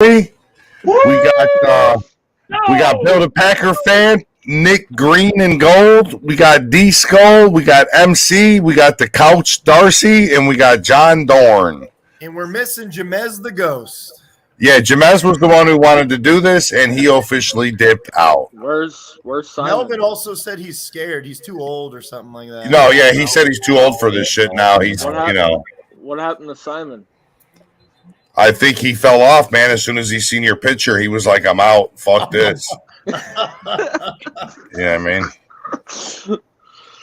We Woo! got Bill the Packer fan, Nick Green and Gold. We got D Skull. We got MC. We got the Couch Darcy, and we got John Dorn. And we're missing Jamez the Ghost. Yeah, Jamez was the one who wanted to do this, and he officially dipped out. Where's Simon? Melvin also said he's scared. He's too old or something like that. No, yeah, he said he's too old for this shit now. He's, What happened to Simon? I think he fell off, man. As soon as he seen your picture, he was like, I'm out. Fuck this. Yeah, I mean.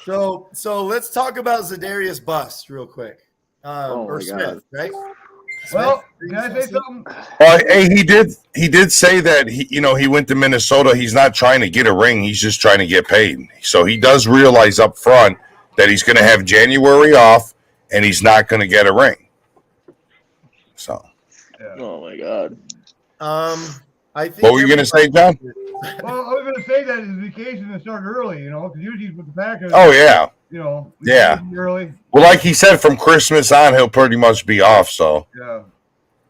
So let's talk about Za'Darius Bust real quick. Or Smith, right? Well, can I say something? Well, hey, he did say that he went to Minnesota. He's not trying to get a ring. He's just trying to get paid. So he does realize up front that he's going to have January off and he's not going to get a ring. So. Yeah. Oh my God. I think. What were you going to say, John? Well, I was going to say that his vacation is starting early, because usually with the Packers. Oh yeah. Yeah. Early. Well, like he said, from Christmas on, he'll pretty much be off. So. Yeah.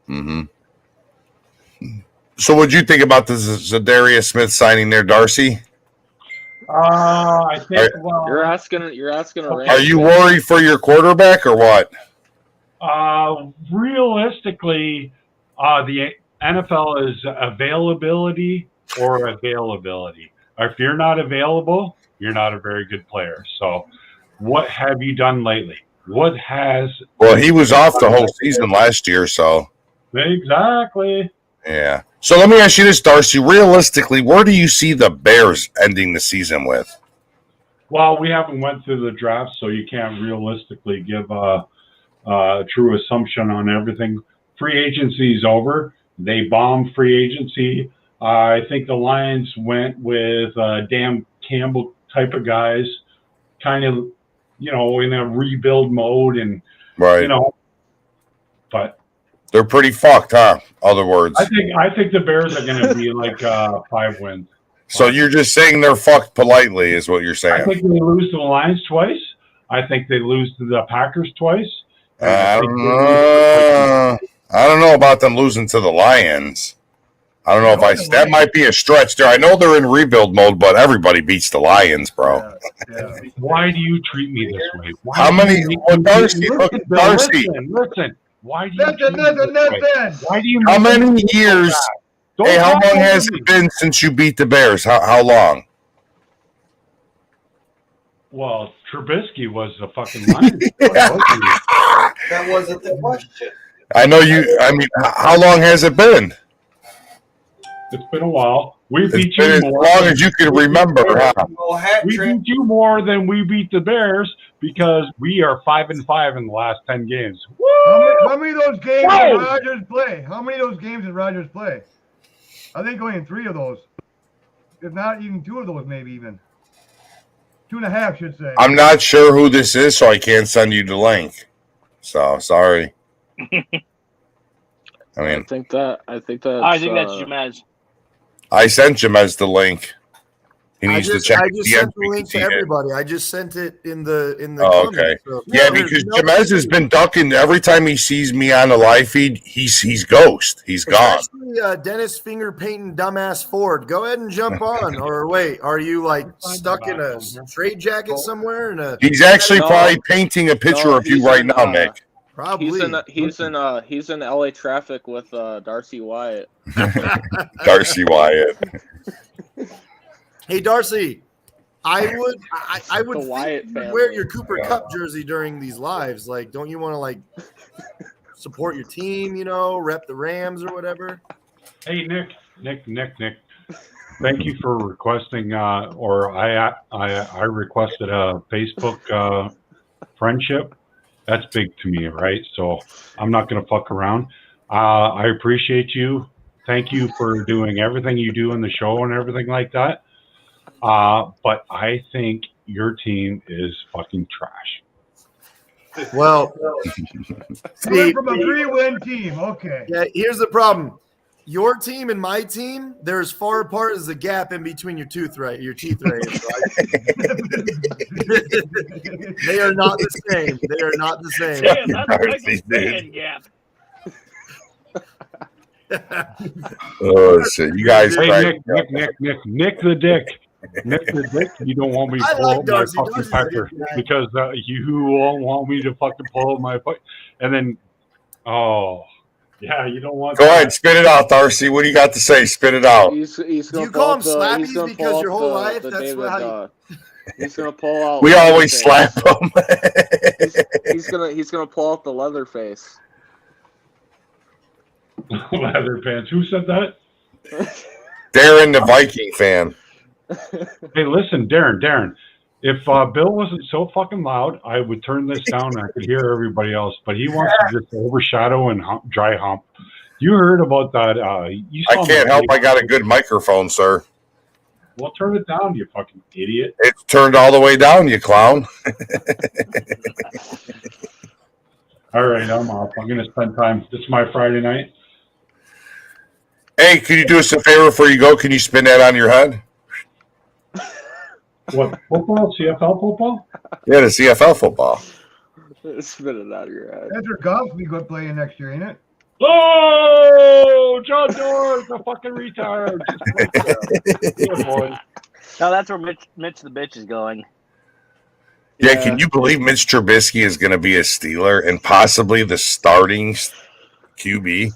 Mm-hmm. So, what'd you think about the Za'Darius Smith signing there, Darcy? I think. You're asking a range. Are you worried for your quarterback or what? Realistically, the NFL is availability or availability. If you're not available, you're not a very good player. So, what have you done lately? Well, he was off the whole season last year, so. Exactly. Yeah. So let me ask you this, Darcy. Realistically, where do you see the Bears ending the season with? Well, we haven't went through the draft, so you can't realistically give a true assumption on everything. Free agency is over. They bombed free agency. I think the Lions went with Dan Campbell type of guys, kind of, in a rebuild mode, and right. But they're pretty fucked, huh? Other words. I think the Bears are going to be like 5 wins. So you're just saying they're fucked politely, is what you're saying? I think they lose to the Lions twice. I think they lose to the Packers twice. I don't know about them losing to the Lions. I don't know if that might be a stretch there. I know they're in rebuild mode, but everybody beats the Lions, bro. Yeah. Why do you treat me this way? How many? Darcy. Listen. Why do you? Why do you? How many years? Hey, how long has it been since you beat the Bears? How long? Well, Trubisky was the fucking Lions. That wasn't the question. I know you. I mean, how long has it been? It's been a while. We beat you as more. Long as you can remember. Huh? We beat you more than we beat the Bears because we are 5-5 in the last 10 games. Woo! How many of those games did Rodgers play? I think only in 3 of those. If not even 2 of those, maybe even. 2.5, should say. I'm not sure who this is, so I can't send you the link. So sorry. I think that's Jamez. I sent Jamez the link. He needs to check. I just sent the link to everybody. I just sent it in the Oh, comments. okay. So. Yeah, because Jamez has been ducking every time he sees me on the live feed. He's ghost. He's gone. Especially Dennis Finger Painting Dumbass Ford. Go ahead and jump on. Or wait, are you like stuck in a trade jacket somewhere? He's actually probably painting a picture of you right now, Nick. Probably. He's in LA traffic with Darcy Wyatt. Darcy Wyatt. Hey Darcy, I would Wyatt family. wear your Cooper Cup jersey during these lives. Like, don't you want to support your team? Rep the Rams or whatever. Hey Nick. Thank you for requesting. I requested a Facebook friendship. That's big to me, right? So I'm not going to fuck around. I appreciate you. Thank you for doing everything you do in the show and everything like that. But I think your team is fucking trash. Well, see, from a 3-win team. Okay. Yeah, here's the problem. Your team and my team, they're as far apart as the gap in between your teeth right is. They are not the same. They are not the same. Damn, that's like a gap. Oh shit! You guys, Hey, right? Nick the Dick. Nick the Dick, you don't want me to I pull like out my Darcy. fucking Darcy's a pecker good guy. because you won't want me to fucking pull out my fuck. And then, oh, yeah, you don't want Go that. ahead, spit it out, Darcy. What do you got to say? Spit it out. He's Do gonna you call pull them out the, he's slappies gonna because pull your out whole the, life? the That's David, how you. he's gonna pull out. We always Leatherface. slap them. He's gonna pull out the Leatherface. Leather pants. Who said that? Darren, the Viking fan. Hey, listen, Darren. If Bill wasn't so fucking loud, I would turn this down and I could hear everybody else. But he wants to just overshadow and dry hump. You heard about that? You saw I can't my help. video. I got a good microphone, sir. Well, turn it down, you fucking idiot. It's turned all the way down, you clown. All right, I'm off. I'm going to spend time. This is my Friday night. Hey, can you do us a favor before you go? Can you spin that on your head? What, football? CFL football? Yeah, the CFL football. Spit it out of your head. Andrew Goff's be good playing next year, ain't it? Oh, John Doerr, the fucking retard. Yeah, boy. No, that's where Mitch the bitch is going. Yeah, can you believe Mitch Trubisky is going to be a Steeler and possibly the starting QB?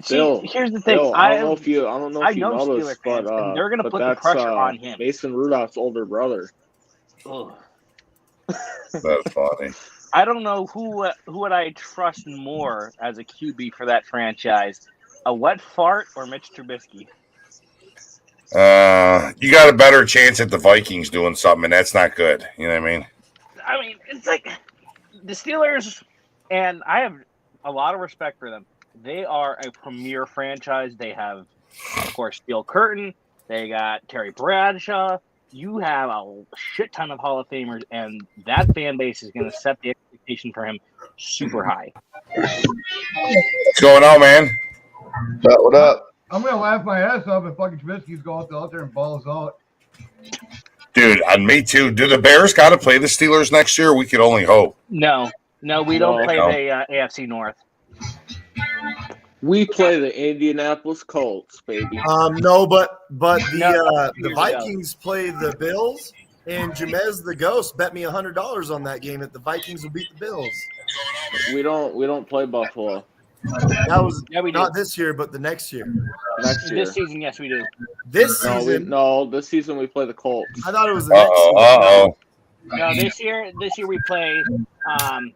See, here's the thing. Bill, I don't know if you know Steeler this, fans, but and they're going to but put the that's, pressure on him. Mason Rudolph's older brother. Ugh. That's funny. I don't know who would I trust more as a QB for that franchise, a wet fart or Mitch Trubisky. You got a better chance at the Vikings doing something, and that's not good. You know what I mean? I mean, it's like the Steelers, and I have a lot of respect for them. They are a premier franchise. They have, of course, Steel Curtain. They got Terry Bradshaw. You have a shit ton of Hall of Famers, and that fan base is going to set the expectation for him super high. What's going on, man? What up? I'm gonna laugh my ass off if fucking Trubisky's go out there and balls out. Dude, on me too. Do the Bears got to play the Steelers next year? We could only hope. No, we don't play No. the AFC North. We play the Indianapolis Colts, baby. No, but the years Vikings play the Bills, and Jamez the Ghost bet me $100 on that game that the Vikings will beat the Bills. We don't play Buffalo That was Yeah, we do. not this year, but the next year. next year. This season, yes, we do. This No, season, this season we play the Colts. I thought it was the next season. Uh-oh. No, this year we play home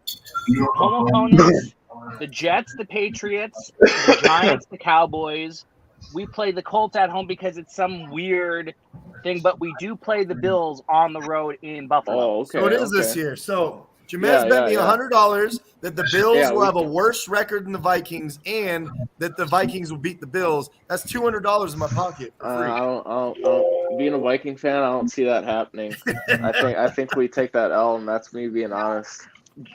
opponents, the Jets, the Patriots, the Giants, the Cowboys. We play the Colts at home because it's some weird thing, but we do play the Bills on the road in Buffalo. Oh, okay. So it is this okay. year. So Jamez Yeah, bet me yeah. $100 that the Bills Yeah, will we- have a worse record than the Vikings, and that the Vikings will beat the Bills. That's $200 in my pocket for free. I don't. Being a Viking fan, I don't see that happening. I think we take that L, and that's me being honest.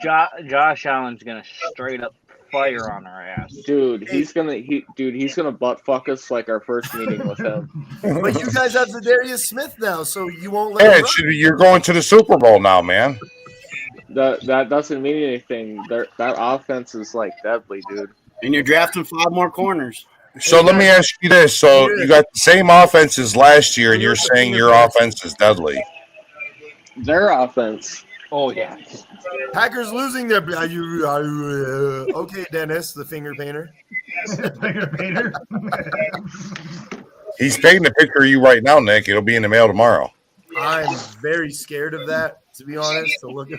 Josh Allen's gonna straight up fire on our ass. Dude, he's gonna butt fuck us like our first meeting with him. But you guys have Zadarius Smith now, so you won't let Yeah, him run. you're going to the Super Bowl now, man. That doesn't mean anything. That offense is like deadly, dude. And you're drafting 5 more corners. So let me ask you this. So you got the same offense as last year, and you're saying your offense is deadly. Their offense. Oh yeah. Packers losing their. Okay, Dennis, the finger painter. Finger painter. He's painting a picture of you right now, Nick. It'll be in the mail tomorrow. I'm very scared of that, to be honest. So look at.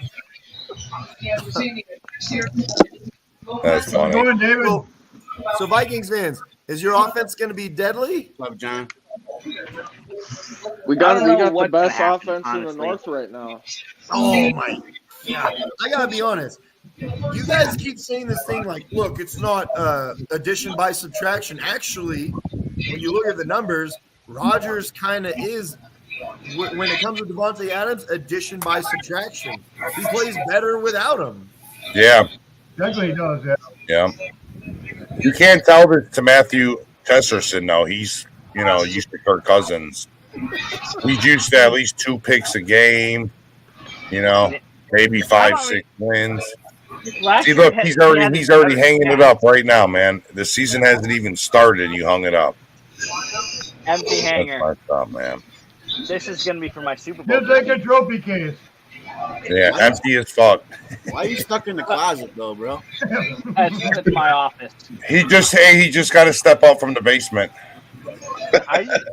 That's Go funny. on, David. So Vikings fans, is your offense going to be deadly? Love John. We got I don't know the what's best gonna happen, offense in the honestly. North right now. Oh my God! I gotta be honest. You guys keep saying this thing like, look, it's not addition by subtraction. Actually, when you look at the numbers, Rodgers kind of is. When it comes to Devontae Adams, addition by subtraction. He plays better without him. Yeah, Technically he does, yeah. yeah. You can't tell this to Matthew Tesserson, though. He's, used to Kirk Cousins. He's used to at least 2 picks a game, maybe 5, 6 wins. Last See, year look, he he's had already better hanging it stats. up right now, man. The season hasn't even started, and you hung it up. Empty That's hanger. messed up, man. This is going to be for my Super Bowl. Just like a jersey. trophy case. Yeah, empty as fuck. Why are you stuck in the closet though, bro? It's my office. He just got to step up from the basement.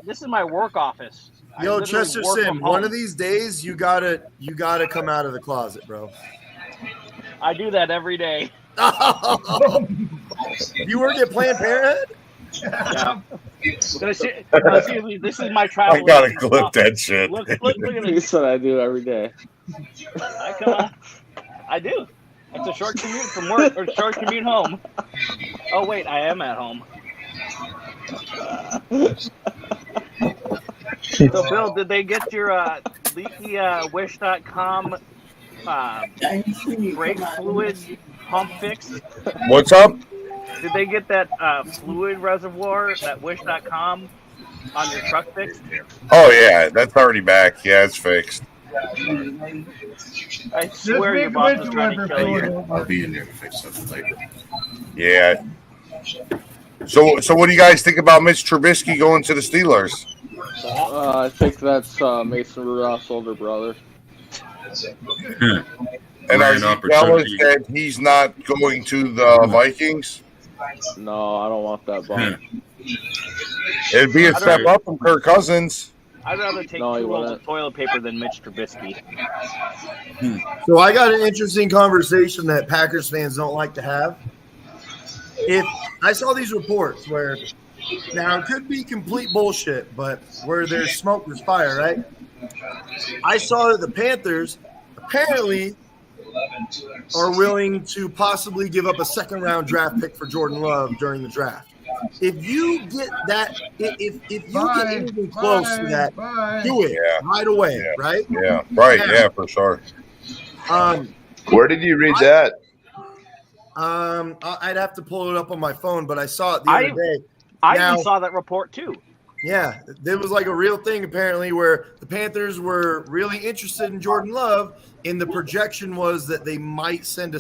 This is my work office. I Yo, literally Chester work Sim, from one home. of these days you gotta come out of the closet, bro. I do that every day. You work at Planned Parenthood? Yeah. Seriously, this is my travel. I gotta agent clip office. that shit. Look at He this. said I do every day. I do. It's a short commute from work or short commute home. Oh wait, I am at home. So Bill, did they get your leaky wish.com brake fluid pump fixed? What's up? Did they get that fluid reservoir, that wish.com on your truck fixed? Oh yeah, that's already back. Yeah, it's fixed. I swear your boss is trying to kill you. I'll be in there to fix something later. Yeah. So what do you guys think about Mitch Trubisky going to the Steelers? I think that's Mason Rudolph's older brother. And are An you jealous opportunity. that he's not going to the Vikings? No, I don't want that bum. It'd be a step up from Kirk Cousins. I'd rather take No, he 2 rolls wouldn't. of toilet paper than Mitch Trubisky. So I got an interesting conversation that Packers fans don't like to have. If I saw these reports where now it could be complete bullshit, but where there's smoke, there's fire, right? I saw that the Panthers apparently are willing to possibly give up a second-round draft pick for Jordan Love during the draft. If you get that, if you get anything close to that, do it right away, right? Yeah, right. Yeah, for sure. Where did you read that? I'd have to pull it up on my phone, but I saw it the other day. I Now- even saw that report too. Yeah, there was like a real thing apparently where the Panthers were really interested in Jordan Love, and the projection was that they might send a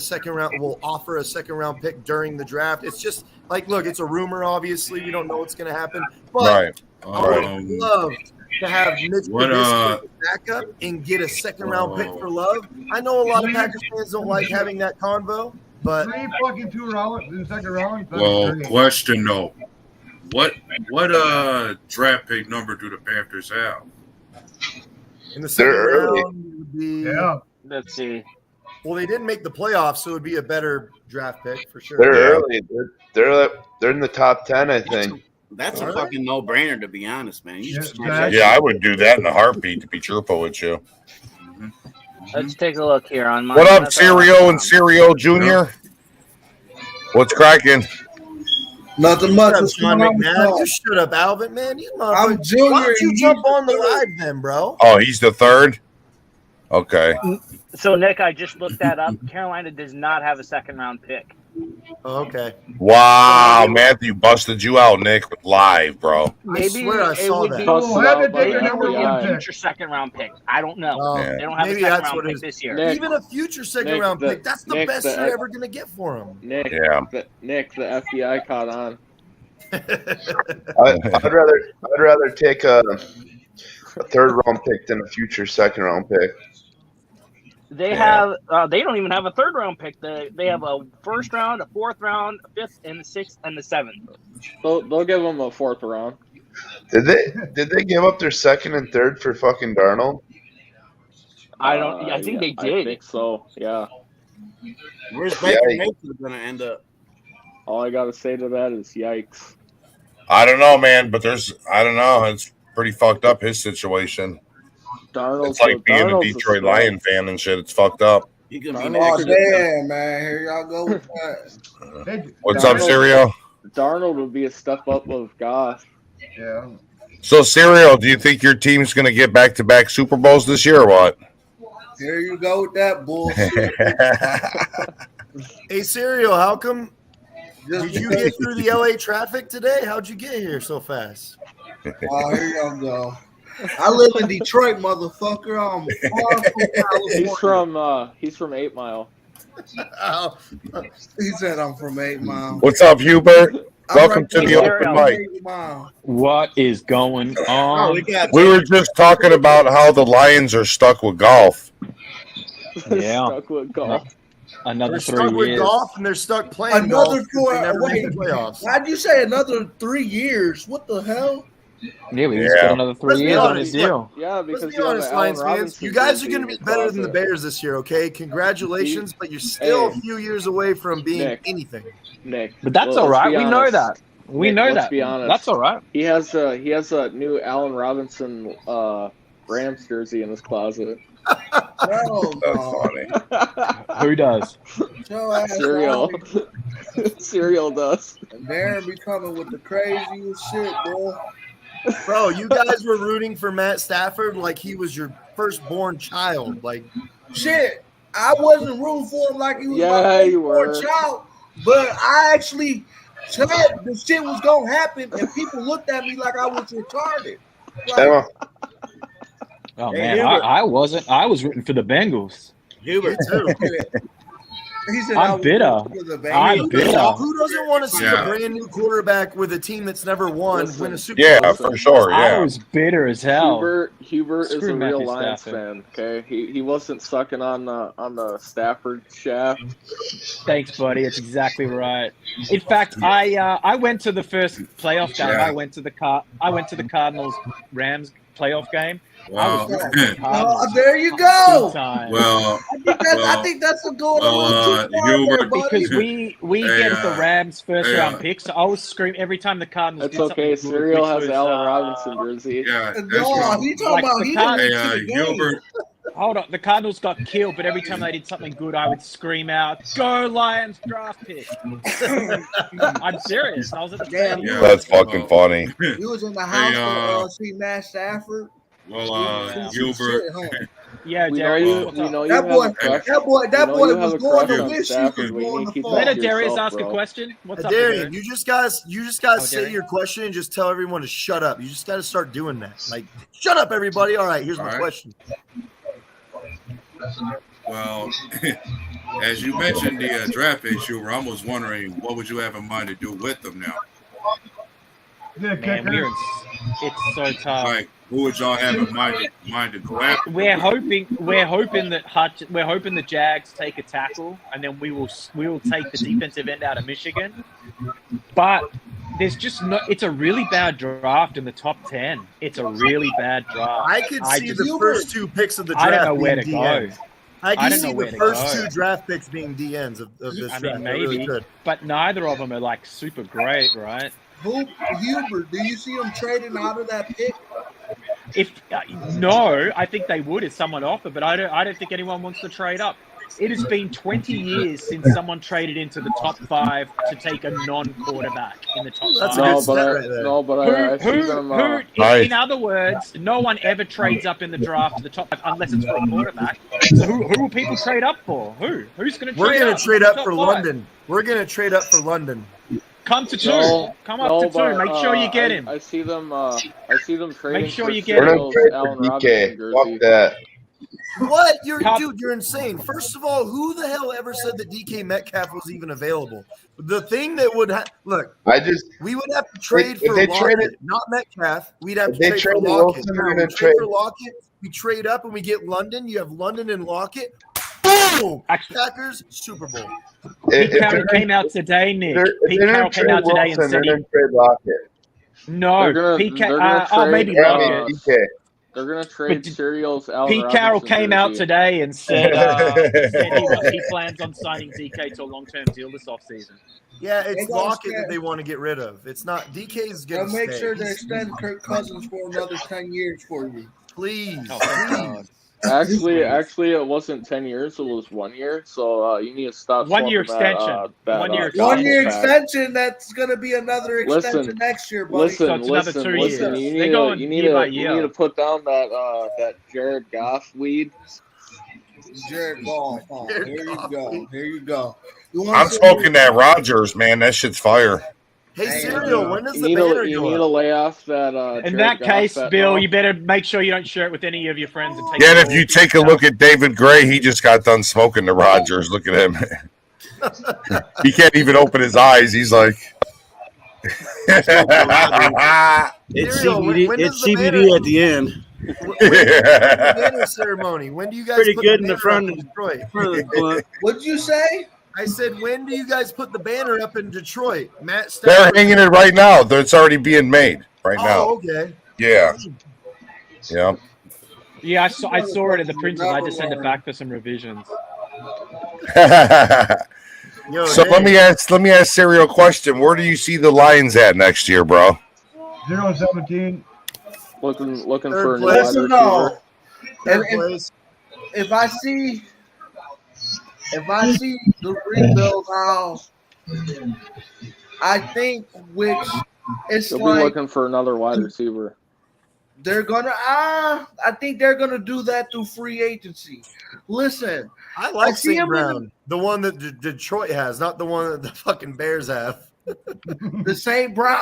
offer a second round pick during the draft. It's just like, look, it's a rumor. Obviously, we don't know what's going to happen, but Right. I would love to have Mitch What, Trubisky back up and get a second round pick for Love. I know a lot of Packers fans don't like having that convo, but 3 fucking 2 rounds in the second round. That's Well, great. question though. What draft pick number do the Panthers have? in the second They're early. round, it would be Yeah. Let's see. well, they didn't make the playoffs, so it would be a better draft pick for sure. They're Yeah. early. They're in the top 10, I think. That's a Alright. fucking no-brainer, to be honest, man. You just Yeah, snatch that Yeah, I would do that in a heartbeat, to be truthful with you. Let's take a look here on my. What up, Cereal and Cereal Jr.? What's cracking? Nothing Shut much. up, What's Sean going on, McNabb. Paul? You shut up, Alvin, man. You I'm motherfucker. Junior. Why don't you and jump he's on the third. live then, bro? Oh, he's the third? Okay. So Nick, I just looked that up. Carolina does not have a second round pick. Oh, okay. Wow, Matthew busted you out, Nick, live, bro. Maybe swear I it saw would that. be Busted We'll have out to by take the your number maybe FBI. a one pick. future second round pick. I don't know. Well, Yeah. They don't have a maybe second that's round what it pick is. this year. Nick, Even a future second Nick, round the- pick, that's the Nick, best the- you're ever going to get for him. Nick, Yeah. the FBI caught on. I'd rather take a third round pick than a future second round pick. They Yeah. have. They don't even have a third round pick. They have a first round, a fourth round, a fifth, and the sixth, and the seventh. They'll give him a fourth round. Did they give up their second and third for fucking Darnold? I don't. I think Yeah, they I did. think so. Yeah. Where's Baker Yeah. Mayfield going to end up? All I gotta say to that is yikes. I don't know, man, but I don't know. It's pretty fucked up, his situation. Darnold's It's like being a Darnold's Detroit stud. Lion fan and shit. It's fucked up. He could be Darnold- Oh, next. damn, man. Here y'all go with that. Hey, What's up, Darnold- Cereal? Darnold would be a step up of Goff. yeah. So, Cereal, do you think your team's going to get back-to-back Super Bowls this year or what? Here you go with that bullshit. Hey, Serial, how come Just did you get through the LA traffic today? How'd you get here so fast? Oh, here y'all go. I live in Detroit, motherfucker. I'm far from California. He's from 8 Mile. He said I'm from 8 Mile. What's up, Hubert? I'm Welcome right to the there open from mic. 8 Mile. What is going on? We were just talking about how the Lions are stuck with golf. Yeah. Stuck with golf. Another They're 3 stuck with years. golf and they're stuck playing Another golf 'cause they 4. never make Wait, the playoffs. why'd you say another 3 years? What the hell? Yeah, we just got another 3 Let's be years on honest, his deal. Yeah, because Let's be you have honest, the Allen Lions fans. Robinson You guys are jersey going to in be your better than the closet. Bears this year, okay? Congratulations, but you're still a few years away from being anything. Nick, But that's well, all let's right. be We know honest. that. We Nick, know let's that. be honest. That's all right. He has a new Allen Robinson Rams jersey in his closet. No, Who does? Joe ass Cereal. out. Cereal does. And Darren be coming with the craziest shit, boy. Bro, you guys were rooting for Matt Stafford like he was your firstborn child. Like, Shit, I wasn't rooting for him like he was Yeah, my you poor were. child, but I actually said the shit was gonna happen, and people looked at me like I was retarded. Like, Oh Hey, man, Hubert. I wasn't. I was rooting for the Bengals. Hubert. he said, I'm I was bitter. rooting for the I'm Bengals. bitter. who doesn't want to see Yeah. a brand new quarterback with a team that's never won win a Super Yeah, Bowl? for sure. I Yeah. was bitter as hell. Hubert is Screw a real Matthew Lions Stafford. fan. Okay, he wasn't sucking on the Stafford shaft. Thanks, buddy. It's exactly right. In fact, I went to the first playoff game. Yeah. I went to the Cardinals Rams playoff game. Wow. Oh, there you go. Well, I think that's a going a little too far there, Hubert, buddy. Because we Hey, get the Rams first hey, round pick, so I was screaming every time the Cardinals. It's did something okay. good, Cereal which has was, Allen Robinson jersey. yeah, that's No, right. he talking Like about the he Card- didn't Hey, see the game. Hubert. Hold on, the Cardinals got killed, but every time they did something good, I would scream out, "Go Lions draft pick!" I'm serious. I was at the Damn, stadium. That's fucking funny. You was in the house Hey, to see Matt Stafford. Well, Shit, Hubert. huh? Yeah, We know Darius. you. what's We up? know you That have boy, a crush. that boy You know you was have a going crush to on wish you Stafford, could but you go on need the to keep phone. that Let to Darius yourself, ask a bro. question. What's up, Darian, Darius? you just guys say Darian? your question and just tell everyone to shut up. You just got to start doing that. Like, shut up, everybody. All right, here's my All right. question. Well, as you mentioned the draft picks, Hubert, I was wondering what would you have in mind to do with them now? Man, it's so tough. Like, who would y'all have in mind to go after? We're hoping the Jags take a tackle, and then we will take the defensive end out of Michigan. But there's just no. It's a really bad draft in the top 10. It's a really bad draft. I could see the first two picks of the I draft don't know where to being go. DNs. I I can don't see know where the to first go. two draft picks being DNs of this I draft. mean, I really maybe, could. but neither of them are like super great, right? Who, Hubert, do you see him trading out of that pick? If no, I think they would if someone offered, but I don't think anyone wants to trade up. It has been 20 years since someone traded into the top 5 to take a non-quarterback in the top 5. That's a good stat right there. I see them. In other words, no one ever trades up in the draft to the top 5 unless it's for a quarterback. So who will people trade up for? Who's going to trade up? We're going to trade to up the for top 5? London. We're going to trade up for London. Come to 2. No, Come up no, to 2. but, Make sure you get him. I see them. I see them trading. Make sure for you get We're him. gonna Cereal's trade Allen for Robinson DK. jersey. Fuck that. What? You're Cup- dude, you're insane. First of all, who the hell ever said that DK Metcalf was even available? The thing that would look, we would have to trade if for they Lockett, traded- not Metcalf. We'd have if to they trade for traded Lockett. Wilson, Now, we're we gonna trade for trade- Lockett. We trade up and we get London. You have London and Lockett. Boom! Packers Super Bowl. Pete Carroll came out today, Nick. Pete Carroll came out today and said they're going to trade Lockett. no. Pete Carroll, maybe Yeah, I Lockett. mean, DK. They're gonna trade Cereal's Allen Pete Carroll Robinson came out jersey. today and said, he plans on signing DK to a long-term deal this offseason. Yeah, They it's gonna Lockett stand- that they want to get rid of. It's not DK's They'll going to make stay. sure they extend Kirk Cousins for another 10 years for you. Please, Oh, thank please. God. Actually, it wasn't 10 years. It was 1 year. So you need to stop. 1 year swapping extension. That, 1 year One year gospel pack. extension, that's going to be another extension Listen, next year, buddy. Listen, So it's another listen, 2 listen. years. You They're need going to, you year by need to, year. you need to put down that Jared Goff weed. Jared Goff. Oh, here you go. Here you go. You I'm wanna see- smoking that Rogers, man. That shit's fire. Hey, Serial, when does You the need banner to go you need up? to lay off that. In Jared that Goff case, bet Bill, now. you better make sure you don't share it with any of your friends and take. Yeah, and if you take a look at David Gray, he just got done smoking the Rodgers. Look at him. He can't even open his eyes. He's like, It's Serial, CBD. when It's does the CBD at the end. When the banner ceremony? When do you guys Pretty put good the in the banner front up of in Detroit? the What'd you say? I said, when do you guys put the banner up in Detroit? Matt they're Stafford. hanging it right now. It's already being made right now. Oh, okay. Yeah. Yeah. Yeah, I saw it at the printers. I just sent it back for some revisions. Yo, So Dave, let me ask Serial a question. Where do you see the Lions at next year, bro? 0-17. Looking Third for a new place. wide Listen, receiver. no. third And place. if I see the rebuild now, I think which it's You'll be like looking for another wide receiver. they're gonna I think they're gonna do that through free agency. Listen, I like I see St. him in Brown, the one that Detroit has, not the one that the fucking Bears have. the St. Brown.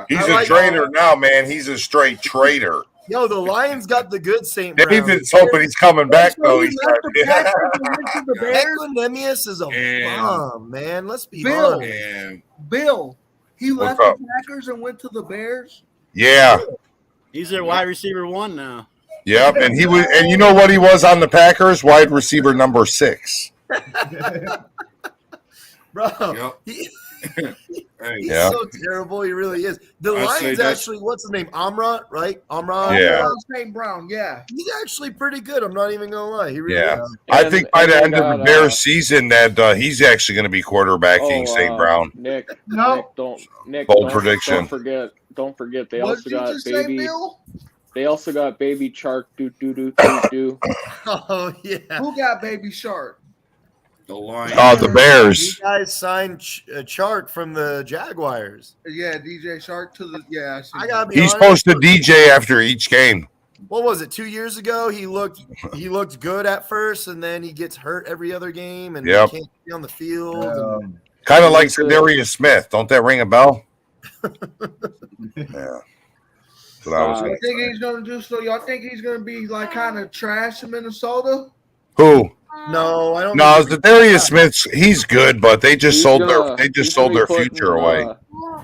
He's I a like- traitor now, man. He's a straight traitor. Yo, the Lions got the good St. Brown. David's hoping he's coming back, though. He's left the Packers and went to the Bears. Equinemius is a And- bomb, man. Let's be Bill. honest. And Bill, he What's left up? the Packers and went to the Bears. Yeah. He's their wide receiver one now. Yep. And he was, and you know what he was on the Packers? Wide receiver number 6. Bro, Yep. he- hey, he's Yeah. so terrible. He really is. The I'd say Lions that's- actually, what's his name? Amra, right? Amra. Yeah. St. Brown, yeah. He's actually pretty good. I'm not even going to lie. He really Yeah. is. I think by the they end of the got, Bears season that he's actually going to be quarterbacking St. Brown. Nick, No. Bold prediction. Don't forget. They What also did you got just say, baby. Bill? They also got baby Chark. Do. Oh, yeah. Who got Baby Shark? the Lions. Oh, the You Bears. guys signed Chart from the Jaguars. Yeah, DJ Shark to the I see I that. gotta be He's honest. supposed to DJ after each game. What was it? 2 years ago, he looked good at first, and then he gets hurt every other game, and Yep. he can't be on the field. and- Kind of like Darius Smith. Don't that ring a bell? Yeah. That's what I was You gonna think say. he's gonna do so? Y'all think he's gonna be like kind of trash in Minnesota? Who? No, I don't. No, think the Darius Smith's. He's good, but they just He's sold gonna- their he's gonna be putting, future away.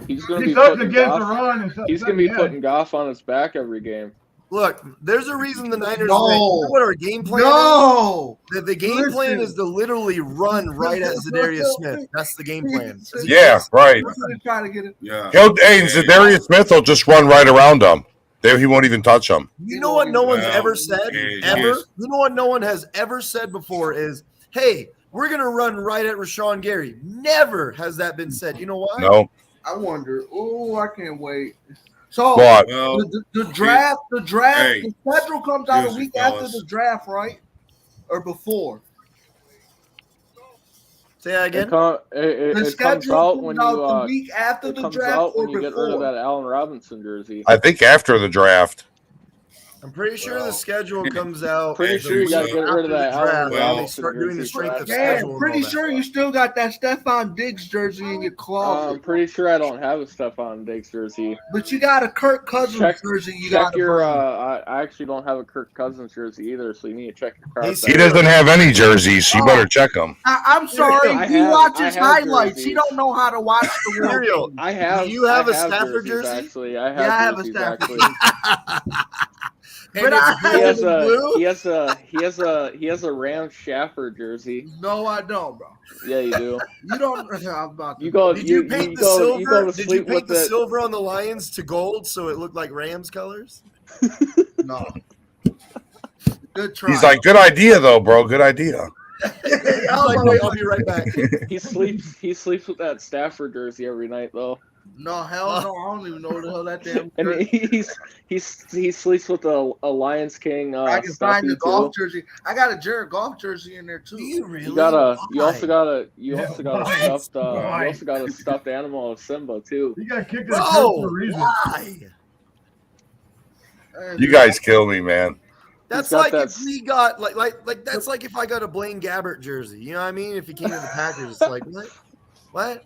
He's gonna He be sucks putting against the Goff. run and stuff. He's gonna be Yeah. putting Goff on his back every game. Look, there's a reason the Niners. No. You know what our game plan? No. Is? The game plan is to literally run right at Zadarius Smith. That's the game plan. Yeah, right. Trying to get it. Yeah. Hey, Zadarius Smith will just run right around him. He won't even touch him. You know what no one's Well, ever said? yeah, Ever? yes. You know what no one has ever said before is, hey, we're going to run right at Rashawn Gary. Never has that been said. You know why? No. I wonder. Oh, I can't wait. So What? Well, the draft, Hey, the schedule comes out a here's week the after fellas. the draft, right? Or before? Say that again. It The comes schedule out when comes out you the week after it the comes draft out or when you get rid of before? that Allen Robinson jersey. I think after the draft. I'm pretty sure Well, the schedule comes out. Pretty sure you got to get rid of that after the Allen draft, when they Robinson start doing the jersey. strength of Yeah, schedule. and all pretty that. sure you still got that Stephon Diggs jersey in your I'm closet, pretty sure I don't have a Stephon Diggs jersey. but you got a Kirk Cousins Check- jersey. You Check got your. I actually don't have a Kirk Cousins jersey either, so you need to check your Hey, cards. He doesn't have any jerseys, so you better check them. I'm sorry, I he have- watches I have highlights. He jerseys. don't know how to watch the real Cereal. game. I have. Do you have I a Stafford jerseys, jersey? Actually, I have. Yeah, I have a jerseys, Stafford actually. And But it's I- He blue has and a. blue? He has a Rams Stafford jersey. No, I don't, bro. Yeah, you do. You don't. I'm about to. You go. Did you paint the silver? You go to Did you sleep paint with the it. silver on the Lions to gold so it looked like Rams colors? No. Good try. He's like, good idea, though, bro. Good idea. I was like, wait, I'll be right back. He sleeps. He sleeps with that Stafford jersey every night, though. No, hell no. I don't even know what the hell that damn. And he sleeps with a Lions King. I can stuffy find the too. golf jersey. I got a Jared Goff jersey in there too. Do you really? You got a. You Why? also got a. You Yeah, also got a why? stuffed. You Why? also got a stuffed animal of Simba too. He got kicked in the curb Bro, for a reason. why? You guys kill me, man. That's He's got like that if we got like that's like if I got a Blaine Gabbert jersey. You know what I mean? If he came to the Packers, it's like what?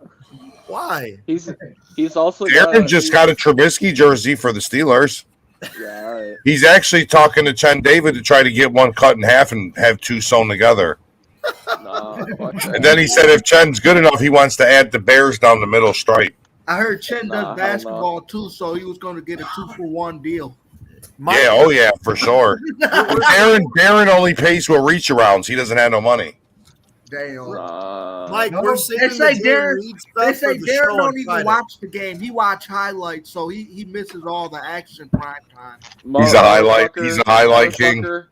Why? He's also Aaron just got a Trubisky jersey for the Steelers. Yeah, all right. He's actually talking to Chen David to try to get one cut in half and have two sewn together. Nah, fuck that. And then he said if Chen's good enough, he wants to add the Bears down the middle stripe. I heard Chen Nah, hell does basketball too, so he was going to get a 2-for-1 deal. Yeah, oh yeah, for sure. Darren only pays with reach arounds. He doesn't have no money. Damn. Mike, No, we're They saving say the Darren. league They stuff say for the Darren show don't on even Friday. watch the game. He watch highlights, so he misses all the action prime time. He's a highlight king.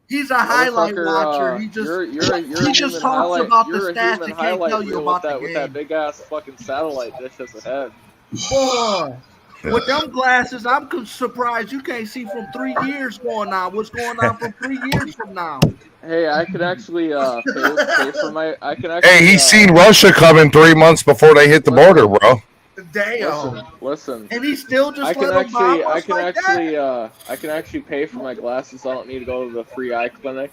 He's a highlight watcher. He just he just talks about the stats and can't tell you about the with that game. big ass fucking satellite dish as a head. Boy, with them glasses, I'm surprised you can't see from 3 years going on. What's going on from 3 years from now? Hey, I could actually pay for my. I can actually. Hey, he's seen Russia coming 3 months before they hit the border, bro. Damn. Listen. And he still just I can let him buy I us can like actually, that? I can actually pay for my glasses. I don't need to go to the free eye clinic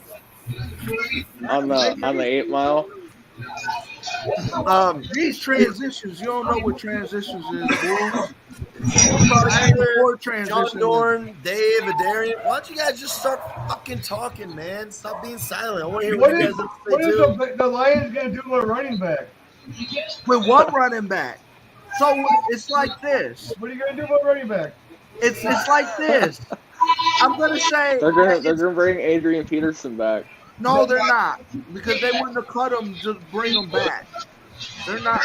on the 8 Mile. These transitions, you don't know what transitions is, boy. John Dorn, Dave, and Darian, why don't you guys just start fucking talking, man? Stop being silent. I want to hear what you guys have to What say is too. the Lions going to do with running back? With one running back. So it's like this. What are you going to do with running back? It's like this. I'm gonna say They're gonna bring Adrian Peterson back. no, they're not, because they wouldn't have cut him to bring him back. They're not.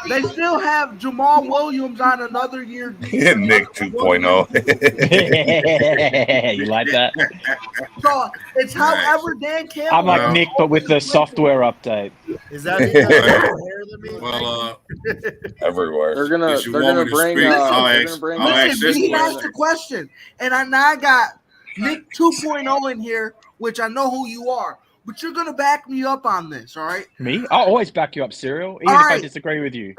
They still have Jamal Williams on another year. Nick 2.0. You like that? So it's however Dan Campbell. I'm like Nick, but with the software update. Is that because you have more hair than me? Well, Everywhere. They're gonna If you want me to bring. speak, I'll They're ask- gonna bring. I'll ask Listen, this he question. asked a question, and I got Nick 2.0 in here, which I know who you are, but you're gonna back me up on this, all right? Me? I'll always back you up, Cyril, even All if I right. disagree with you.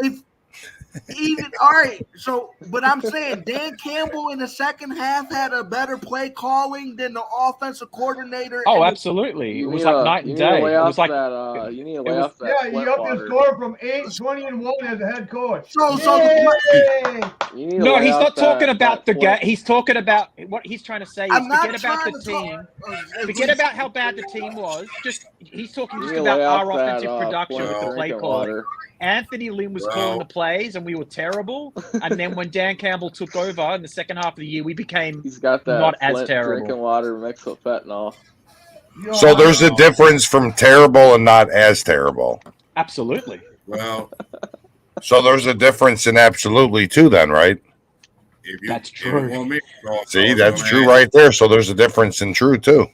All right. So, but I'm saying Dan Campbell in the second half had a better play calling than the offensive coordinator. Oh, and the- absolutely. It was like night and day. It was like you need to lay was- off that. Yeah, you upped his score from 8-20-1 as a head coach. So Yay! You need to no, lay he's off not talking that- about the that game. point. He's talking about what he's trying to say is I'm not forget about trying the to team. talk- Forget about how bad the team was. He's talking You just need to about lay off our that, offensive production point with the of play drinking calling. water. Anthony Lynn was Well- calling the plays, and we were terrible. And then when Dan Campbell took over in the second half of the year, we became He's got that not as Flint terrible. drinking water mixed with fentanyl. So there's a difference from terrible and not as terrible. Absolutely. Well, So there's a difference in absolutely too, then, right? if you, That's if you true. want me, See, that's true right there. So there's a difference in true too.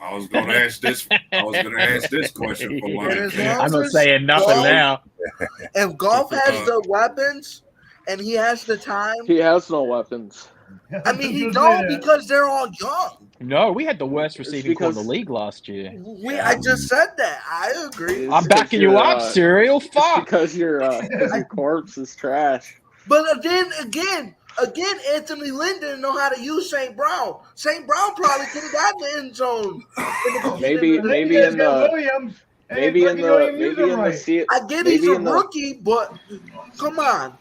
I was going to ask this. I was going to ask this question for one. I'm not saying nothing now. If Goff has the weapons and he has the time, He has no weapons. I mean, he don't because they're all young. No, we had the worst receiving core in the because- league last year. I just said that. I agree. It's I'm backing you because up, Cyril. It's Fuck. because your corpse is trash. But then again, Anthony Lynn didn't know how to use St. Brown. St. Brown probably could have got the end zone. Maybe in the maybe in the C. I get he's maybe a in the- rookie, but come on.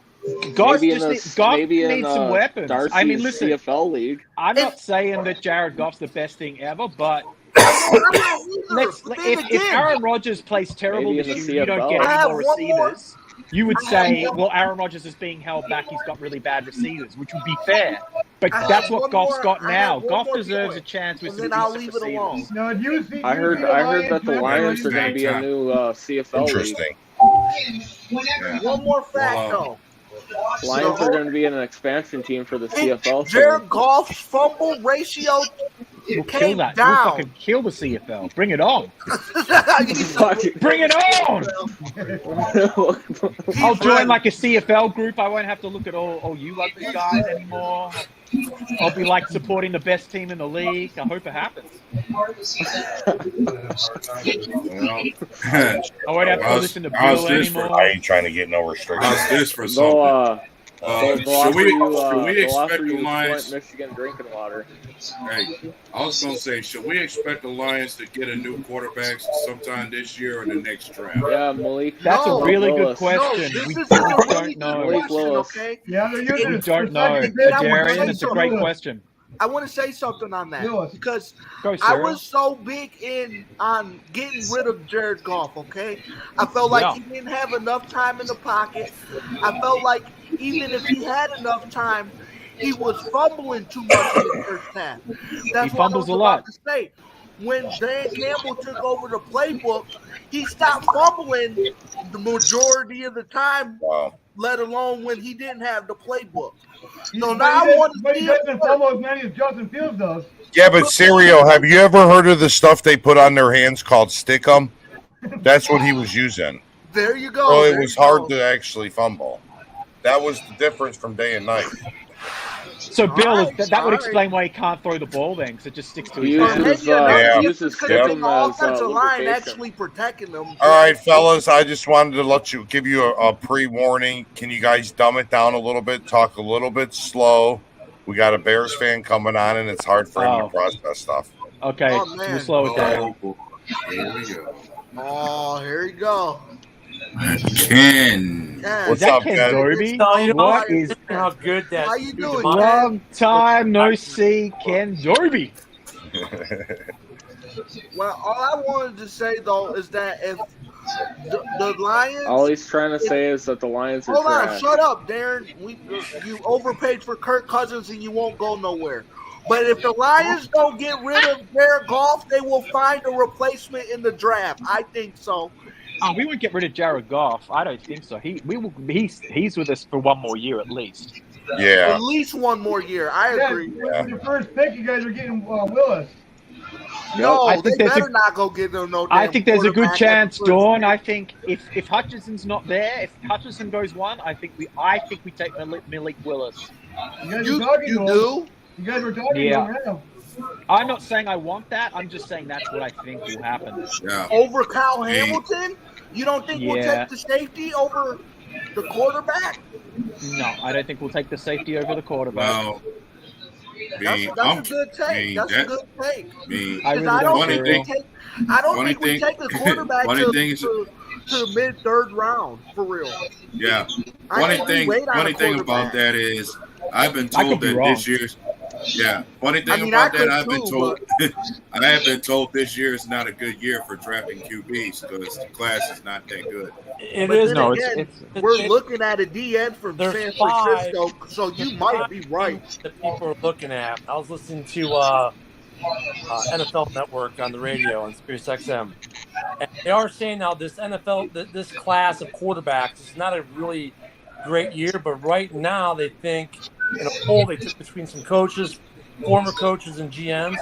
Goff maybe in just the Goff maybe in needs some weapons. Darcy's I mean, listen, CFL league. I'm not saying that Jared Goff's the best thing ever, but if Aaron Rodgers plays terrible Maybe in this the year, you don't CFL. get I any have more one more. receivers. You would say, well, Aaron Rodgers is being held back. He's got really bad receivers, which would be fair. But I that's have what one Goff's more- got I now. have one Goff more deserves point, a chance with and some then I'll decent leave it alone. receivers. No, you see, I heard that the Lions are going to be a Lions new CFL league. Interesting. One more fact, though. Lions are going to be an expansion team for the CFL. Jared Goff's fumble ratio We'll kill came that. We'll down. fucking kill the CFL. Bring it on. Fucking- Bring it on. I'll join like a CFL group. I won't have to look at all you ugly guys anymore. I'll be like supporting the best team in the league. I hope it happens. I won't have to listen to Bill I anymore. ain't trying to get no restrictions. How's this for Though, something? They'll Should offer we you, expect they'll offer the you Lions? Flint, Michigan drinking water. Hey, I was gonna say, should we expect the Lions to get a new quarterback sometime this year or the next draft? Yeah, Malik. That's a really good Willis. question. No, we this is a really don't good know. Malik question, Willis. okay? Yeah, they're using We the don't know. second Then I would Darian, say it's a great so. question. I want to say something on that Willis. because Go, I Sarah. was so big on getting rid of Jared Goff, okay? I felt like Yeah. he didn't have enough time in the pocket. I felt like even if he had enough time, he was fumbling too much in the first half. That's He what fumbles I was a lot. about to say. When Dan Campbell took over the playbook, he stopped fumbling the majority of the time, Wow. let alone when he didn't have the playbook. He- So but now he I want to but he see doesn't it fumble as many as Justin Fields does. Yeah, but Serio, have you ever heard of the stuff they put on their hands called Stickum? That's what he was using. There you go. So it there was you hard go. to actually fumble. That was the difference from day and night. So, Bill, Alright, that would alright. explain why he can't throw the ball then, because it just sticks to He his Or hand. uses, maybe another Yeah. he difference uses because the Stickum as offensive line lubrication. actually protecting them. All right, fellas, I just wanted to give you a pre-warning. Can you guys dumb it down a little bit, talk a little bit slow? We got a Bears fan coming on, and it's hard for him Oh. to process stuff. Okay, Oh, we'll man. slow it down. Oh, here we go. Oh, here you go. Ken. Yeah. What's Is that up, Ken Ken? Doby? No, you know What is how good that. How you dude doing, Demond- Ken? long time no see, Ken Doby? Well, all I wanted to say though is that if the Lions, All he's trying to say is that the Lions are hold on, trash. shut up, Darren. You overpaid for Kirk Cousins and you won't go nowhere. But if the Lions don't get rid of Jared Goff, they will find a replacement in the draft. I think so. Oh, we won't get rid of Jared Goff. I don't think so. He's with us for one more year at least. Yeah. At least one more year. I Yeah, agree. with your first pick, you guys are getting Willis. No, I they think there's better not go get no damn I think there's a good quarterback chance, at the first Dawn. pick. I think if Hutchinson's not there, if Hutchinson goes one, I think we take Malik Willis. You guys You, were talking you to him. do? You guys were talking Yeah. to him. Yeah. I'm not saying I want that. I'm just saying that's what I think will happen. Yeah. Over Kyle Hey. Hamilton? You don't think we'll Yeah. take the safety over the quarterback? No, I don't think we'll take the safety over the quarterback. Well, That's a good take. That's a good take. I Because really I don't funny think we thing- take. I don't funny think we thing- take a quarterback funny to thing is- the mid third round for real. Yeah. I Funny think we thing, wait on funny a thing about quarterback. that is, I've been I could told be that wrong. this year's. Yeah. Funny thing I mean, about I that, could I've been too, told. I have been told this year is not a good year for drafting QBs because the class is not that good. It But is. then No, again, it's we're looking at a DN from There's San five. Francisco, so you might be right. That people are looking at. I was listening to NFL Network on the radio on Sirius XM, and they are saying now this this class of quarterbacks is not a really great year, but right now they think in a poll they took between some coaches, former coaches and GMs,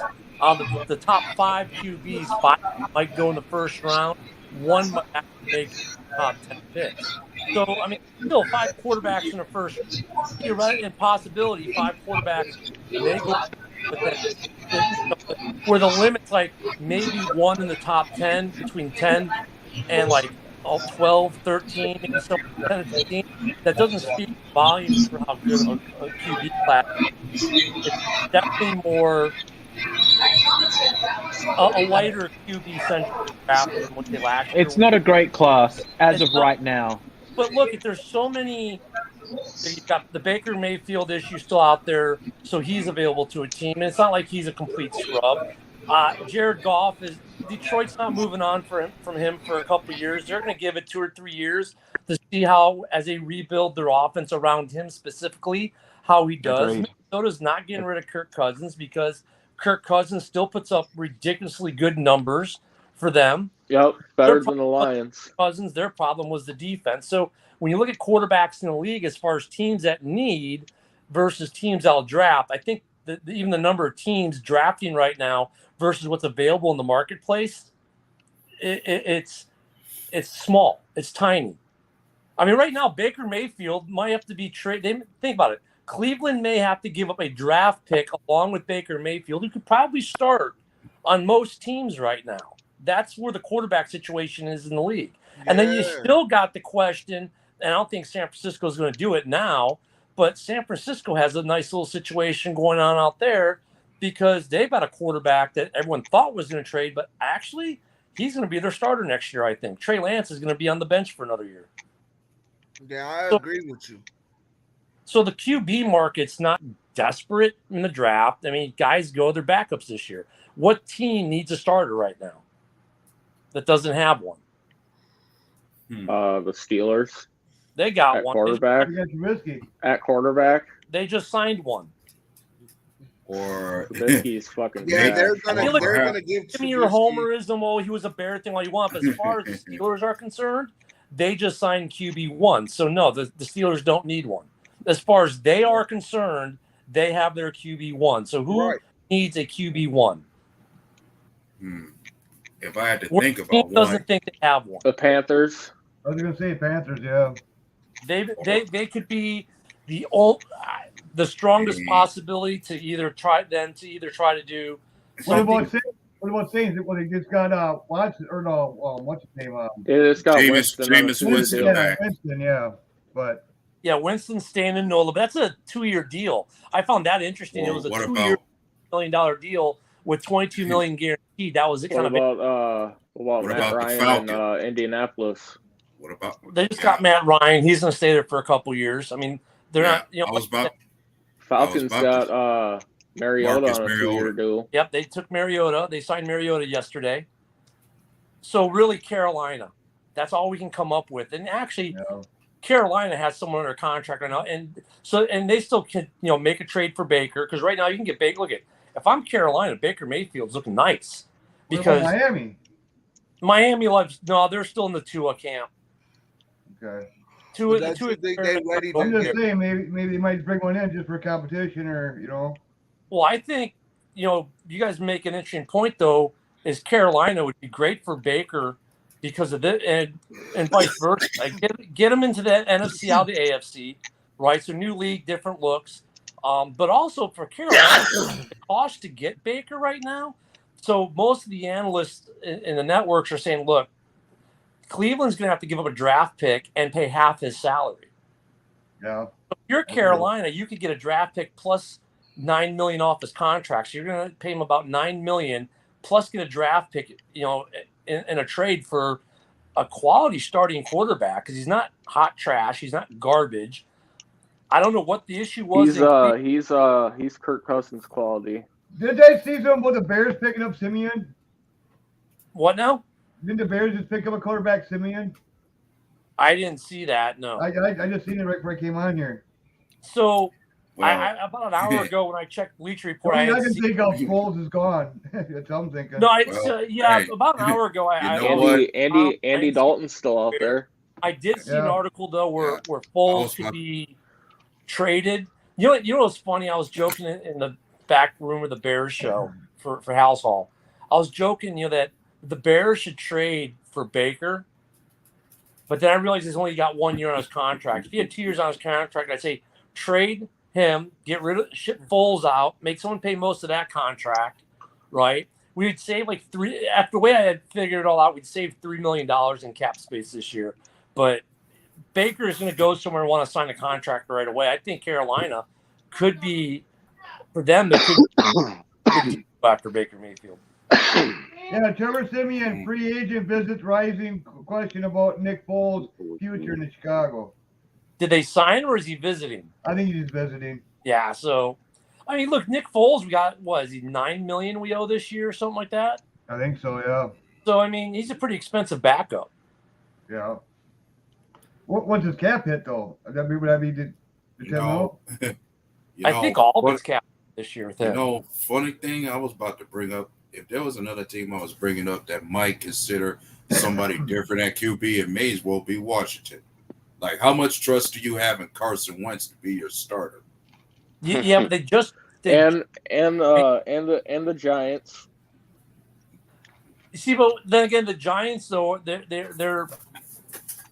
the top 5 QBs, 5 might go in the first round, 1 might have to make top 10 picks. So, I mean, still 5 quarterbacks in the first, theoretically, possibility, 5 quarterbacks may go, but then, where the limit's like maybe 1 in the top 10, between 10 and like 12, 13, maybe some 10 to 15. That doesn't speak volumes for how good a QB class is. It's definitely more a lighter QB centric draft than what they last year. It's not a great class as of right now. But look, if there's so many, you've got the Baker Mayfield issue still out there, so he's available to a team. And it's not like he's a complete scrub. Jared Goff is Detroit's not moving on from him for a couple of years. They're going to give it 2 or 3 years to see how, as they rebuild their offense around him specifically, how he does. Agreed. Minnesota's not getting rid of Kirk Cousins because Kirk Cousins still puts up ridiculously good numbers for them. Yep, better than the Lions. Cousins, their problem was the defense. So when you look at quarterbacks in the league as far as teams that need versus teams that'll draft, I think that even the number of teams drafting right now versus what's available in the marketplace, it's small. It's tiny. I mean, right now, Baker Mayfield might have to be traded. Think about it. Cleveland may have to give up a draft pick along with Baker Mayfield, who could probably start on most teams right now. That's where the quarterback situation is in the league. And then you still got the question, and I don't think San Francisco is going to do it now, But San Francisco has a nice little situation going on out there because they've got a quarterback that everyone thought was going to trade, but actually he's going to be their starter next year, I think. Trey Lance is going to be on the bench for another year. Yeah, I agree with you. So the QB market's not desperate in the draft. I mean, guys go their backups this year. What team needs a starter right now that doesn't have one? The Steelers. They got at one. quarterback. At quarterback. They just signed one. Or Trubisky's fucking. Yeah, they're I gonna feel they're gonna give Give me your Trubisky- homerism. Oh, he was a Bear thing all you want. But as far as the Steelers are concerned, they just signed QB1. So no, the Steelers don't need one. As far as they are concerned, they have their QB1. So who needs a QB1? If I had to What think team about doesn't one, think they have one? The Panthers. I was gonna say Panthers, yeah. They could be the strongest possibility to either try to do. What about Saints? What about Saints? Well, they just got Watson or no? What's his name? It's got Jameis Winston back. Winston, yeah, but Yeah, Winston's staying in NOLA, but that's a 2-year deal. I found that interesting. Well, it was a what $2 million deal with $22 million guaranteed. That was it. What Kind about What Matt about the Ryan in Falcons? Indianapolis? what about? They just got Matt Ryan. He's going to stay there for a couple years. I mean, they're not. You know, I was about. Falcons about got Mariota Marcus on a Mariota. 2-year deal. Yep, they took Mariota. They signed Mariota yesterday. So really, Carolina. That's all we can come up with. And actually, Carolina has someone under contract right now, and they still can make a trade for Baker because right now you can get Baker. Look at if I'm Carolina, Baker Mayfield's looking nice because what about Miami loves they're still in the Tua camp. Okay. Tua, But Tua, they ready I'm to just get saying, maybe they might bring one in just for competition, or Well, I think you guys make an interesting point though. Is Carolina would be great for Baker because of it, and vice versa. Like, get them into the NFC out of the AFC, right? So new league, different looks, but also for Carolina, the cost to get Baker right now. So most of the analysts in the networks are saying, look, Cleveland's going to have to give up a draft pick and pay half his salary. yeah. So if you're Carolina, you could get a draft pick plus $9 million off his contract. So you're going to pay him about $9 million plus get a draft pick, in a trade for a quality starting quarterback because he's not hot trash, he's not garbage. I don't know what the issue was. He's Kirk Cousins quality. Did they see something about the Bears picking up Simeon? What now? Didn't the Bears just pick up a quarterback, Simeon? I didn't see that. No. I just seen it right before I came on here. So Well, I about an hour ago when I checked Bleacher Report, I I had can seen, think how Foles is gone. That's what I'm thinking. no, hey, about an hour ago, Andy Dalton's still out there. I did see an Yeah. article though where Yeah. Foles could be traded. You know what's funny? I was joking in the back room of the Bears show for House Hall. I was joking, that the Bears should trade for Baker, but then I realized he's only got 1 year on his contract. If he had 2 years on his contract, I'd say trade him, get rid of ship Foles out, make someone pay most of that contract, right? We'd save like after the way I had figured it all out, we'd save $3 million in cap space this year. But Baker is going to go somewhere and want to sign a contract right away. I think Carolina could be, for them, they could go after Baker Mayfield. Yeah, Trevor Simeon, free agent visits rising. Question about Nick Foles' future in Chicago. Did they sign or is he visiting? I think he's visiting. Yeah, so I mean, look, Nick Foles, we got is he $9 million we owe this year or something like that? I think so, yeah. So I mean, he's a pretty expensive backup. Yeah. What's his cap hit though? Would that be the 10 mil? I think all of his cap this year with him. Funny thing I was about to bring up, if there was another team I was bringing up that might consider somebody different at QB, it may as well be Washington. Like, how much trust do you have in Carson Wentz to be your starter? Yeah, but and the Giants. You see, but then again, the Giants though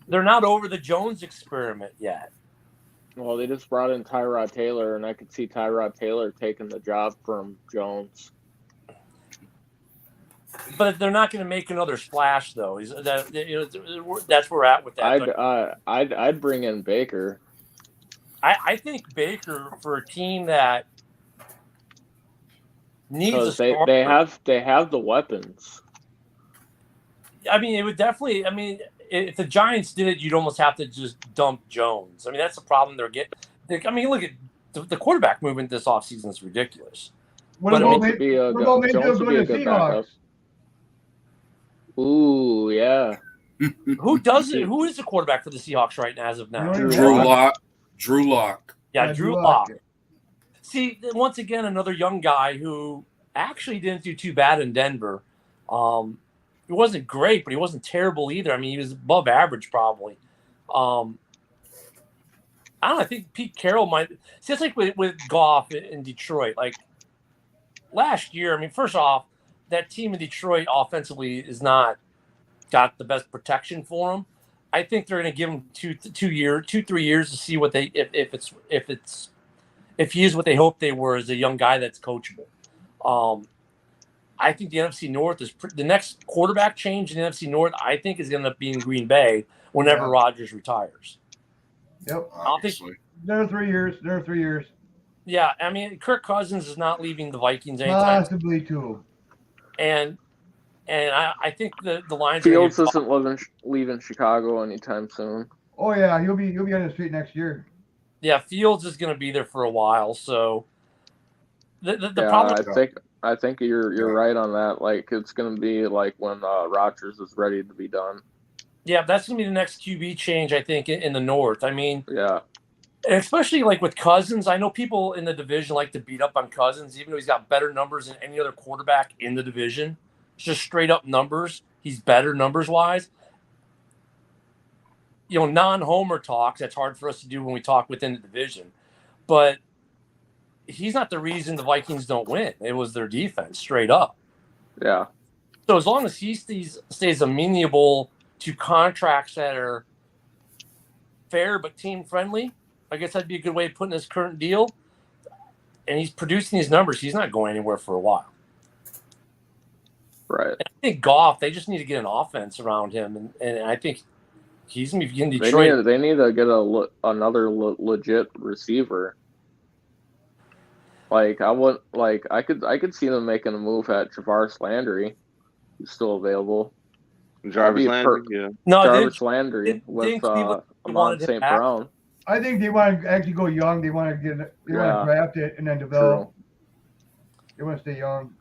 they're not over the Jones experiment yet. Well, they just brought in Tyrod Taylor, and I could see Tyrod Taylor taking the job from Jones. But they're not going to make another splash, though. That's where we're at with that. I'd bring in Baker. I think Baker, for a team that needs a Because starter, they have the weapons. I mean, it would definitely. I mean, if the Giants did it, you'd almost have to just dump Jones. I mean, that's the problem they're getting. I mean, look at the quarterback movement this offseason is ridiculous. What But, I about mean, Mayfield going to Seahawks? Ooh, yeah. Who does it? Who is the quarterback for the Seahawks right now, as of now? Drew Lock. Drew Lock. Yeah, Drew Lock. See, once again, another young guy who actually didn't do too bad in Denver. He wasn't great, but he wasn't terrible either. I mean, he was above average probably. I don't know. I think Pete Carroll might. See, it's like with Goff in Detroit. Like last year, I mean, first off, that team in Detroit offensively is not got the best protection for him. I think they're going to give him 3 years to see what they if he is what they hope they were as a young guy that's coachable. I think the NFC North is the next quarterback change in the NFC North. I think is going to be in Green Bay whenever Rodgers retires. Yep. I think there are 3 years. There are 3 years. Yeah, I mean, Kirk Cousins is not leaving the Vikings anytime. Possibly too. And I think the Lions Fields isn't leaving Chicago anytime soon. Oh yeah, he'll be on the street next year. Yeah, Fields is going to be there for a while. So the problem. I think you're right on that. Like it's going to be like when Rodgers is ready to be done. Yeah, that's going to be the next QB change, I think, in the North. I mean, yeah. And especially like with Cousins, I know people in the division like to beat up on Cousins, even though he's got better numbers than any other quarterback in the division. It's just straight up numbers. He's better numbers wise. You know, non-homer talks, that's hard for us to do when we talk within the division. But he's not the reason the Vikings don't win. It was their defense, straight up. Yeah. So as long as he stays amenable to contracts that are fair but team-friendly, I guess that'd be a good way of putting his current deal. And he's producing these numbers. He's not going anywhere for a while. Right. And I think Goff, they just need to get an offense around him. And I think he's going to be in Detroit. They need to get another legit receiver. Like I could see them making a move at Jarvis Landry, who's still available. Jarvis Landry, yeah. No, Jarvis Landry with Amon St. Brown. I think they want to actually go young. They want to want to draft it and then develop. True. They want to stay young.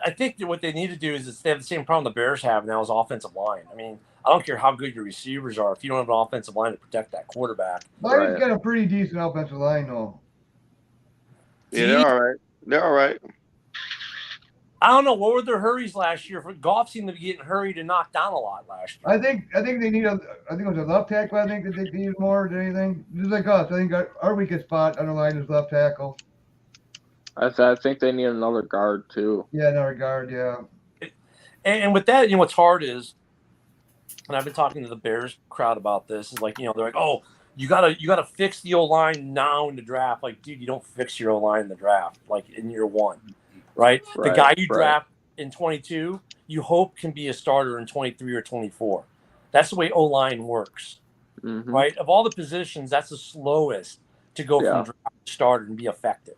I think what they need to do is they have the same problem the Bears have now as offensive line. I mean, I don't care how good your receivers are if you don't have an offensive line to protect that quarterback. Lions got a pretty decent offensive line, though. Yeah, they're all right. They're all right. I don't know. What were their hurries last year? Goff seemed to be getting hurried and knocked down a lot last year. I think they need I think it was a left tackle. I think that they need more than anything. Just like us, I think our weakest spot on the line is left tackle. I think they need another guard too. Yeah, another guard. Yeah. And with that, you know, what's hard is, and I've been talking to the Bears crowd about this. Is like, you know, they're like, oh, you gotta fix the O-line now in the draft. Like, dude, you don't fix your O-line in the draft, like in year one. Right? The guy you draft in 22, you hope can be a starter in 23 or 24. That's the way O-line works. Mm-hmm. Right? Of all the positions, that's the slowest to go from draft to starter and be effective.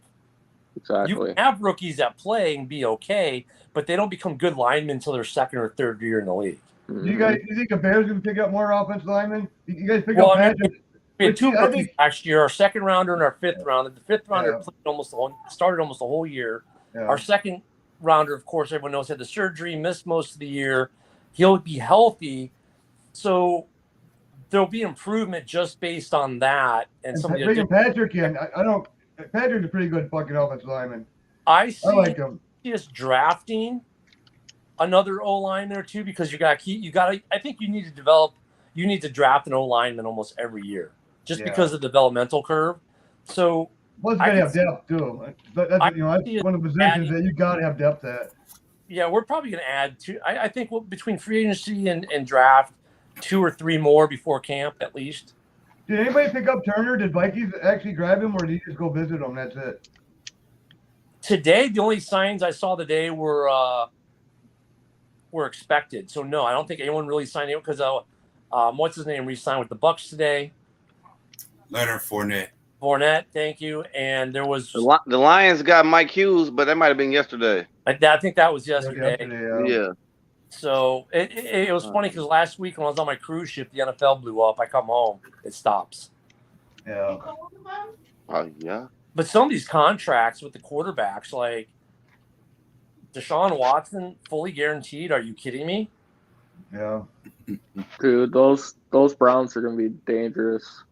Exactly. You can have rookies that play and be okay, but they don't become good linemen until their second or third year in the league. Mm-hmm. You think the Bears can pick up more offensive linemen? You guys pick up Patrick? We had two rookies last year, our second rounder and our fifth rounder. The fifth rounder started almost the whole year. Yeah. Our second rounder, of course, everyone knows, had the surgery, missed most of the year. He'll be healthy. So there'll be improvement just based on that. And bringing Patrick in, Patrick's a pretty good fucking offensive lineman. I like him. Just drafting another O-line there too, because I think you need to draft an O-lineman almost every year just because of the developmental curve. So plus, you gotta have depth too. That's one of the positions that you gotta have depth at. Yeah, we're probably gonna add two. I think between free agency and draft, 2 or 3 more before camp at least. Did anybody pick up Turner? Did Vikings actually grab him, or did he just go visit him? That's it. Today, the only signs I saw today were expected. So no, I don't think anyone really signed him because what's his name re-signed with the Bucs today. Leonard Fournette. Fournette, thank you. And there was The Lions got Mike Hughes, but that might have been yesterday. I think that was yesterday. Yeah. So it was funny because last week when I was on my cruise ship, the NFL blew up. I come home, it stops. Yeah. Oh yeah. But some of these contracts with the quarterbacks, like Deshaun Watson, fully guaranteed. Are you kidding me? Yeah. Dude, those Browns are gonna be dangerous.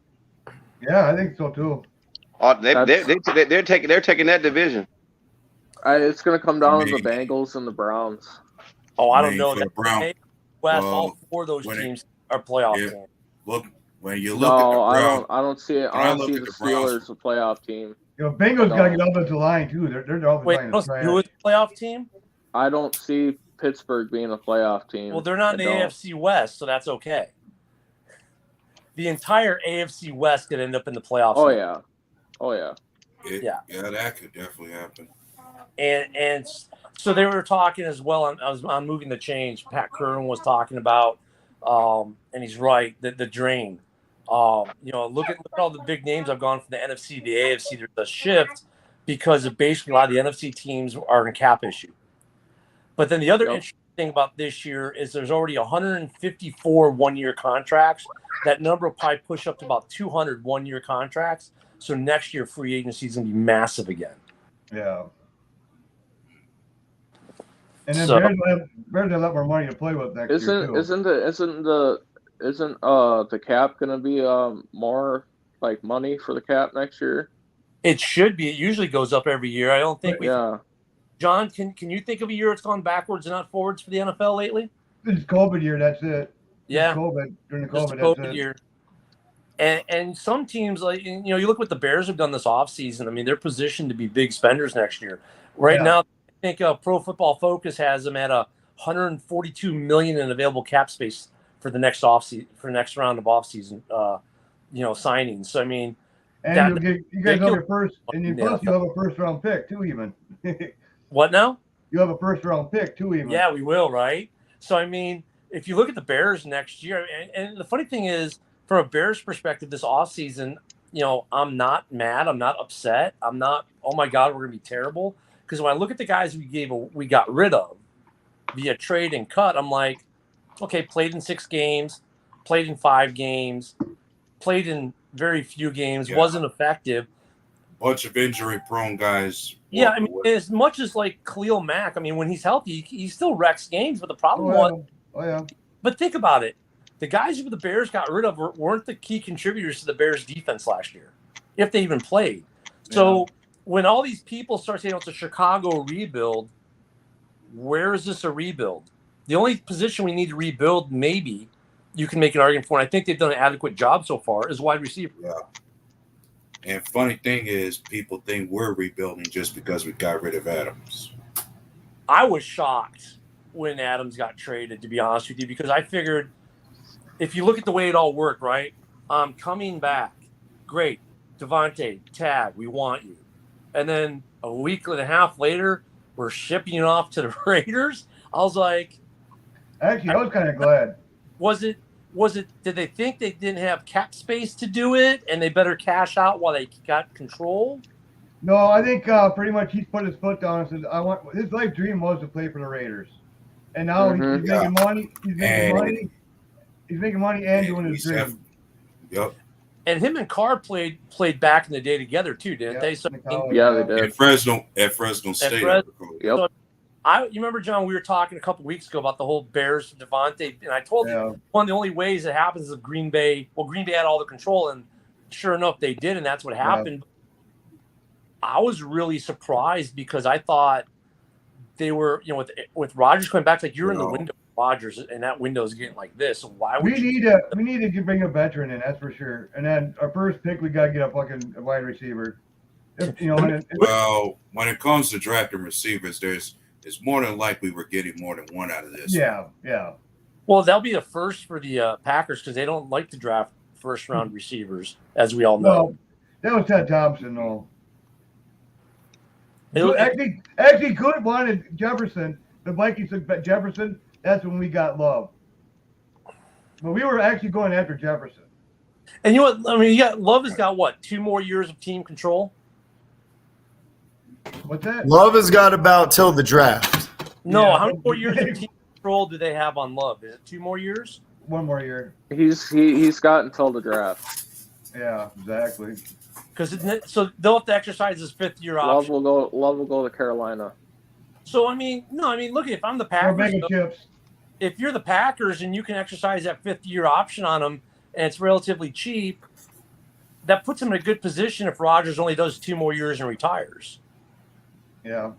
Yeah, I think so too. Oh, they're taking that division. It's gonna come down to the Bengals and the Browns. Oh, I I don't mean, know. for the Browns, West, all four of those teams are playoff teams. Look, when you look at the No, Browns, I don't see it. when I I don't look see at the the Browns- Steelers a playoff team. You know, Bengals No. got to get offensive line too. Their offensive Wait, line is trash. who is the playoff team? I don't see Pittsburgh being a playoff team. Well, they're not in the I don't. AFC West, so that's okay. The entire AFC West could end up in the playoffs. Oh now. yeah, oh yeah. Yeah. Yeah, that could definitely happen. And so they were talking as well. On Moving the Change. Pat Curran was talking about, and he's right, the drain. Look at all the big names I've gone from the NFC to the AFC. There's a shift because of basically a lot of the NFC teams are in cap issue. But then the other interesting thing about this year is there's already 154 one-year contracts. That number will probably push up to about 200 one-year contracts. So next year, free agency is going to be massive again. Yeah. And then So- Bears have a lot more money to play with next year too. Isn't the cap gonna be more like money for the cap next year? It should be. It usually goes up every year. I don't think we. Yeah. John, can you think of a year it's gone backwards and not forwards for the NFL lately? This is COVID year. That's it. Yeah. During the Just COVID, a COVID that's it. year. And some teams, like, you look what the Bears have done this offseason. I mean, they're positioned to be big spenders next year. Right now, I think Pro Football Focus has them at $142 million in available cap space for the next offseason, for the next round of offseason, signings. So I mean, And you guys have your first, and you plus you have a first round pick too, even. What now? You have a first round pick too, even. Yeah, we will, right? So I mean, if you look at the Bears next year, and the funny thing is, from a Bears perspective, this offseason, I'm not mad. I'm not upset. I'm not, oh my God, we're going to be terrible. Because when I look at the guys we got rid of via trade and cut, I'm like, okay, played in 6 games, played in 5 games, played in very few games, wasn't effective. Bunch of injury-prone guys. Yeah, I mean, as much as like Khalil Mack, I mean, when he's healthy, he still wrecks games. But the problem was, but think about it. The guys who the Bears got rid of weren't the key contributors to the Bears' defense last year, if they even played. So when all these people start saying it's a Chicago rebuild, where is this a rebuild? The only position we need to rebuild, maybe you can make an argument for, and I think they've done an adequate job so far, is wide receiver. Yeah. And funny thing is, people think we're rebuilding just because we got rid of Adams. I was shocked when Adams got traded, to be honest with you, because I figured if you look at the way it all worked, right? I'm coming back. Great. Devontae, tag, we want you. And then a week and a half later, we're shipping it off to the Raiders. I was like, actually, I was kind of glad. Was it, did they think they didn't have cap space to do it and they better cash out while they got control? No, I think pretty much he's put his foot down and said, his life dream was to play for the Raiders. And now he's making money. He's making money and doing his dream. Yep. And him and Carr played back in the day together too, didn't they? So, yeah, they did. At Fresno State. Yep. You remember, John, we were talking a couple weeks ago about the whole Bears Devontae, and I told you one of the only ways it happens is Green Bay. Well, Green Bay had all the control, and sure enough, they did, and that's what happened. I was really surprised because I thought they were, with Rodgers coming back, like you're in the window with Rodgers, and that window is getting like this. So why would we need to bring a veteran in? That's for sure. And then our first pick, we got to get a fucking wide receiver. Well, when it comes to drafting receivers, it's more than likely we're getting more than one out of this. Yeah. Well, that'll be the first for the Packers because they don't like to draft first-round receivers, as we all know. No, that was Ted Thompson, though. Actually, Good wanted Jefferson. The Vikings took Jefferson. That's when we got Love. But we were actually going after Jefferson. And you know what? I mean, Love has got what, 2 more years of team control? What's that? Love has got about till the draft. No, Yeah. how many more years of team control do they have on Love? Is it 2 more years? 1 more year. He's got until the draft. Yeah, exactly. Because so they'll have to exercise his 5th-year Love option. will go to Carolina. So look, if I'm the Or Packers, bag of chips. if you're the Packers and you can exercise that 5th-year option on him and it's relatively cheap, that puts him in a good position if Rodgers only does 2 more years and retires. Yeah.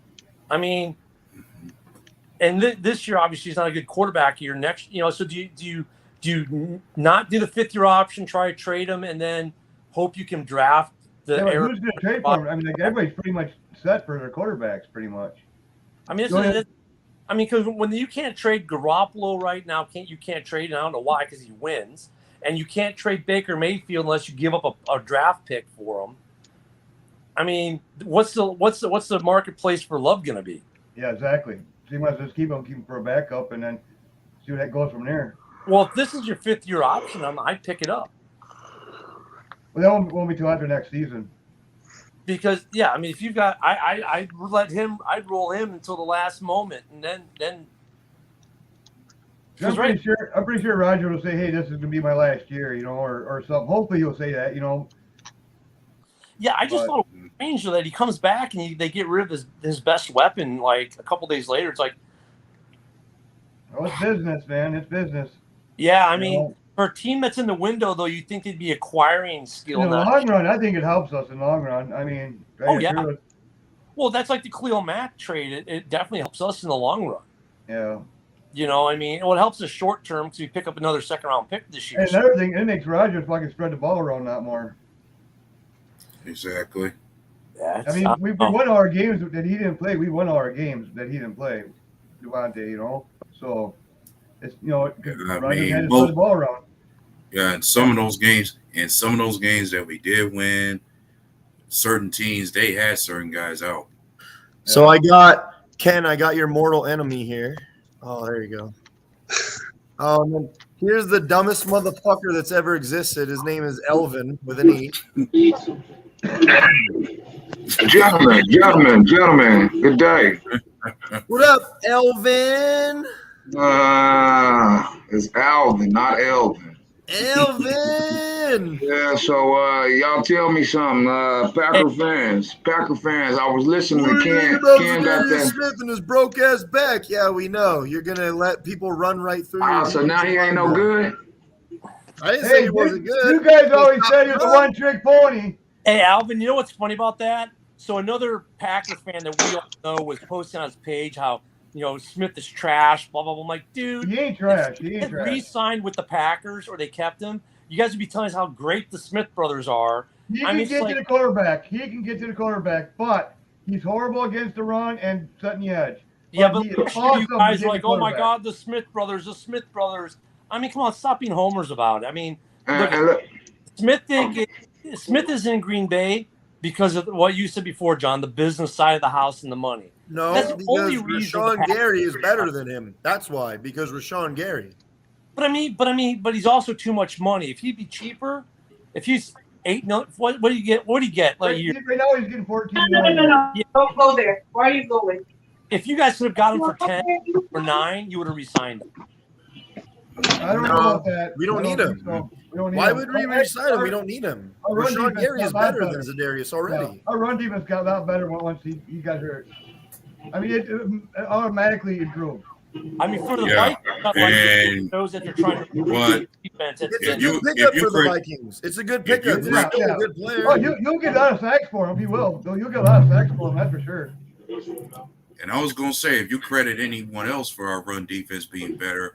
I mean, and this year obviously he's not a good quarterback year. Next, so do you not do the 5th-year option, try to trade him, and then hope you can draft the? Yeah, but who's going to trade for him? I mean, everybody's pretty much set for their quarterbacks, pretty much. I mean, because when you can't trade Garoppolo right now, you can't trade, and I don't know why, because he wins, and you can't trade Baker Mayfield unless you give up a draft pick for him. I mean, what's the marketplace for Love going to be? Yeah, exactly. So you might as well just keep him for a backup and then see where that goes from there. Well, if this is your 5th-year option, I'd pick it up. Well, that won't be till after next season. Because I mean, if you've got, I'd roll him until the last moment, and then. I'm pretty sure Roger will say, "Hey, this is going to be my last year," or something. Hopefully, he'll say that, Yeah, I just thought it was strange that he comes back and they get rid of his best weapon like a couple days later. It's like, oh, it's business, man. It's business. Yeah, I mean, for a team that's in the window, though, you'd think they'd be acquiring skill. In the long run, I think it helps us in the long run. I mean, Well, that's like the Khalil Mack trade. It definitely helps us in the long run. Yeah. I mean, it helps us short term because we pick up another 2nd-round pick this year. And another thing, it makes Rodgers fucking spread the ball around that more. Exactly. Yeah, I mean, we won all our games that he didn't play. We won all our games that he didn't play. Devontae, So it's Rodgers had to spread the ball around. Yeah, and some of those games that we did win, certain teams they had certain guys out. So I got your mortal enemy here. Oh, there you go. And then here's the dumbest motherfucker that's ever existed. His name is Elvin with an E. Gentlemen, good day. What up, Elvin? It's Alvin, not Elvin. Elvin! Yeah, so y'all tell me something. Packer fans, I was listening to Ken got that. Smith and his broke ass back. Yeah, we know. You're gonna let people run right through you. So now he ain't no good? I didn't say he wasn't good. You guys always said he was a one-trick pony. Hey, Alvin, you know what's funny about that? So another Packers fan that we all know was posting on his page how, Smith is trash, blah, blah, blah. I'm like, dude. He ain't trash. He re-signed with the Packers or they kept him. You guys would be telling us how great the Smith brothers are. He can get to the quarterback. But he's horrible against the run and setting the edge. Yeah, but you guys are like, oh, my God, the Smith brothers. I mean, come on, stop being homers about it. I mean, look. Smith is in Green Bay because of what you said before, John, the business side of the house and the money. No, that's the because only reason Rashawn Gary is better than him. That's why, because Rashawn Gary. But he's also too much money. If he'd be cheaper, if he's $8 million, what do you get? What do you get? Like right now, he's getting $14 million. No. Don't go there. Why are you going? If you guys could have got him for 10 or 9, you would have re-signed him. I don't know about that. We don't need him. Why would we re-sign him? We don't need him. Rashawn Gary is better than Zadarius already. Our run defense got a lot better once he got hurt. I mean, it automatically improved. I mean, for the Vikings, those that they're trying to defense. It's a good pickup for the Vikings. It's a good pickup. He's still a good player. Oh, you'll get a lot of sacks for him. He will. You'll get a lot of sacks for him. That's for sure. And I was going to say, if you credit anyone else for our run defense being better,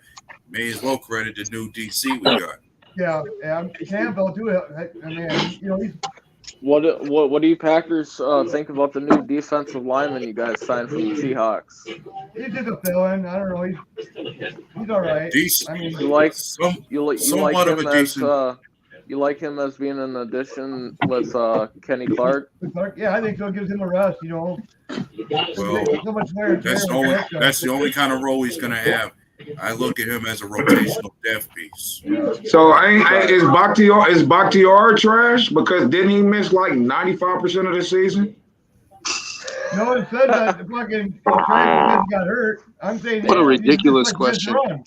may as well credit the new DC we got. Yeah, Campbell too. I mean, he's. What do you Packers think about the new defensive lineman you guys signed from the Seahawks? He's just a fill-in. I don't know. He's all right. Decent. I mean, you like him as being an addition with Kenny Clark? Yeah, I think so. It gives him a rest. Well, that's the only kind of role he's going to have. I look at him as a rotational depth piece. So is Bakhtiar trash because didn't he miss like 95% of the season? No one said that. The fucking Travis got hurt. I'm saying What a he's ridiculous just like this question. run.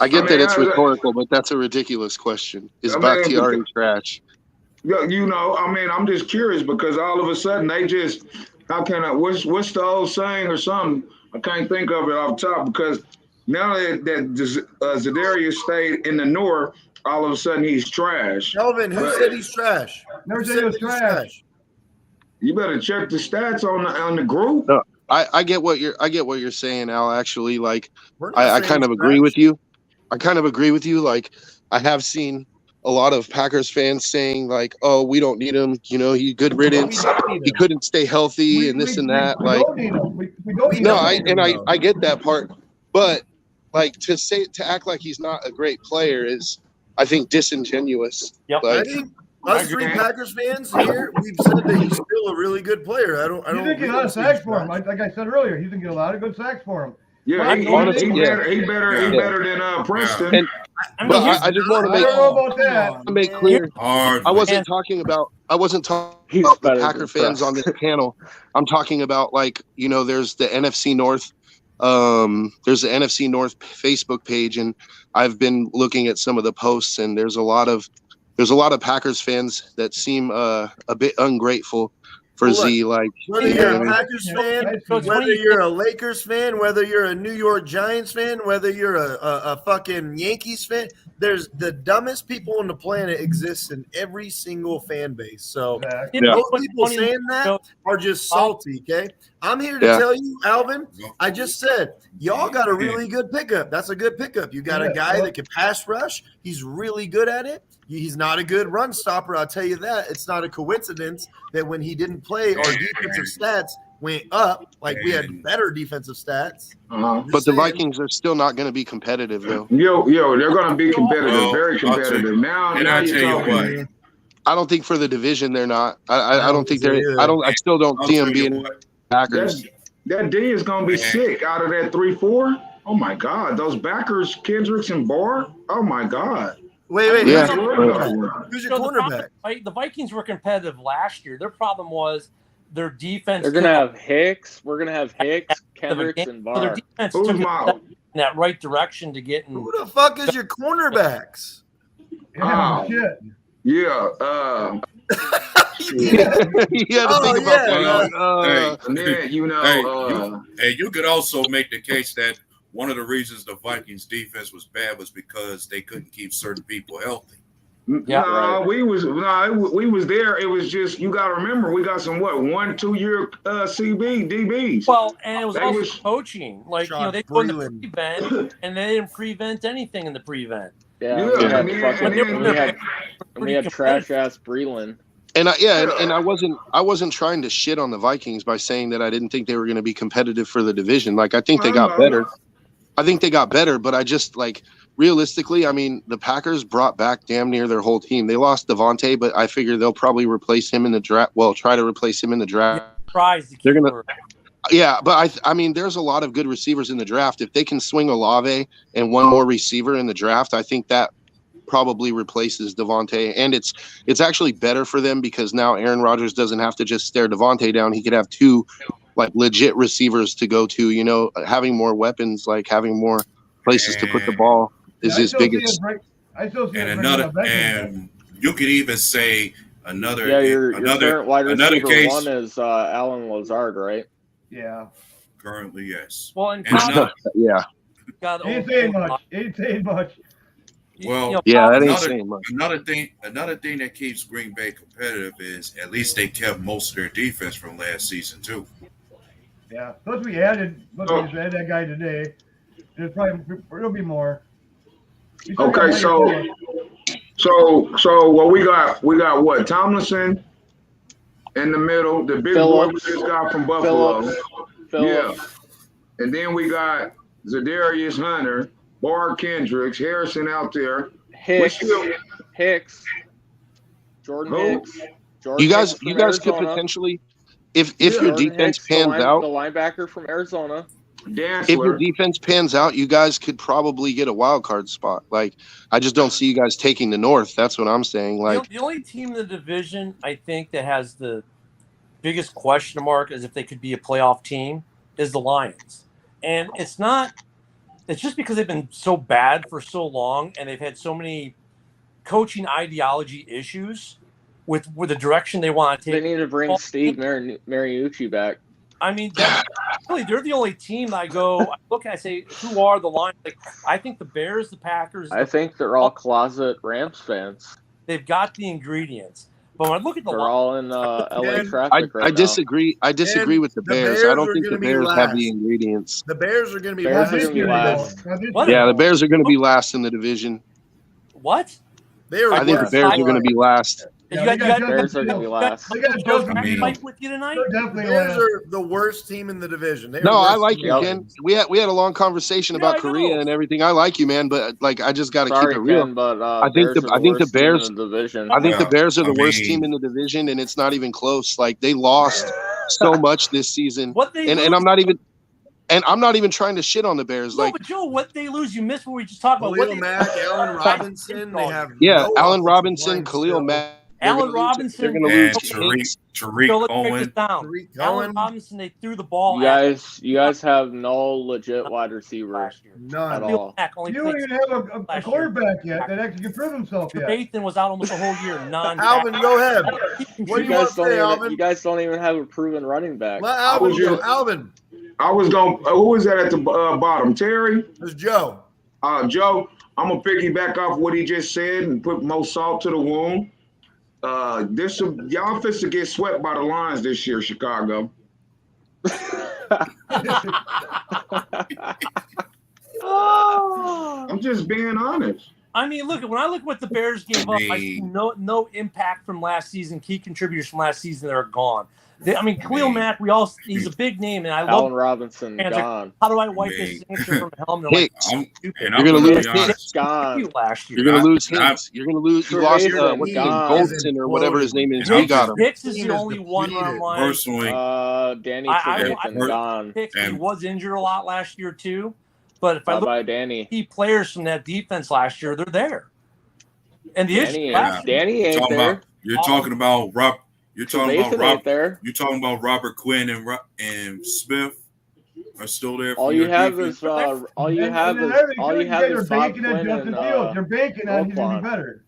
I get I that mean, it's rhetorical, but that's a ridiculous question. Is I mean, Bakhtiari trash? You know, I mean, I'm just curious because all of a sudden they just, how can I, what's the old saying or something? I can't think of it off top because now that Zadarius stayed in the North, all of a sudden he's trash. Kelvin, who said he's trash? Never Who said said he was he's trash. You better check the stats on the group. No, I get what you're saying, Al. Actually, like We're not I saying kind of he's agree trash. with you. I kind of agree with you. Like I have seen a lot of Packers fans saying like, "Oh, we don't need him. You know, he good riddance. He couldn't stay healthy and this and that." We Like, don't need him. We don't need no, him. I get that part, but like to act like he's not a great player is, I think, disingenuous. Yep. I Like, think us three Packers fans here, we've said that he's still a really good player. I don't He's gonna get a lot of sacks for him. Like I said earlier, he's gonna get a lot of good sacks for him. Yeah, he better than Princeton. And, but I just want to make, I don't know about that. make clear, I wasn't talking about the Packer fans on this panel. I'm talking about, like, you know, there's the NFC North. There's the NFC North Facebook page, and I've been looking at some of the posts, and there's a lot of Packers fans that seem a bit ungrateful for Z. Like, whether you're a Packers fan, whether you're a Lakers fan, whether you're a New York Giants fan, whether you're a fucking Yankees fan, there's the dumbest people on the planet exists in every single fan base. So most people saying that are just salty. Okay, I'm here to tell you, Alvin. I just said y'all got a really good pickup. That's a good pickup. You got a guy that can pass rush. He's really good at it. He's not a good run stopper. I'll tell you that. It's not a coincidence that when he didn't play, our defensive stats went up. Like, we had better defensive stats. But the Vikings are still not going to be competitive, though. Yo, they're going to be competitive, very competitive. Now you're talking. I don't think for the division they're not. I don't think they're. I still don't see them being Packers. That D is going to be sick out of that 3-4. Oh my God, those backers, Kendricks and Barr. Oh my God. Wait. Yeah. Who's your cornerback? The Vikings were competitive last year. Their problem was their defense. They're gonna have Hicks. We're gonna have Hicks, Kendricks, and So their Barr. defense took in that right direction to get in. Who the fuck is your cornerbacks? Wow. Shit. Yeah. You had to think about that. And then, you know, you could also make the case that one of the reasons the Vikings defense was bad was because they couldn't keep certain people healthy. we was there. It was just, you got to remember, we got some 1-2 year CB DBs. Well, and it was also coaching. Like, you know, they put in the prevent, and they didn't prevent anything in the prevent. Yeah, we had trash ass Breland. And I wasn't trying to shit on the Vikings by saying that I didn't think they were going to be competitive for the division. Like, I think they got better. But I just, like, realistically, I mean, the Packers brought back damn near their whole team. They lost Devontae, but I figure they'll probably replace him in the draft. Well, try to replace him in the draft. They're gonna. Yeah, but I mean, there's a lot of good receivers in the draft. If they can swing Olave and one more receiver in the draft, I think that probably replaces Devontae, and it's actually better for them because now Aaron Rodgers doesn't have to just stare Devontae down. He could have two, like, legit receivers to go to. You know, having more weapons, like having more places to put the ball is his biggest. And you could even say another. Yeah, your current wide receiver case. one is Alan Lazard, right? Yeah. Currently, yes. Well, and yeah. Ain't saying much. Well, yeah, that ain't saying much. Another thing that keeps Green Bay competitive is at least they kept most of their defense from last season too. Yeah, plus we added that guy today. There'll be more. Okay, so what we got what? Tomlinson in the middle, the big boy we just got from Buffalo. Yeah. And then we got Zadarius Hunter, Barr Kendricks, Harrison out there. Hicks. Jordan Hicks. You guys could potentially, if your defense pans out. The linebacker from Arizona. if your defense pans out, you guys could probably get a wild card spot. Like, I just don't see you guys taking the North. That's what I'm saying. Like, the only team in the division I think that has the biggest question mark is if they could be a playoff team is the Lions. And it's just because they've been so bad for so long and they've had so many coaching ideology issues with the direction they want to take. They need to bring Steve Mariucci back. I mean, they're the only team that I look at, I say, who are the Lions? Like, I think the Bears, the Packers. I think they're all closet Rams fans. They've got the ingredients. But when I look at the They're all in LA traffic right I disagree. I disagree with the Bears. I don't think the Bears have the ingredients. The Bears are going to be Bears are going to be last. Yeah, the Bears are going to be last in the division. What? I think the Bears are going to be last. Yeah, Bears are going to be last. With you tonight? Bears are the worst team in the division. No, I like you, Ken. We had a long conversation about Korea and everything. I like you, man, but like I just got to keep it real. Ken, but, I think the Bears. I think the Bears are the worst team in the division, and it's not even close. Like they lost so much this season, and I'm not even trying to shit on the Bears. No, like, but Joe, what they lose, you missed what we just talked about. Khalil Mack, Allen Robinson, they have Allen Robinson, Khalil Mack. Allen Robinson, they're going to lose. Tariq Cohen. Allen Robinson, they threw the ball. You guys have no legit wide receivers. None at all. You don't even have a quarterback yet that actually can prove himself yet. Nathan was out almost the whole year. Alvin, go ahead. What do you want to say, Alvin? You guys don't even have a proven running back. Let Alvin go. Alvin. I was going. Who was that at the bottom? Terry. It's Joe. Joe. I'm gonna piggyback off what he just said and put more salt to the wound. Y'all fist to get swept by the Lions this year, Chicago. I'm just being honest. I mean, when I look at what the Bears gave up, I see no impact from last season. Key contributors from last season that are gone. Khalil Mack, he's a big name, and I love Allen Robinson gone. How do I wipe this answer from helmet? You're going to lose Hicks. Last year. You're going to lose Hicks. You're going to lose. You lost Goldson or whatever his name is. You got him. Hicks is the only one online. Personally, Danny Trevathan gone. Hicks, he was injured a lot last year too. But if I look at key players from that defense last year, they're there. And the Danny ain't there. You're talking about Rob. You're talking about there. You're talking about Robert Quinn and Smith are still there. All you have is Bob Quinn and You're banking on he's gonna be better.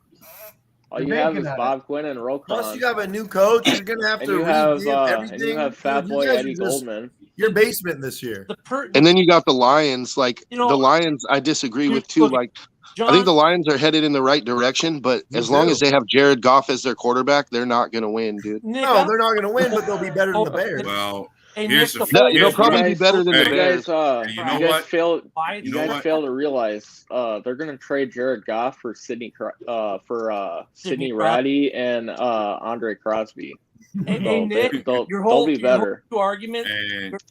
All you have is Bob Quinn and Roquan. Plus, you have a new coach. You're gonna have to everything. And you have Fat Boy Eddie Goldman. Your basement this year. And then you got the Lions. Like the Lions, I disagree with too. Like John, I think the Lions are headed in the right direction, but as long as they have Jared Goff as their quarterback, they're not going to win, dude. No, they're not going to win, but they'll be better than the Bears. Well, they'll probably be better than the Bears. You guys fail to realize they're going to trade Jared Goff for Sidney Ratty and Andre Crosby. Hey, Nick, they'll be better. Your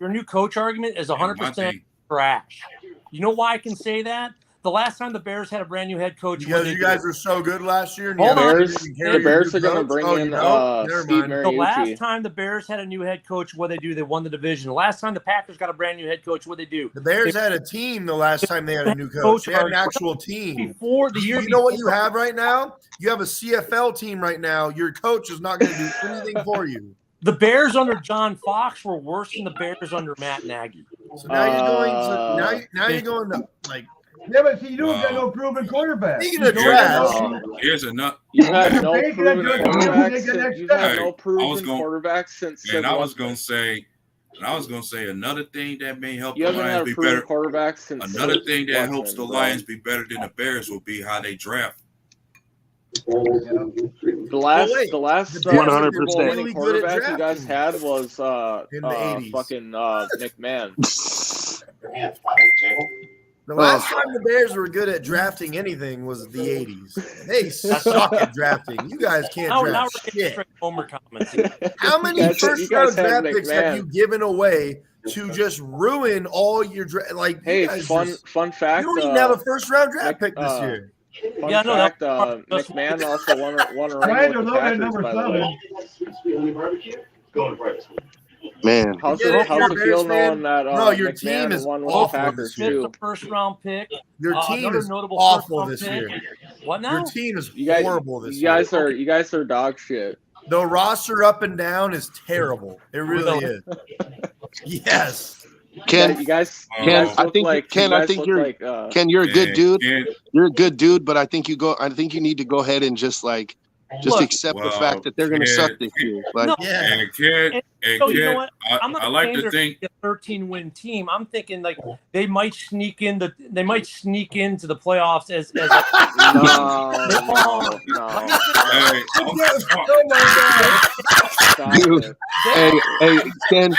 new coach argument is 100% trash. You know why I can say that? The last time the Bears had a brand new head coach, because you guys were so good last year. The Bears are going to bring in Steve Mariucci. The last time the Bears had a new head coach, what they do? They won the division. The last time the Packers got a brand new head coach, what they do? The Bears had a team the last time they had a new coach. They had an actual team. Before the year, you know what you have right now? You have a CFL team right now. Your coach is not going to do anything for you. The Bears under John Fox were worse than the Bears under Matt Nagy. So now you're going to like. Yeah, but see, you don't got no proven quarterback. Speaking of trash, here's another. You had no proven quarterbacks since. And I was gonna say another thing that may help the Lions be better. Another thing that helps the Lions be better than the Bears will be how they draft. The last 100% quarterback you guys had was fucking McMahon. The last time the Bears were good at drafting anything was the 80s. They suck at drafting. You guys can't draft shit. How many first-round draft picks have you given away to just ruin all your draft? Like, hey, fun fact. You don't even have a first-round draft pick this year. Fun fact, McMahon also won a ring with the Packers, by the way. Man, How's Get it it, you're a Bears feel fan? knowing that Bro, your McMahon team is won with the awful Packers this year. too? The first round pick. Your team Another is notable awful first this round year. pick. What now? Your team is You guys, horrible this you guys year. are you guys are dog shit. The roster up and down is terrible. It really Really? is. Yes. Ken, You guys Ken, look I think like Ken, you I guys think look you're like, Ken, you're a good And dude. Ken, You're a good dude, but I think you need to go ahead and just Look, accept the well, fact that they're going to Ken, suck this year. Like, No, Yeah. and Ken, and and so you know Ken, what? I'm not I like saying to they're think. a 13-win team. I'm thinking like they might sneak into the playoffs as no. Hey, Oh my Stop dude, it. hey, Ken,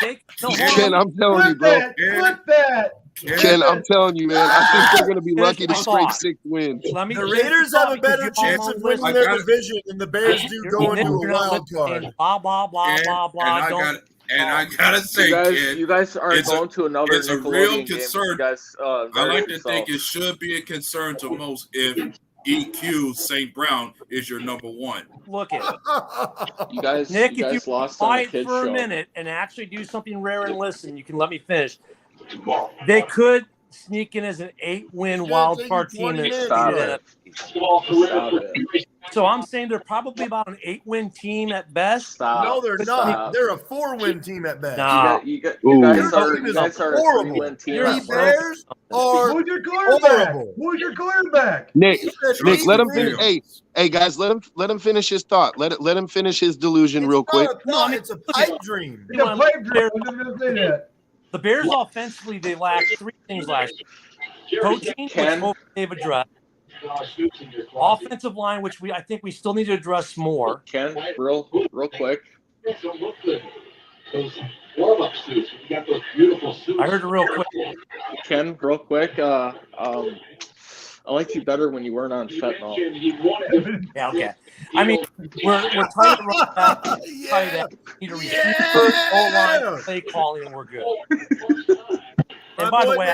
hold Ken, on. I'm telling God. you, bro. Flip that. Ken, I'm telling you, man. I think they're going to be Finish lucky to my scrape thought. 6 wins. Let me The finish Raiders the have thought a because better you're chance all of winning listening. their division than the Bears do going Nick, to a you're not wild listening. card. Blah blah blah blah blah. I gotta say, Ken, You guys are it's going to another it's a Nickelodeon real game. concern. You guys, I like to yourself. think it should be a concern to most if EQ St. Brown is your number one. Look at You guys, Nick. you If guys you lost on a quiet kids for a show. minute and actually do something rare and listen, you can let me finish. They could sneak in as an 8-win wild card team in Stop the it. NFC. Stop it. So I'm saying they're probably about an 8-win team at best. Stop. No, they're Stop. not. They're a 4-win team at best. Nah. You guys Your are team is a horrible. 3-win team. You're The at Bears are Who's your quarterback? horrible. Who's your quarterback? Nick, Nick, let him finish. Hey, guys, let him finish his thought. Let him finish his delusion real quick. It's a pipe dream. It's a pipe dream. I'm just gonna say that. The Bears offensively, they lacked 3 things last year. Coaching, which both they've addressed. Offensive line, which I think we still need to address more. Ken, real quick. I heard it real quick. Ken, real quick. I liked you better when you weren't on fentanyl. Yeah, okay. I mean, we're tight to run back, tight end, need a receiver, O-line, play calling, and we're good. And by the way,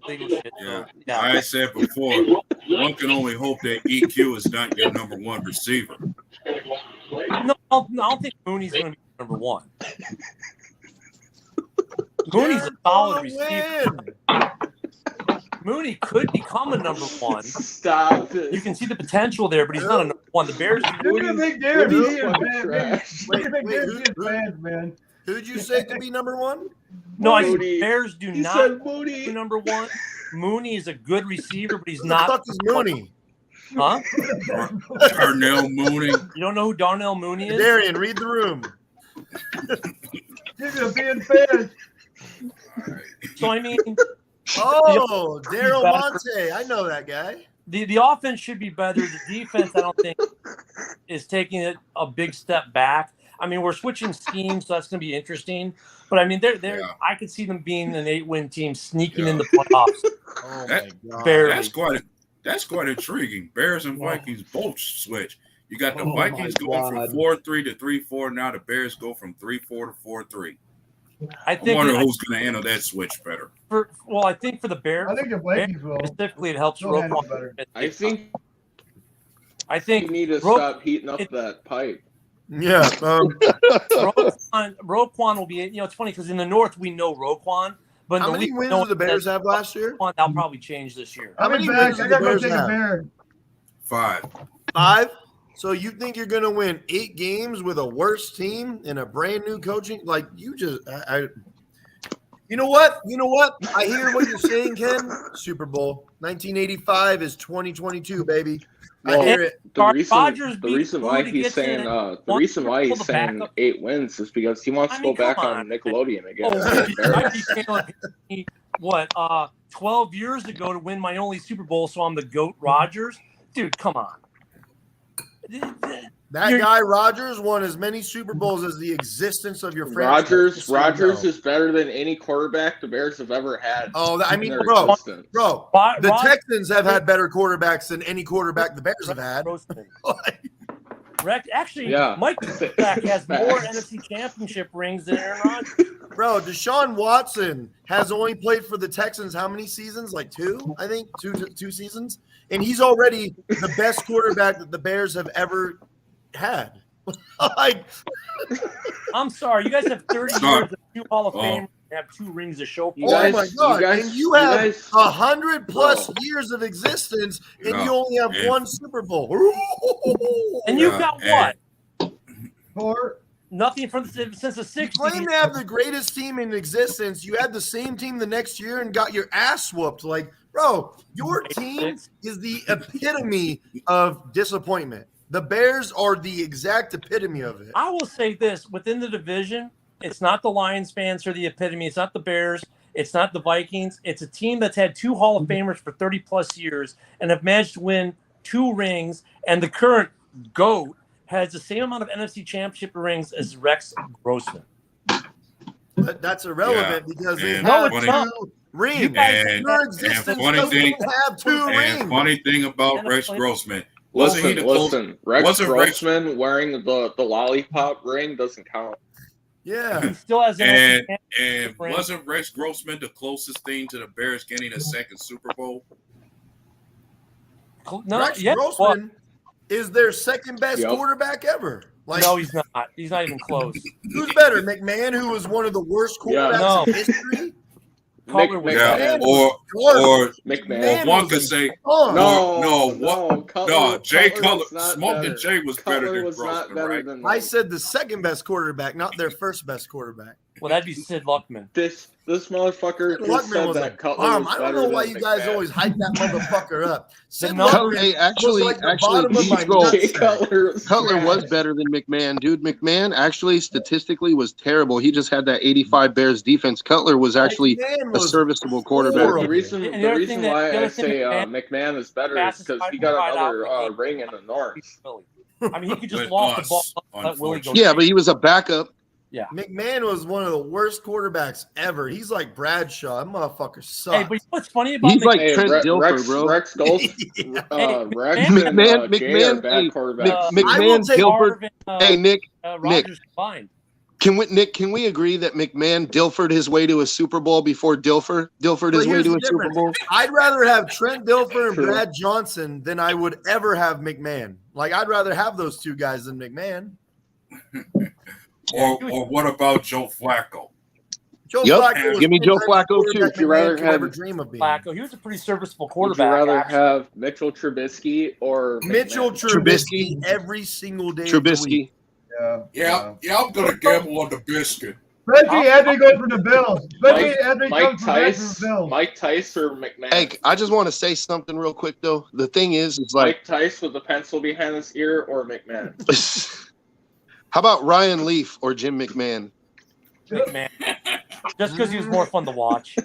legal shit. Yeah. I said before, one can only hope that EQ is not your number one receiver. No, I don't think Mooney's going to be number one. Mooney's a solid receiver. Mooney could become a number one. Stop it. You can see the potential there, but he's not a number one. The Bears. Look at big Darren man. Look at big Darren fans, man. Who'd you say could be number one? No, I said Mooney. Bears do He not said Mooney. do number one. Mooney is a good receiver, but he's Who not. the fuck is Mooney? Huh? Darnell Mooney. You don't know who Darnell Mooney is? Darian, read the room. You're gonna be in fans. So I mean, Oh, Daryl Monte. I know that guy. the offense should be better. The defense, I don't think, is taking it a big step back. I mean, we're switching schemes, so that's going to be interesting. But I mean, I could see them being an 8-win team sneaking in the playoffs. Oh my god, barely. That's quite intriguing. Bears and Vikings both switch. You got the Oh Vikings my going God. from 4-3 to 3-4. Now the Bears go from 3-4 to 4-3. I I think wonder who's going to handle that switch better. I think for the Bears, I think the Vikings will. specifically, it helps They'll handle it Roquan. better. I think You need to Ro- stop heating up that pipe. Yeah. Roquan will be. It's funny because in the North we know Roquan, but in How the many league, wins no did the Bears have last year? That'll probably change this year. How many back. wins I did the gotta go Bears take a have? bear. 5. 5? So you think you're going to win 8 games with a worse team and a brand new coaching? Like you just, you know what? I hear what you're saying, Ken. Super Bowl 1985 is 2022, baby. I hear it. The reason why he's saying 8 wins is because he wants to go back on Nickelodeon again. I'd be what 12 years ago to win my only Super Bowl, so I'm the GOAT Rodgers. Dude, come on. That guy Rodgers won as many Super Bowls as the existence of your franchise. Rodgers is better than any quarterback the Bears have ever had. Oh, I mean, in their bro, existence. the Texans have had better quarterbacks than any quarterback the Bears have had. Actually, Yeah. Mike Back has more NFC Championship rings than Aaron Rodgers. Bro, Deshaun Watson has only played for the Texans how many seasons? Like 2, I think. 2 seasons. And he's already the best quarterback that the Bears have ever had. Like, I'm sorry, you guys have 30 Sorry. years of 2 Hall of Oh. Famers and have 2 rings to show for You it. oh guys- my God! you guys- and you you have guys- 100+ Bro. years of existence, and Yeah. you only have And- one Super Bowl. And you've Yeah, got and- what? Four. Nothing since the You 60s. claim to have the greatest team in existence. You had the same team the next year and got your ass whooped. Like, bro, your team is the epitome of disappointment. The Bears are the exact epitome of it. I will say this: within the division, it's not the Lions fans who are the epitome. It's not the Bears. It's not the Vikings. It's a team that's had 2 Hall of Famers for 30+ years and have managed to win 2 rings. And the current GOAT has the same amount of NFC Championship rings as Rex Grossman. But that's irrelevant because they and have funny- 2 rings. And- Your and existence funny doesn't thing- have 2 And rings. funny thing about Rex Grossman, wasn't he the Listen, Rex wasn't Rex- Grossman wearing the lollipop ring doesn't count. Yeah. He still has an And NFC and ring. wasn't Rex Grossman the closest thing to the Bears getting a second Super Bowl? No, Rex yeah, Grossman is their second best Yep. quarterback ever. Like, no, he's not. He's not even close. who's better, McMahon, who was one of the worst quarterbacks No. in history? Cutler was Yeah, bad. or McMahon one was could say Oh, Jay Cutler Cutler, was not Smoking better. Jay was better Cutler than was not Grossman, better right? than I them. said the second best quarterback, not their first best quarterback. Well, that'd be Sid Luckman. This motherfucker just Luckman said was that a Cutler bomb. was I don't better know than why you guys McMahon. always hype that motherfucker up. Sid No, Luckman Hey, was actually, like the bottom of my Detroit- Jay nutsack. Cutler was better than McMahon, dude. McMahon actually statistically was terrible. He just had that 85 Bears defense. Cutler was actually McMahon a was serviceable quarterback. horrible. The reason, And the the other reason thing that- why the I other thing say that McMahon is better is passes because he right got out another with ring in the North. Philly. I mean, he could just With loft the us, ball, let Willie go. Yeah, but he was a backup. Yeah. McMahon was one of the worst quarterbacks ever. He's like Bradshaw. That motherfucker sucks. Hey, but what's funny about He's like Hey, Trent Dilfer, Rex, bro. Rex Gold, Hey, Rex McMahon- and Jay are McMahon- bad hey, quarterbacks. I will McMahon, take Dilford. Hey, Nick, Rodgers combined. Can we agree that McMahon Dilfered his way to a Super Bowl before Dilfered But his way here's to the a Super difference. Bowl? I'd rather have Trent Dilfer and True. Brad Johnson than I would ever have McMahon. Like, I'd rather have those 2 guys than McMahon. Or what about Joe Flacco? Joe Yep. Flacco was Give me Joe 10 times Flacco, the quarterback too. Would you rather McMahon could have ever dream of being. Flacco. He was a pretty serviceable Would you quarterback. rather actually. have Mitchell Trubisky or Mitchell McMahon? Trubisky every single day. Of the week. Trubisky. Yeah, I'm gonna gamble on the biscuit. Especially after he goes for the Bills. Especially Mike, after he Mike comes back from the Tice, Bills. Mike Tice or McMahon? Hey, I just want to say something real quick though. The thing is like, Mike Tice with a pencil behind his ear or McMahon? how about Ryan Leaf or Jim McMahon? McMahon. Just because he was more fun to watch.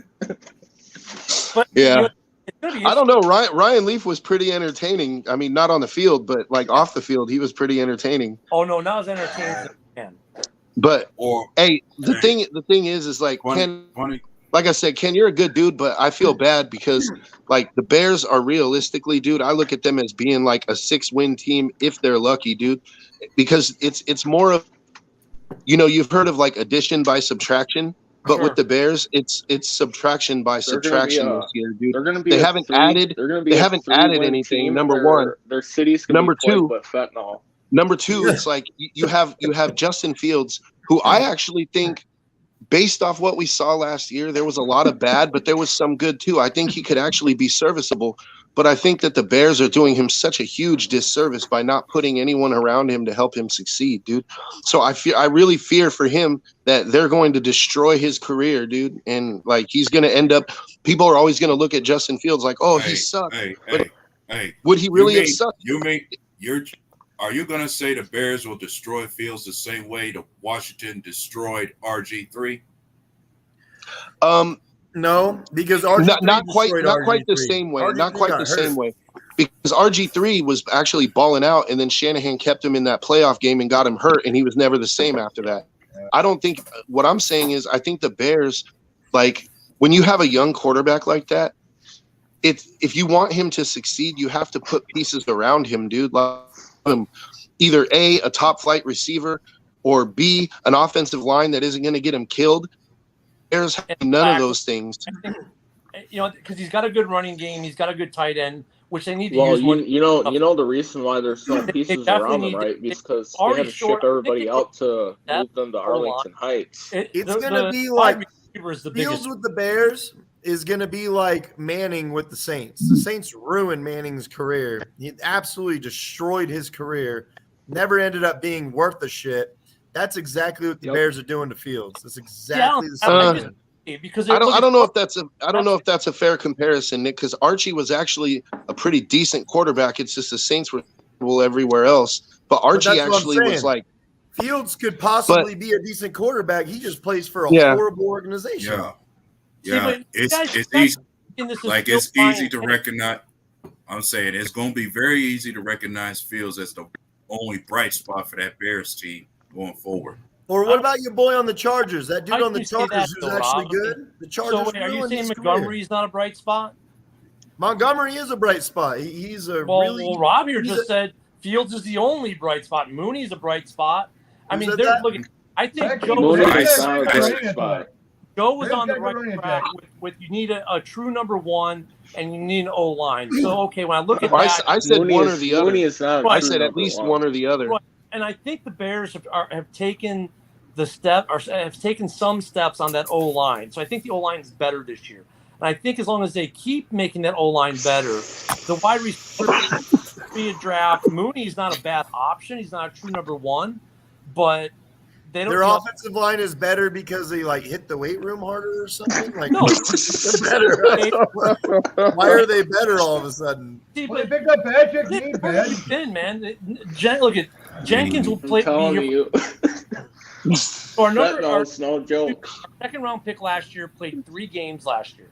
But Yeah. it's gonna be I don't know. Ryan Leaf was pretty entertaining. I mean, not on the field, but like off the field, he was pretty entertaining. Oh no, not as entertaining as McMahon. But Or hey, the thing is like Ken, funny. like I said, Ken, you're a good dude, but I feel bad because like the Bears are realistically, dude, I look at them as being like a 6-win team if they're lucky, dude. Because it's more of, you've heard of like addition by subtraction, but Sure. with the Bears, it's subtraction by They're gonna be subtraction a- this year, dude. They're going to be. They a haven't three- added- They're going to be. they a haven't added 3-win anything, team. number Their- one. Their city's going to Number be two. but fentanyl. Number two, it's like you have Justin Fields, who I actually think, based off what we saw last year, there was a lot of bad, but there was some good too. I think he could actually be serviceable. But I think that the Bears are doing him such a huge disservice by not putting anyone around him to help him succeed, dude. So I really fear for him that they're going to destroy his career, dude. And like he's going to end up. People are always going to look at Justin Fields like, oh, he sucked. Hey, Would he really have sucked? Are you gonna say the Bears will destroy Fields the same way the Washington destroyed RG3? No, because RG3 not quite the RG3. same way. RG3 Not quite got the hurt. same way. Because RG3 was actually balling out, and then Shanahan kept him in that playoff game and got him hurt, and he was never the same after that. I don't think what I'm saying is I think the Bears, like when you have a young quarterback like that, if you want him to succeed, you have to put pieces around him, dude. Like either A, a top flight receiver, or B, an offensive line that isn't going to get him killed. Bears have none of those things. Because he's got a good running game, he's got a good tight end. which they need to Well, use more. you know the reason why there's no pieces definitely around them, need to- right? Because they already had to short- ship everybody they- out to that move them to O-line. Arlington Heights. It's The- going to the be wide like receiver is the Fields biggest. with the Bears is going to be like Manning with the Saints. The Saints ruined Manning's career. He absolutely destroyed his career. Never ended up being worth a shit. That's exactly what the Bears are doing to Fields. That's exactly the same thing. Because I don't know if that's a fair comparison, Nick, because Archie was actually a pretty decent quarterback. It's just the Saints were terrible everywhere else. But Archie that's what I'm actually was saying. like Fields could possibly be a decent quarterback. He just plays for a Yeah. horrible organization. Yeah, but it's guys, easy. this is Like still it's easy fine. to recognize. I'm saying it's going to be very easy to recognize Fields as the only bright spot for that Bears team going forward. Or what about your boy on the Chargers? That dude How on can the you say Chargers that, who's though, actually Rob? good. The Chargers. So wait, are you ruined saying his Montgomery's not a bright spot? Montgomery is a bright spot. He's a really. Well, Rob here he's just a- said Fields is the only bright spot. Mooney's a bright spot. I Who mean, said they're that? looking. I think Becky, Joe Mooney was, is not a bright spot. Joe was on the Becky, right running track back. with you need a true number one and you need an O line. So okay, when I look at I that, I said Mooney one is- or the other. Mooney is not a I true said at number least one. one or the other. Right. And I think the Bears have taken the step or have taken some steps on that O line. So I think the O line is better this year. And I think as long as they keep making that O line better, the wide receiver via draft, Mooney's not a bad option. He's not a true number one, but they don't. Their you know, offensive line is better because they like hit the weight room harder or something. Like No. they're better. Why are they better all of a sudden? see, Well, they but picked up Patrick Nick, Dean, where man. have you been, man? Look at Jenkins will play. I'm telling be you, our that our it's no joke. second round pick last year played 3 games last year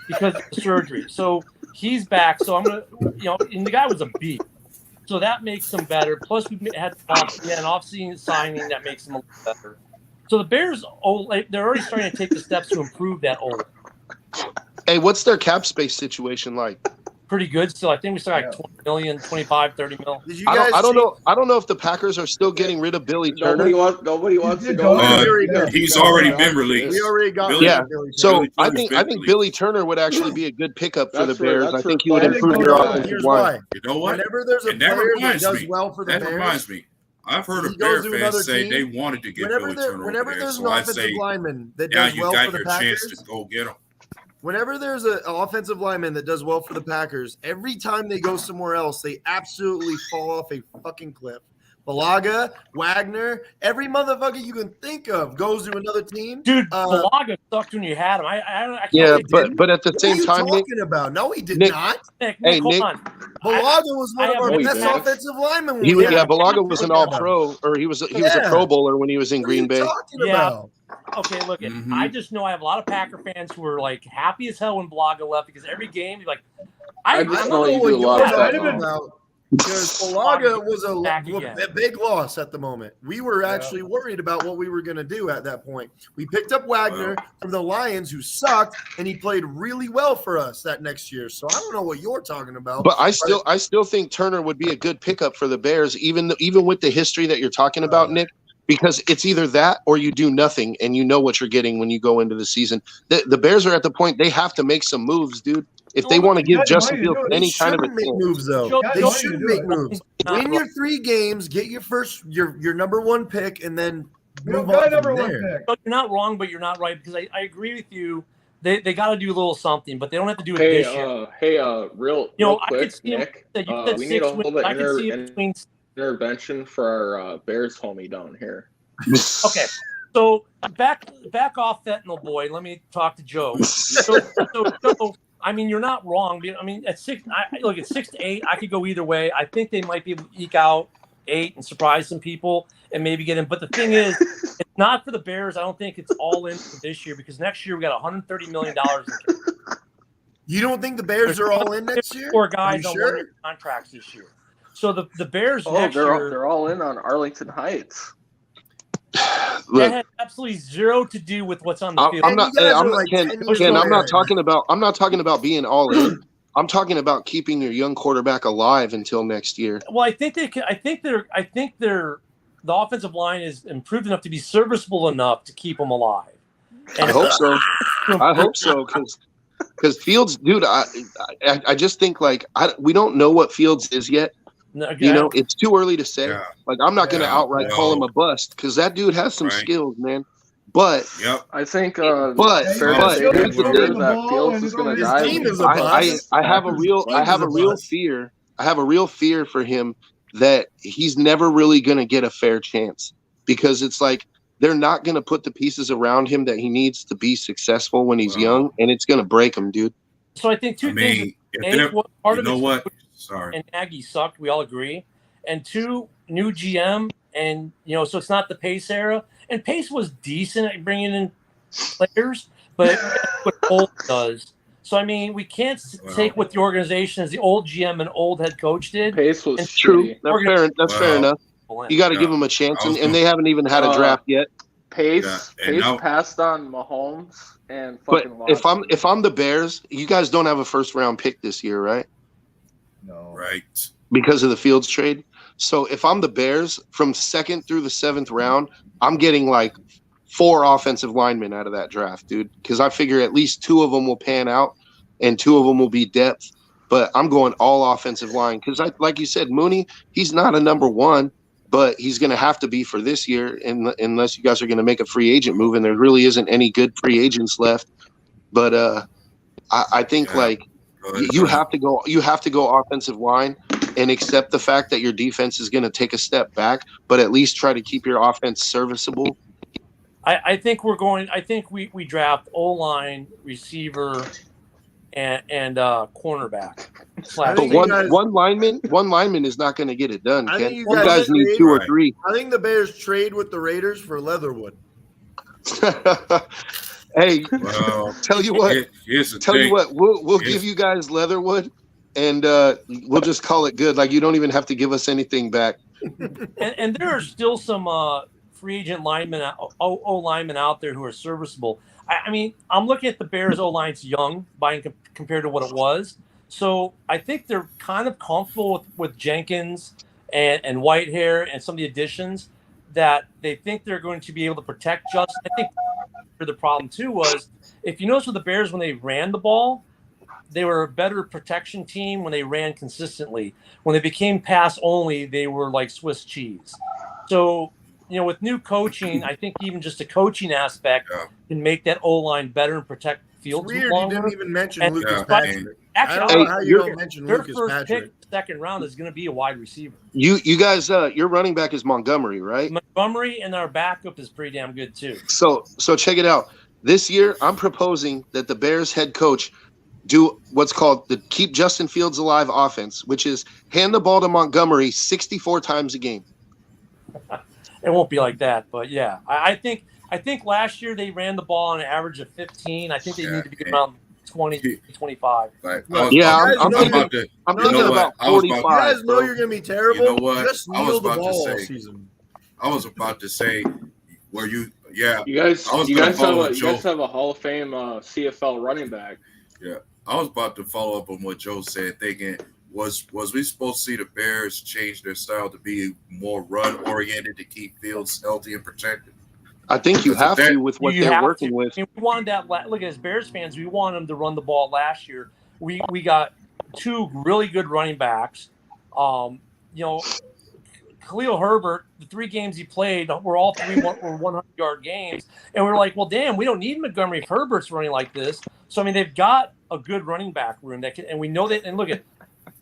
because of surgery. So he's back. So I'm gonna, and the guy was a beast. So that makes him better. Plus we had an off-season signing that makes him a little better. So the Bears, they're already starting to take the steps to improve that O-line. Hey, what's their cap space situation like? Pretty good still. I think we still got 20 million, 25, 30 mil. Did you I guys? don't know. I don't know if the Packers are still getting rid of Billy Turner. Nobody wants to go. He's already been released. We already got. Billy- rid Yeah. of Billy So Turner. I think Billy Turner would actually be a good pickup for That's the where- Bears. that's I think he where would Favre improve comes their in. offensive Here's line. why. You know what? Whenever there's a And that player that reminds does me. well for the That Bears, reminds me. I've heard he of goes Bear to fans another say they team. wanted to get Whenever Billy there, Turner whenever over there. there's an So I offensive say, lineman that now does you well got for the your chance Packers, to go get him. whenever there's an offensive lineman that does well for the Packers, every time they go somewhere else, they absolutely fall off a fucking cliff. Balaga, Wagner, every motherfucker you can think of goes to another team. Dude, Balaga sucked when you had him. I can't Yeah, say- but at the What are same you time, Nick, talking about? No, he did Nick- not. Nick, Hey, hold Nick. on. Balaga was one I of our have best Nick. offensive linemen. when he we was, had yeah, him. Balaga was an What are you All-Pro, or he was a Yeah. Pro Bowler when he was in Green Bay. talking Yeah. about? Okay, look, Mhm. I just know I have a lot of Packer fans who were like happy as hell when Balaga left because every game, he's like, I I just don't know know you what do a you're lot of talking that. about. Because Balaga was Back again. a big loss at the moment. We were actually worried about what we were going to do at that point. We picked up Wagner from the Lions, who sucked, and he played really well for us that next year. So I don't know what you're talking about. But I still think Turner would be a good pickup for the Bears, even with the history that you're talking about, Nick. Because it's either that or you do nothing, and you know what you're getting when you go into the season. The Bears are at the point they have to make some moves, dude. If they want to give Justin Fields They any kind of a shouldn't make chance. moves, though. Joe- They Joe- should make moves. Win your 3 games, get your your number 1 pick, and then We move don't got on number from 1 there. pick. So you're not wrong, but you're not right because I agree with you. They got to do a little something, but they don't have to do it Hey, this year. real I could quick, see him. Nick. You said We 6 need a wins. little I could see it between. intervention for our Bears homie down here. Okay, so back off Fentanyl boy. Let me talk to Joe. So, I mean, you're not wrong. I mean, at 6, look at 6 to 8. I could go either way. I think they might be able to eke out 8 and surprise some people and maybe get in. But the thing is, it's not for the Bears. I don't think it's all in for this year because next year we got $130 million. You don't think the Bears are all in next year? 4 guys Are on you sure? 1-year contracts this year. So the Bears Oh, next year. they're all in on Arlington Heights. That Look, had absolutely zero to do with what's on the field. I'm not. You guys I'm are not. like Ken, 10 years Ken, I'm old not right talking about. I'm not talking about being all in. I'm talking about keeping your young quarterback alive until next year. Well, I think they can. I think the offensive line is improved enough to be serviceable enough to keep them alive. I hope so. I hope so because Because Fields, dude, I just think like we don't know what Fields is yet. You know, it's too early to say. Yeah. Like, I'm not going to outright call him a bust because that dude has some skills, man. But I think, but fair to say here's the thing. that Fields is going to die. I have a real fear. I have a real fear for him that he's never really going to get a fair chance because it's like they're not going to put the pieces around him that he needs to be successful when he's young, and it's going to break him, dude. So I think two things. Part of it, sorry, and Nagy sucked. We all agree. And two, new GM, and so it's not the Pace era. And Pace was decent at bringing in players, but what Old does. So I mean, we can't take what the organization as the old GM and old head coach did. Pace was true. That's fair enough. You got to give them a chance, and they haven't even had a draft yet. Pace passed on Mahomes and fucking. But if I'm the Bears, you guys don't have a first round pick this year, right? No. Right. Because of the Fields trade. So if I'm the Bears, from 2nd through the 7th round, I'm getting like 4 offensive linemen out of that draft, dude. Because I figure at least 2 of them will pan out, and 2 of them will be depth. But I'm going all offensive line because, like you said, Mooney, he's not a number 1. But he's going to have to be for this year, unless you guys are going to make a free agent move, and there really isn't any good free agents left. But I think you have to go. You have to go offensive line and accept the fact that your defense is going to take a step back, but at least try to keep your offense serviceable. I think we're going. I think we draft O-line, receiver, and cornerback. But one lineman is not going to get it done. I think Ken. you You guys need 2 or 3. I think the Bears trade with the Raiders for Leatherwood. Hey, tell you what. Here's the tell thing. you what. We'll give you guys Leatherwood, and we'll just call it good. Like, you don't even have to give us anything back. and there are still some free agent linemen, O linemen out there who are serviceable. I mean, I'm looking at the Bears O line's young compared to what it was. So I think they're kind of comfortable with Jenkins and Whitehair and some of the additions that they think they're going to be able to protect Justin. I think the problem too was, if you notice with the Bears, when they ran the ball, they were a better protection team when they ran consistently. When they became pass only, they were like Swiss cheese. So, with new coaching, I think even just a coaching aspect can make that O-line better and protect Fields Weird, longer. you didn't even mention Lucas Patrick. Actually, I don't know how you don't mention their Lucas first Patrick. pick, 2nd round, is going to be a wide receiver. You guys, your running back is Montgomery, right? Montgomery, and our backup is pretty damn good too. So check it out. This year, I'm proposing that the Bears head coach do what's called the keep Justin Fields alive offense, which is hand the ball to Montgomery 64 times a game. It won't be like that, but yeah, I think last year they ran the ball on an average of 15. I think they need to be around 20, 25. I'm thinking about 45. You guys know you're going to be terrible. You know what? Just kneel the ball all season. I was about to say, you guys have a Hall of Fame CFL running back. Yeah, I was about to follow up on what Joe said, thinking, was we supposed to see the Bears change their style to be more run-oriented to keep Fields healthy and protected? I think you have to with what they're working with. We wanted that. Look, as Bears fans, we want them to run the ball last year. We got 2 really good running backs. Khalil Herbert, the 3 games he played were all 3 were 100-yard games, and we're like, well, damn, we don't need Montgomery if Herbert's running like this. So I mean, they've got a good running back room that can, and we know that. And look at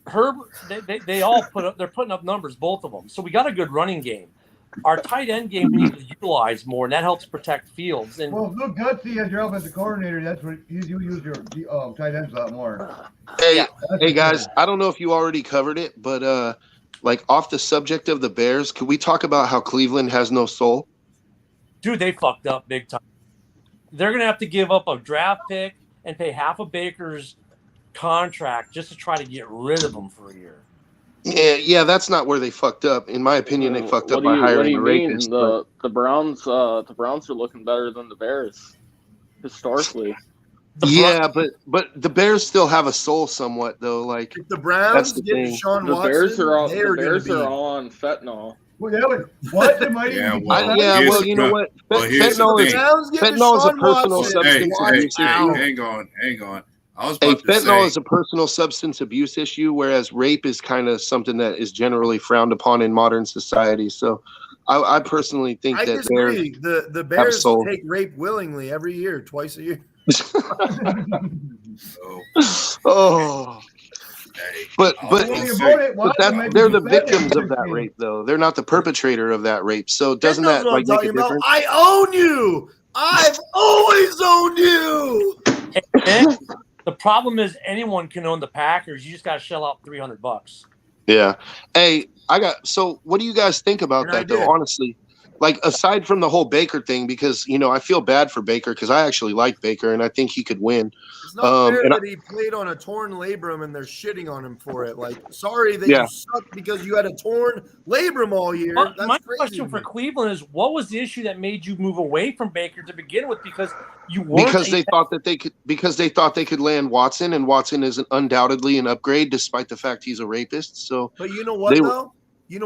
Herbert; they all they're putting up numbers, both of them. So we got a good running game. Our tight end game we need to utilize more, and that helps protect Fields. And well, look, Gutsy as your offensive coordinator, that's what you use your tight ends a lot more. Hey guys, I don't know if you already covered it, but like off the subject of the Bears, could we talk about how Cleveland has no soul? Dude, they fucked up big time. They're gonna have to give up a draft pick and pay half of Baker's contract just to try to get rid of him for a year. Yeah, that's not where they fucked up. In my opinion, they fucked up by hiring a rapist. The Browns are looking better than the Bears historically. Yeah, but the Bears still have a soul somewhat, though. Like, if the Browns the get Deshaun Watson, Bears are all on fentanyl. Well, what? Might well, you know what? Fentanyl is a personal substance. Hang on. I was Hey, about to fentanyl say, is a personal substance abuse issue, whereas rape is kind of something that is generally frowned upon in modern society. So I personally think I that Bears disagree. The have Bears soul. take rape willingly every year, twice a year. Oh, but they're the victims of that rape, though. They're not the perpetrator of that rape. So doesn't knows that what I'm like make a talking about. difference? I own you. I've always owned you. And the problem is anyone can own the Packers. You just got to shell out $300. Yeah. Hey, so what do you guys think about And I that, though? did. Honestly, like aside from the whole Baker thing, because I feel bad for Baker because I actually like Baker and I think he could win. It's not fair and that he played on a torn labrum and they're shitting on him for it. Like, sorry that Yeah. you suck because you had a torn labrum all year. But That's my crazy. question for Cleveland is, what was the issue that made you move away from Baker to begin with? Because you weren't because they thought they could land Watson, and Watson is undoubtedly an upgrade, despite the fact he's a rapist. So, But you know what, though?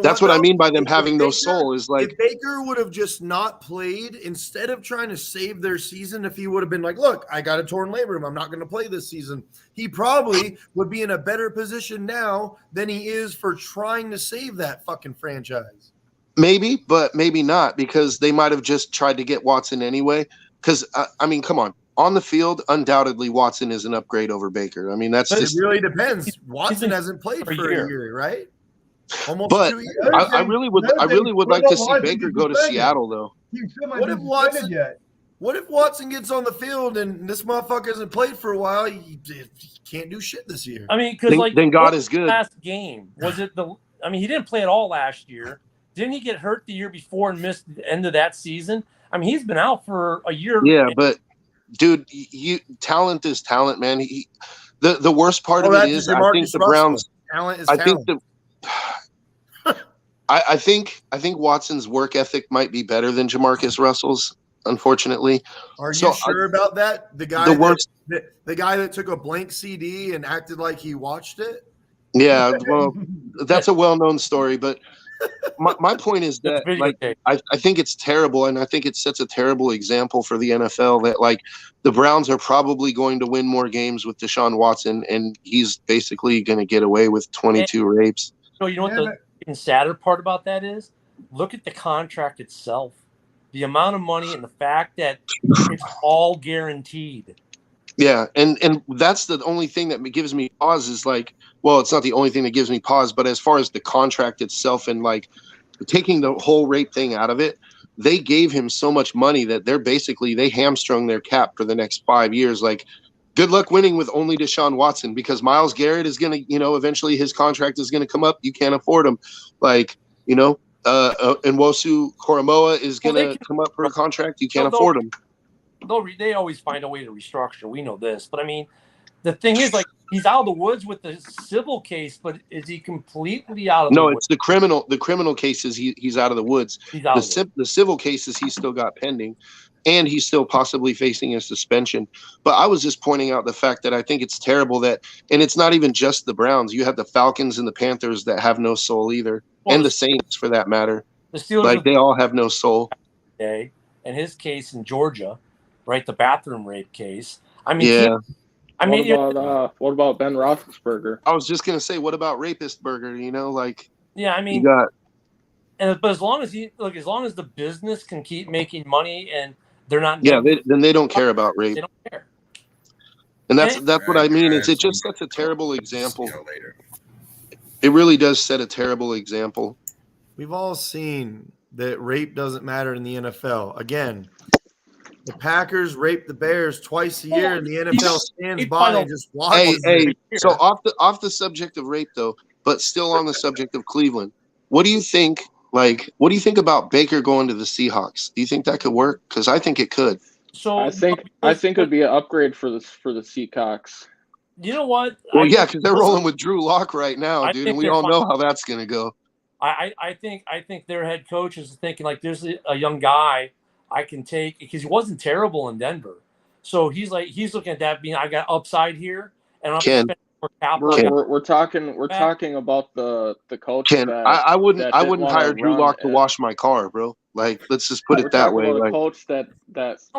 That's what I mean by them having no soul. Is like if Baker would have just not played, instead of trying to save their season, if he would have been like, look, I got a torn labrum, I'm not going to play this season, he probably would be in a better position now than he is for trying to save that fucking franchise. maybe, but maybe not, because they might have just tried to get Watson anyway. Because I mean, come on the field, undoubtedly Watson is an upgrade over Baker. I mean, that's But just it really depends. Watson hasn't played for a year, right? Almost But 2 years. I really would like to see Baker go to Seattle, though. What if Watson gets on the field and this motherfucker hasn't played for a while? He can't do shit this year. I mean, because then God what is good. Last game was it the? I mean, he didn't play at all last year. Didn't he get hurt the year before and miss the end of that season? I mean, he's been out for a year. Yeah, but dude, talent is talent, man. The worst part of it is, I think the Browns. Talent is I talent. think I think Watson's work ethic might be better than Jamarcus Russell's, unfortunately. Are you sure about that? The guy, the guy that took a blank CD and acted like he watched it. Yeah, well, that's a well-known story, but my point is that I think it's terrible, and I think it sets a terrible example for the NFL that like the Browns are probably going to win more games with Deshaun Watson, and he's basically going to get away with 22 rapes. So you know what the even sadder part about that is? Look at the contract itself, the amount of money, and the fact that it's all guaranteed. Yeah, and that's the only thing that gives me pause is like, well, it's not the only thing that gives me pause, but as far as the contract itself and like taking the whole rape thing out of it, they gave him so much money that they hamstrung their cap for the next 5 years. Like, good luck winning with only Deshaun Watson, because Myles Garrett is going to, eventually his contract is going to come up. You can't afford him. Like, and Nwosu Koromoa is going to come up for a contract. You can't afford him. They always find a way to restructure. We know this, but I mean, the thing is, like, he's out of the woods with the civil case, but is he completely out of the woods? No, it's the criminal. The criminal cases, he's out of the woods. The civil cases, he's still got pending, and he's still possibly facing a suspension. But I was just pointing out the fact that I think it's terrible that, and it's not even just the Browns. You have the Falcons and the Panthers that have no soul either, and the Saints for that matter. The Steelers, like, they all have no soul. Okay, and his case in Georgia, right, the bathroom rape case. I mean, yeah. What about Ben Roethlisberger? I was just gonna say, what about Rapist Burger? Yeah, I mean, you got. But as long as as long as the business can keep making money and they're not. Yeah, then they don't care about rape. They don't care. And that's what I mean. It just sets a terrible example. It really does set a terrible example. We've all seen that rape doesn't matter in the NFL. Again, the Packers rape the Bears twice a year, and the NFL stands by and just watches. Hey. So off the subject of rape, though, but still on the subject of Cleveland, what do you think? What do you think about Baker going to the Seahawks? Do you think that could work? Because I think it could. So I think it would be an upgrade for the Seahawks. You know what? Well, yeah, because they're rolling with Drew Lock right now, dude, and we all know how that's going to go. I think their head coach is thinking, like, there's a young guy I can take, because he wasn't terrible in Denver. So he's looking at that being, I got upside here, and I'm spending more capital. We're talking about the coach. Ken, I wouldn't hire Drew Lock to wash my car, bro. Like, let's just put it that way. Like, a coach that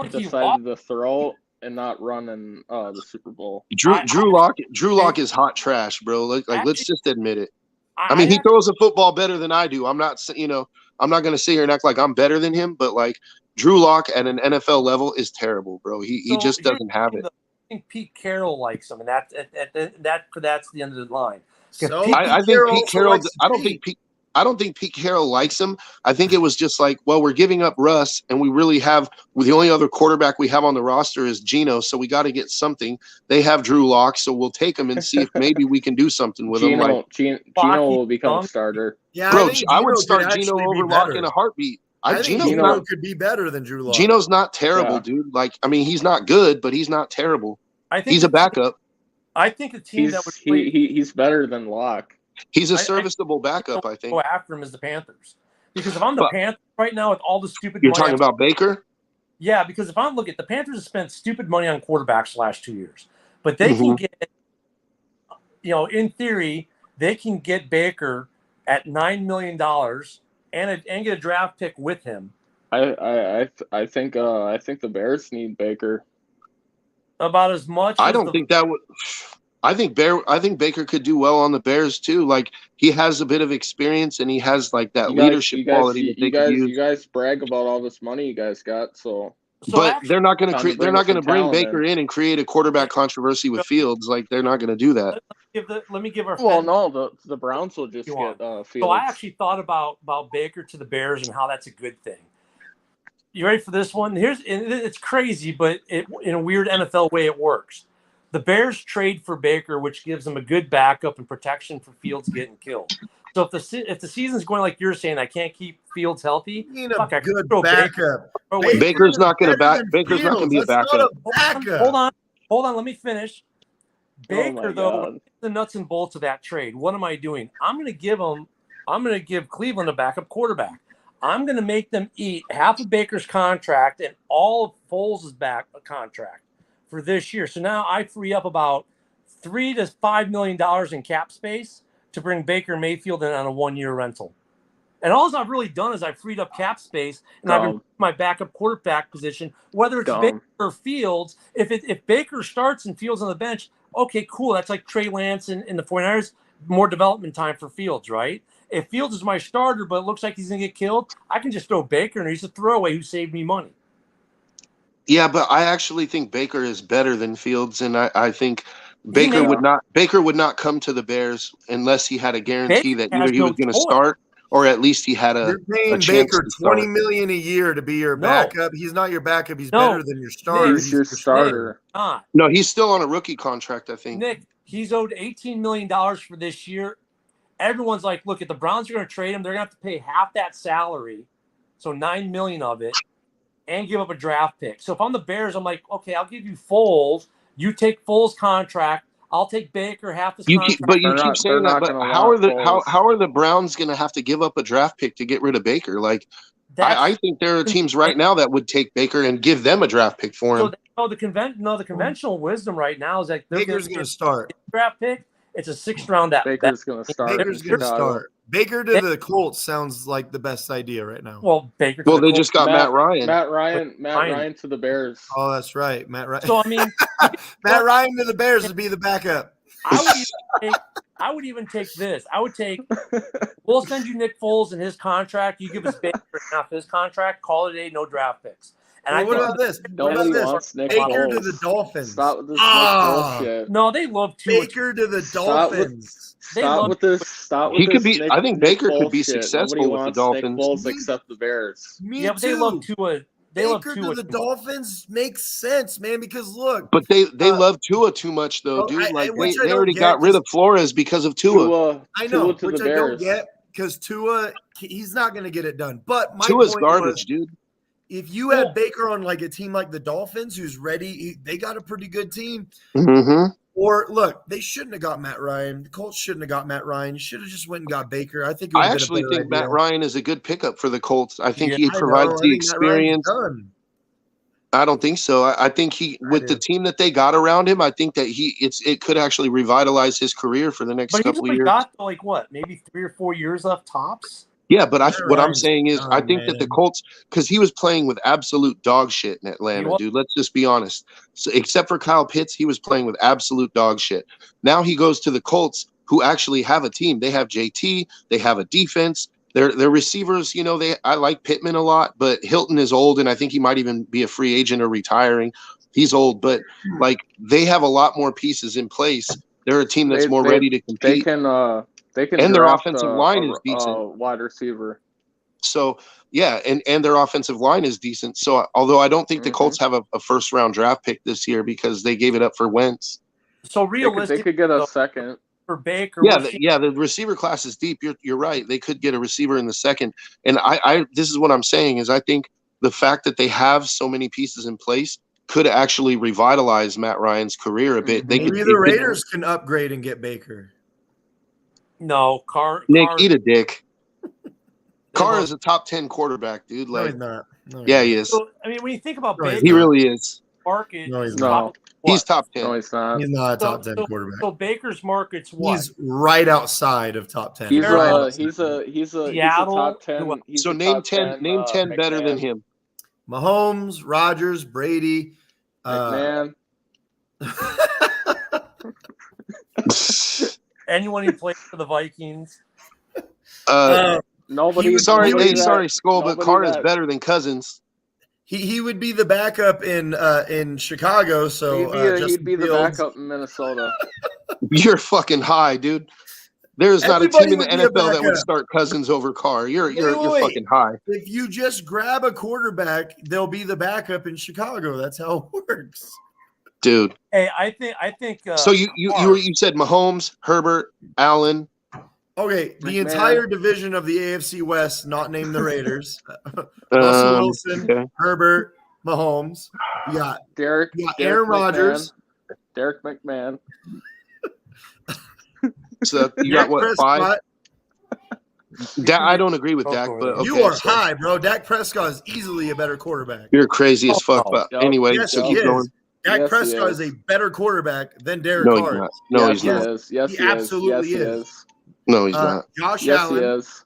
decided to throw run in the Super Bowl. Drew Lock is hot trash, bro. Like let's just admit it. I mean, he throws a football better than I do. I'm not I'm not going to sit here and act like I'm better than him, but like Drew Lock at an NFL level is terrible, bro. He just doesn't have it. I think Pete Carroll likes him, and that's the end of the line. So I think Pete Carroll. I don't think Pete Carroll likes him. I think it was just like, well, we're giving up Russ, and we really have the only other quarterback we have on the roster is Geno, so we got to get something. They have Drew Lock, so we'll take him and see if maybe we can do something with him. Like Geno will become a starter. Yeah, bro, I would start Geno over Lock in a heartbeat. I think Geno could be better than Drew Lock. Geno's not terrible, dude. Like, I mean, he's not good, but he's not terrible. I think he's a backup. I think the team that would play, he's better than Lock. He's a serviceable backup, I think. Go after him as the Panthers, because if I'm the Panthers right now with all the stupid, you're talking about Baker. Yeah, because if I'm looking, the Panthers have spent stupid money on quarterbacks the last 2 years, but they can get, in theory, they can get Baker at $9 million and get a draft pick with him. I think the Bears need Baker about as much. I don't think that would. I think Baker could do well on the Bears too. Like, he has a bit of experience and he has like that leadership quality that they could use. You guys brag about all this money you guys got, but they're not going to bring Baker in and create a quarterback controversy with Fields. Like, they're not going to do that. Let me give our. Well, no, the Browns will just get Fields. So I actually thought about Baker to the Bears and how that's a good thing. You ready for this one? It's crazy, but in a weird NFL way, it works. The Bears trade for Baker, which gives them a good backup and protection for Fields getting killed. So if the season's going like you're saying, I can't keep Fields healthy. You need a good backup. Baker's not going to be a backup. Hold on. Let me finish. Baker, though, the nuts and bolts of that trade. What am I doing? I'm going to give Cleveland a backup quarterback. I'm going to make them eat half of Baker's contract and all of Foles' contract for this year. So now I free up about $3 to $5 million in cap space to bring Baker Mayfield in on a 1-year rental. And all I've really done is I've freed up cap space and I've been my backup quarterback position, whether it's Baker or Fields. If Baker starts and Fields on the bench, okay, cool. That's like Trey Lance in the 49ers, more development time for Fields, right? If Fields is my starter, but it looks like he's going to get killed, I can just throw Baker and he's a throwaway who saved me money. Yeah, but I actually think Baker is better than Fields, and I think Baker would not come to the Bears unless he had a guarantee that either he was going to start or at least he had a. You're paying Baker $20 million a year to be your backup. He's not your backup. He's better than your starter. He's your starter. No, he's still on a rookie contract, I think. Nick, he's owed $18 million for this year. Everyone's like, look, if the Browns are going to trade him, they're going to have to pay half that salary, so $9 million of it, and give up a draft pick. So if I'm the Bears, I'm like, okay, I'll give you Foles. You take Foles' contract. I'll take Baker half his contract. But you keep saying that. But how are the Browns going to have to give up a draft pick to get rid of Baker? Like, I think there are teams right now that would take Baker and give them a draft pick for him. So the conventional wisdom right now is that Baker's going to start draft pick. It's a 6th round out. Baker's going to start. Baker's going to start. Baker to the Colts sounds like the best idea right now. Well, Baker. Well, they just got Matt Ryan. Matt Ryan to the Bears. Oh, that's right, Matt Ryan. So I mean, Matt Ryan to the Bears would be the backup. I would even take this. We'll send you Nick Foles and his contract. You give us Baker half his contract. Call it a day. No draft picks. And what about this? Nobody wants Nick Baker Foles. to the Dolphins. Stop with this bullshit. No, they love Tua. Baker to the Dolphins. Stop with this. He could be. I think Baker could be successful with the Dolphins. Nick Foles except the Bears. Me but they love Tua. Baker to the Dolphins makes sense, man. Because look, but they love Tua too much, though, dude. They already got rid of Flores because of Tua. I know, which I don't get because Tua, he's not going to get it done. But my Tua's point garbage, dude. If you had Baker on like a team like the Dolphins, who's ready, they got a pretty good team. Mm-hmm. Or look, they shouldn't have got Matt Ryan. The Colts shouldn't have got Matt Ryan. You should have just went and got Baker. I think. I actually think Matt Ryan is a good pickup for the Colts. I think he provides the experience. I don't think so. I think with the team that they got around him, I think that it could actually revitalize his career for the next couple of years. Got like what, maybe 3 or 4 years left tops. Yeah, but Matt what I'm Ryan's saying is, I done, think that the man. Colts, because he was playing with absolute dog shit in Atlanta, was. dude. Let's just be honest. So, except for Kyle Pitts, he was playing with absolute dog shit. Now he goes to the Colts, who actually have a team. They have JT. They have a defense. Their receivers, I like Pittman a lot, but Hilton is old, and I think he might even be a free agent or retiring. He's old, but like they have a lot more pieces in place. They're a team that's more ready to compete. They can And their draft offensive line is decent. wide receiver. So yeah, and their offensive line is decent. So although I don't think the Colts have a first round draft pick this year because they gave it up for Wentz. So realistically, they could get a second for Baker. Yeah, the receiver class is deep. You're right. They could get a receiver in the second. And I this is what I'm saying is I think the fact that they have so many pieces in place could actually revitalize Matt Ryan's career a bit. Maybe the Raiders can upgrade and get Baker. No, Nick, eat a dick. Carr is a top 10 quarterback, dude. Like, no, he's not. No, yeah, he is. So, I mean, when you think about Baker, he really is. Market, no, he's not. He's top 10. No, he's not. He's not a top 10 quarterback. So Baker's market's what? He's right outside of top 10. He's a top 10. So name 10 better than him. Mahomes, Rodgers, Brady, McMahon. Anyone who played for the Vikings. Nobody. Sorry, Skull, but Carr is better than Cousins. He would be the backup in Chicago. So he'd be the backup in Minnesota. You're fucking high, dude. There's not a team in the NFL that would start Cousins over Carr. You're fucking high. If you just grab a quarterback, they'll be the backup in Chicago. That's how it works. Dude. Hey, I think. So you said Mahomes, Herbert, Allen. Okay, the entire division of the AFC West, not named the Raiders. Russell Wilson, okay. Herbert, Mahomes. You got Derek. Aaron Rodgers, Derek McMahon. So you got what, 5? I don't agree with Dak, but okay, you are high, bro. Dak Prescott is easily a better quarterback. You're crazy as fuck. But anyway, yes, so keep going. Dak Prescott is a better quarterback than Derek Carr. No, he's not. He absolutely is. No, he's not. Josh Allen. He is.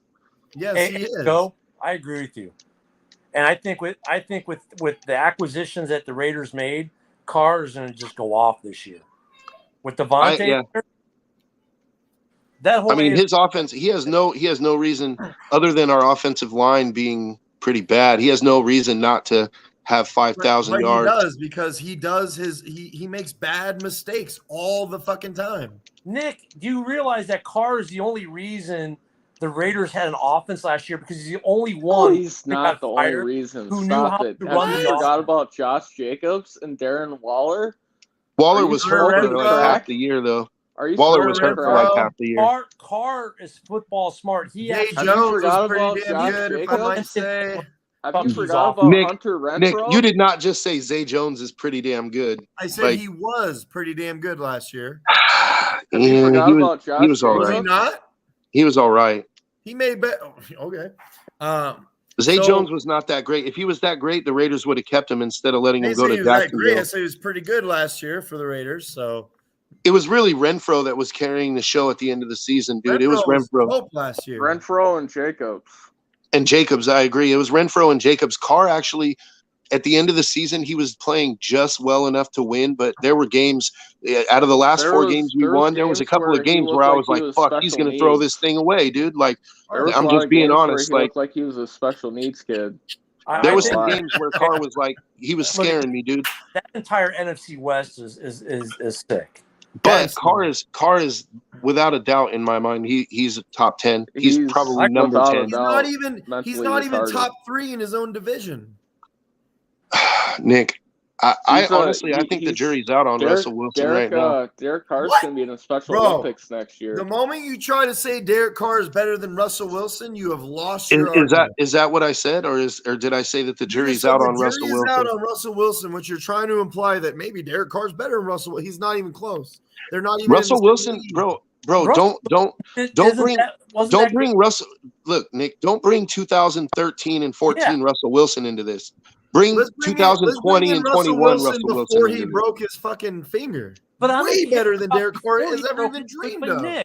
Yes, he is. Go. I agree with you. And I think with the acquisitions that the Raiders made, Carr is going to just go off this year. With Devontae, that whole his offense, he has no reason other than our offensive line being pretty bad. He has no reason not to have 5,000 yards. He does because he makes bad mistakes all the fucking time. Nick, do you realize that Carr is the only reason the Raiders had an offense last year because he's the only one? He's not the only reason. Stop it. Have you forgot about Josh Jacobs and Darren Waller? Waller was hurt for like half the year, though. Waller was hurt for like half the year. Carr is football smart. Zay Jones was pretty damn good, if I might say. Have you forgot about Hunter Renfrow? Nick, you did not just say Zay Jones is pretty damn good. I said he was pretty damn good last year. He was all right. Was he not? He was all right. He made better. Okay. Zay Jones was not that great. If he was that great, the Raiders would have kept him instead of letting him go to Jacksonville. I say he was pretty good last year for the Raiders. So it was really Renfrow that was carrying the show at the end of the season, dude. It was Renfrow last year. Renfrow and Jacobs. And Jacobs, I agree. It was Renfrow and Jacobs. Carr actually, at the end of the season, he was playing just well enough to win. But there were games out of the last 4 games we won. There was a couple of games where I was like, "Fuck, he's going to throw this thing away, dude." Like, I'm just being honest. He looked like he was a special needs kid. There was some games where Carr was like, he was scaring me, dude. That entire NFC West is sick. But Carr is without a doubt in my mind. He's a top 10. He's probably number 10. He's not even top 3 in his own division. Nick, I honestly think the jury's out on Russell Wilson right now. Derek Carr's going to be in the Special Olympics next year. The moment you try to say Derek Carr is better than Russell Wilson, you have lost your argument. Is that what I said, or did I say that the jury's out on Russell Wilson? Out on Russell Wilson, which you're trying to imply that maybe Derek Carr's better than Russell. He's not even close. They're not even Russell Wilson, bro. Don't bring Russell. Look, Nick, don't bring 2013 and 14 Russell Wilson into this. Bring 2020 and 21 Russell Wilson before he broke his fucking finger. But way better than Derek Carr has ever even dreamed of. I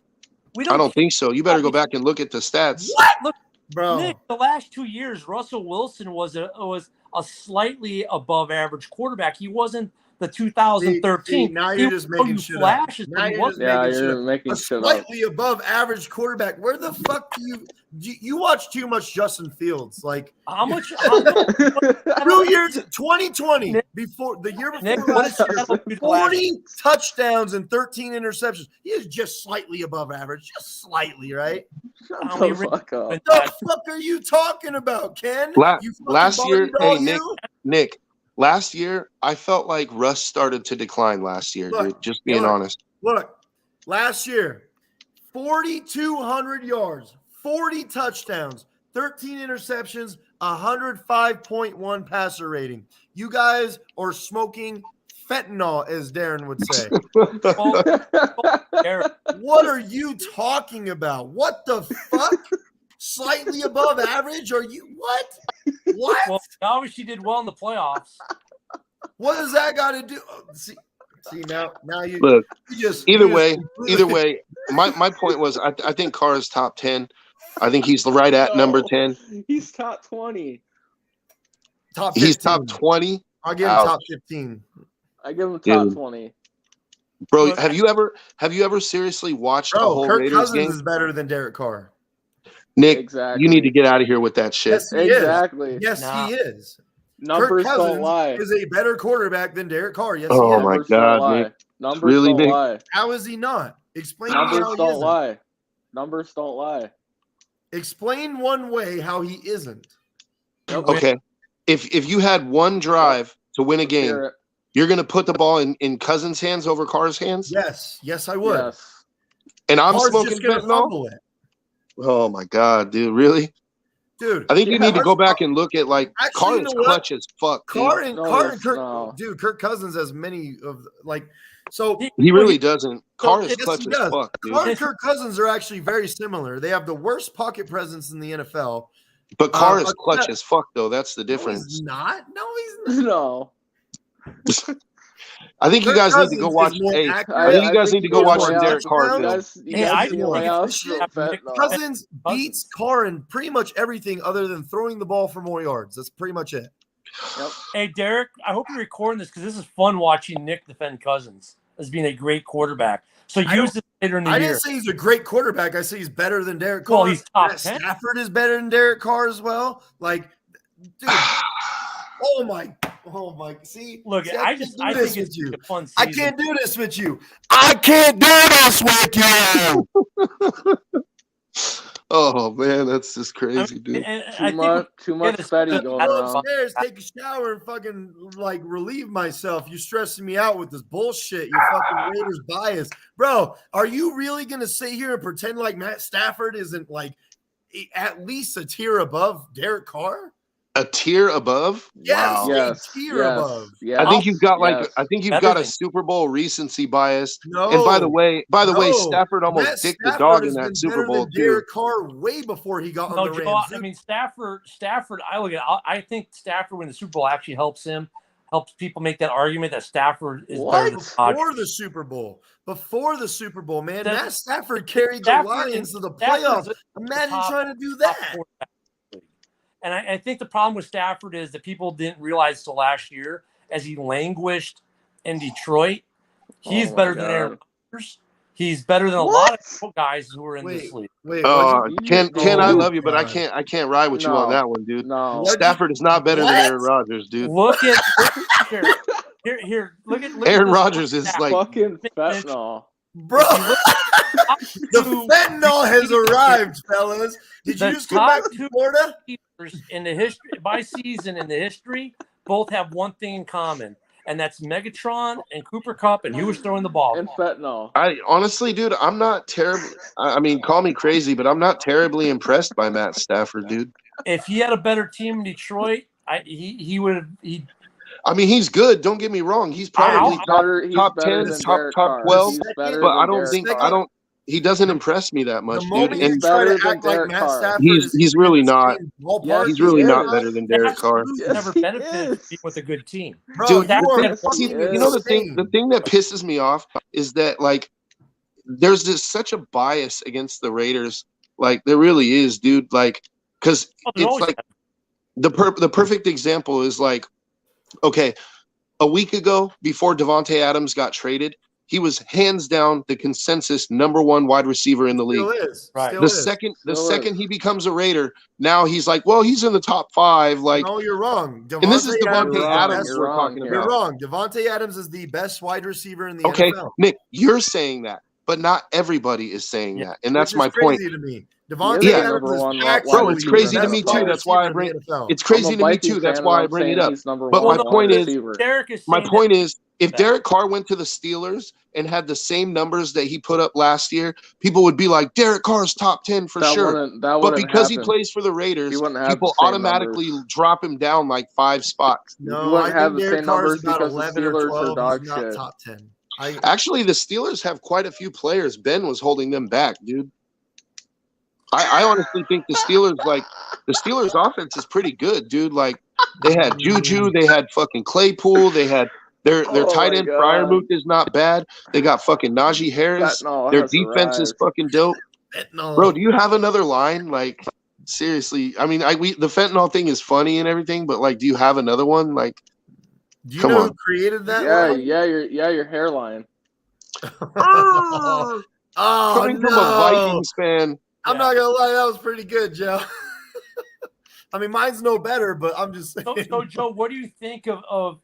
don't think so. You better go back and look at the stats. What? Bro. Nick, the last 2 years, Russell Wilson was a slightly above average quarterback. He wasn't the 2013. See, now you're just making shit up. Now you're just making shit up. A slightly above average quarterback. Where the fuck do you watch too much Justin Fields? Like how much? 2 years, 2020, before the year before last year, 40 touchdowns and 13 interceptions. He is just slightly above average, just slightly, right? Shut the fuck up. What the fuck are you talking about, Ken? Last year, hey Nick. Last year, I felt like Russ started to decline last year, dude. Just being honest. Look, last year, 4,200 yards, 40 touchdowns, 13 interceptions, 105.1 passer rating. You guys are smoking fentanyl, as Darren would say. What are you talking about? What the fuck? Slightly above average? Are you what? What? Well, obviously did well in the playoffs. What does that got to do? See now you look. Either way, completely... my point was I think Carr is top 10. I think he's right at number 10. He's top 20. Top 15. He's top 20. I'll give him top 15. I give him top 20. Bro, have you ever seriously watched a whole Kirk Raiders Cousins game? is better than Derek Carr. Nick, you need to get out of here with that shit. Yes, he exactly. Is. Yes, he is. Numbers Kirk Cousins don't lie. Is a better quarterback than Derek Carr. Yes, oh he is. my God, Nick. Numbers really, don't Nick? lie. How is he not? Explain to me Numbers how he don't isn't. lie. Numbers don't lie. Explain one way how he isn't. Okay. If you had one drive to win a game, you're going to put the ball in Cousins' hands over Carr's hands? Yes, I would. Yes. And I'm Carr's smoking just gonna fentanyl? fumble it. Oh my God, dude, really? Dude, I think you need to go back and look at Carr is clutch as fuck. Carr dude. and Kirk, dude, Kirk Cousins has many of so he really doesn't. Carr is yes, clutch he as does. fuck, dude. Carr and Kirk Cousins are actually very similar. They have the worst pocket presence in the NFL. But Carr is clutch as fuck, though. That's the difference. No, he's not. No, he's not. No. I think you guys need to go watch. Hey, I think you guys need to go watch some Derek Carr film. Cousins beats Carr in pretty much everything other than throwing the ball for more yards. That's pretty much it. Yep. Hey, Derek, I hope you're recording this because this is fun watching Nick defend Cousins as being a great quarterback. So use this later in the year. I didn't say he's a great quarterback. I say he's better than Derek Carr. Well, he's top 10. Stafford is better than Derek Carr as well. Like, dude, oh my. See, look, I think it's a fun season. I can't do this with you. I can't do this with you. Oh man, that's just crazy, dude. Too much fatty going I go on. upstairs, take a shower, and fucking relieve myself. You stressing me out with this bullshit. Your fucking Raiders bias, bro. Are you really gonna sit here and pretend like Matt Stafford isn't at least a tier above Derek Carr? A tier above? Yes, wow. a tier above. Yes. I think you've got got a Super Bowl recency bias. No, and by the way, Stafford almost dicked the dog in that Super Bowl too. Derek Carr way before he got on the Rams. I mean, Stafford. I think Stafford winning the Super Bowl actually helps people make that argument that Stafford is better than before the Super Bowl. Before the Super Bowl, man, Matt Stafford carried the Lions to the playoffs. Imagine trying to do that. And I think the problem with Stafford is that people didn't realize till last year, as he languished in Detroit, he's better than Aaron Rodgers. He's better than a lot of guys who are in this league. Ken, I love you, but I can't ride with you on that one, dude. No. Stafford is not better than Aaron Rodgers, dude. Look at look at Aaron Rodgers is like fucking fentanyl. Bro, the fentanyl has arrived, fellas. Did you just come back to Florida? In the history, by season in the history, both have one thing in common, and that's Megatron and Cooper Kupp, and who was throwing the ball. And fentanyl. I honestly, dude, I'm not terribly. I mean, call me crazy, but I'm not terribly impressed by Matt Stafford, dude. If he had a better team in Detroit, he would have. I mean, he's good. Don't get me wrong. He's probably top 10, top 12. But I don't think he doesn't impress me that much, dude. And he's really not. He's really not better than Derek Carr. Never benefited with a good team, dude. You know the thing that pisses me off is that there's just such a bias against the Raiders. There really is, dude. Because it's like the perfect example is like, okay, a week ago before Devontae Adams got traded, he was hands down the consensus number one wide receiver in the league. Still is. Right. Still The is. second he becomes a Raider, now he's like, well, he's in the top 5. Like, No, you're wrong. and this is Devontae Devontae Adams we're talking You're about. wrong. Devontae Adams is the best wide receiver in the Okay, NFL. Nick, you're saying that, but not everybody is saying that, and that's Which my is point. crazy to me. Devontae Adams is Bro, it's crazy to me too. That's why I bring. It's crazy to me too. That's why I bring it up. But my point is, if Derek Carr went to the Steelers and had the same numbers that he put up last year, people would be like, Derek Carr's top 10 for sure. But because he plays for the Raiders, people automatically drop him down like 5 spots. No, I think Derek Carr is about 11 or 12. He's not top 10. Actually, the Steelers have quite a few players. Ben was holding them back, dude. I honestly think the Steelers offense is pretty good, dude. Like, they had Juju, they had fucking Claypool, they had their tight end Freiermuth is not bad. They got fucking Najee Harris. Their defense is fucking dope. Bro, do you have another line? Like, seriously, I mean, the fentanyl thing is funny and everything, but like, do you have another one? Like, do you know who created that? Your hairline. Oh, coming from a Vikings fan. I'm not gonna lie, that was pretty good, Joe. I mean, mine's no better, but I'm just saying. So Joe, what do you think of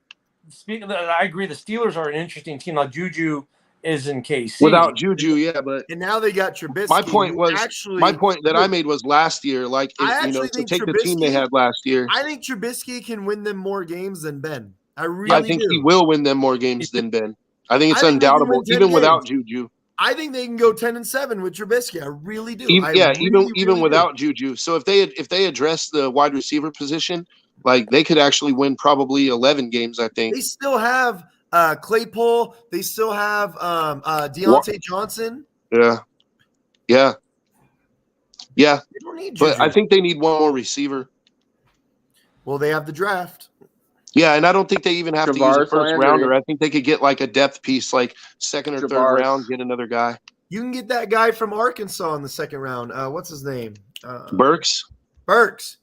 speaking? I agree. The Steelers are an interesting team. Now Juju is in KC. Without Juju, yeah, but and now they got Trubisky. My point that I made was last year, like, to take the team they had last year. I think Trubisky can win them more games than Ben. I think he will win them more games than Ben. I think it's undoubtable, even without Juju. I think they can go 10-7 with Trubisky. I really do. Even without Juju. So if they address the wide receiver position, like, they could actually win probably 11 games. I think they still have Claypool. They still have Deontay Johnson. Yeah. They don't need Juju. But I think they need one more receiver. Well, they have the draft. Yeah, and I don't think they even have to use a first rounder. I think they could get like a depth piece, like second or third round, get another guy. You can get that guy from Arkansas in the second round. What's his name? Burks.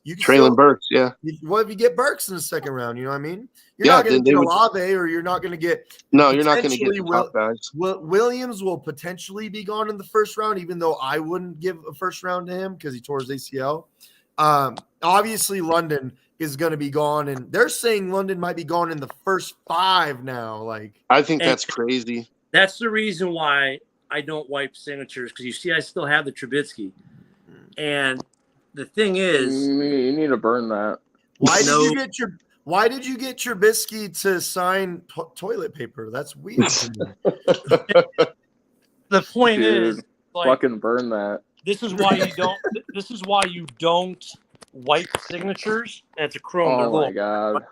You can Traylon Burks, yeah. What if you get Burks in the second round? You know what I mean? You're not going to get Olave, or you're not going to get. No, you're not going to get the top guys. Williams will potentially be gone in the first round, even though I wouldn't give a first round to him because he tore his ACL. Obviously, London is going to be gone, and they're saying London might be gone in the first 5 now. Like, I think that's crazy. That's the reason why I don't wipe signatures, because you see, I still have the Trubisky, and the thing is, you need to burn that. Why did you get Trubisky to sign toilet paper? That's weird. The point is, like, fucking burn that. This is why you don't. This is why you don't wipe signatures. And it's a chrome. Oh my god!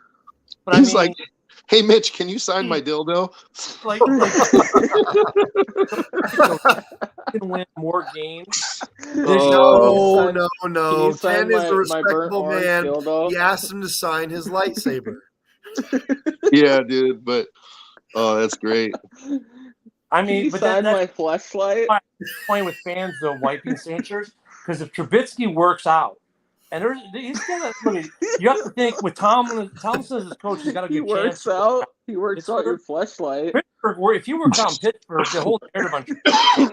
But he's like, "Hey, Mitch, can you sign my dildo?" Like, can win more games. No. Ken is a respectable man. He asked him to sign his lightsaber. Yeah, dude, but that's great. I mean, but that's my fleshlight. Playing with fans though, wiping signatures, because if Trubisky works out, and he's gonna. You have to think with Tomlin as his coach, he's got a good chance. He works out your fleshlight. Pittsburgh, if you work out in Pittsburgh, the whole narrative on.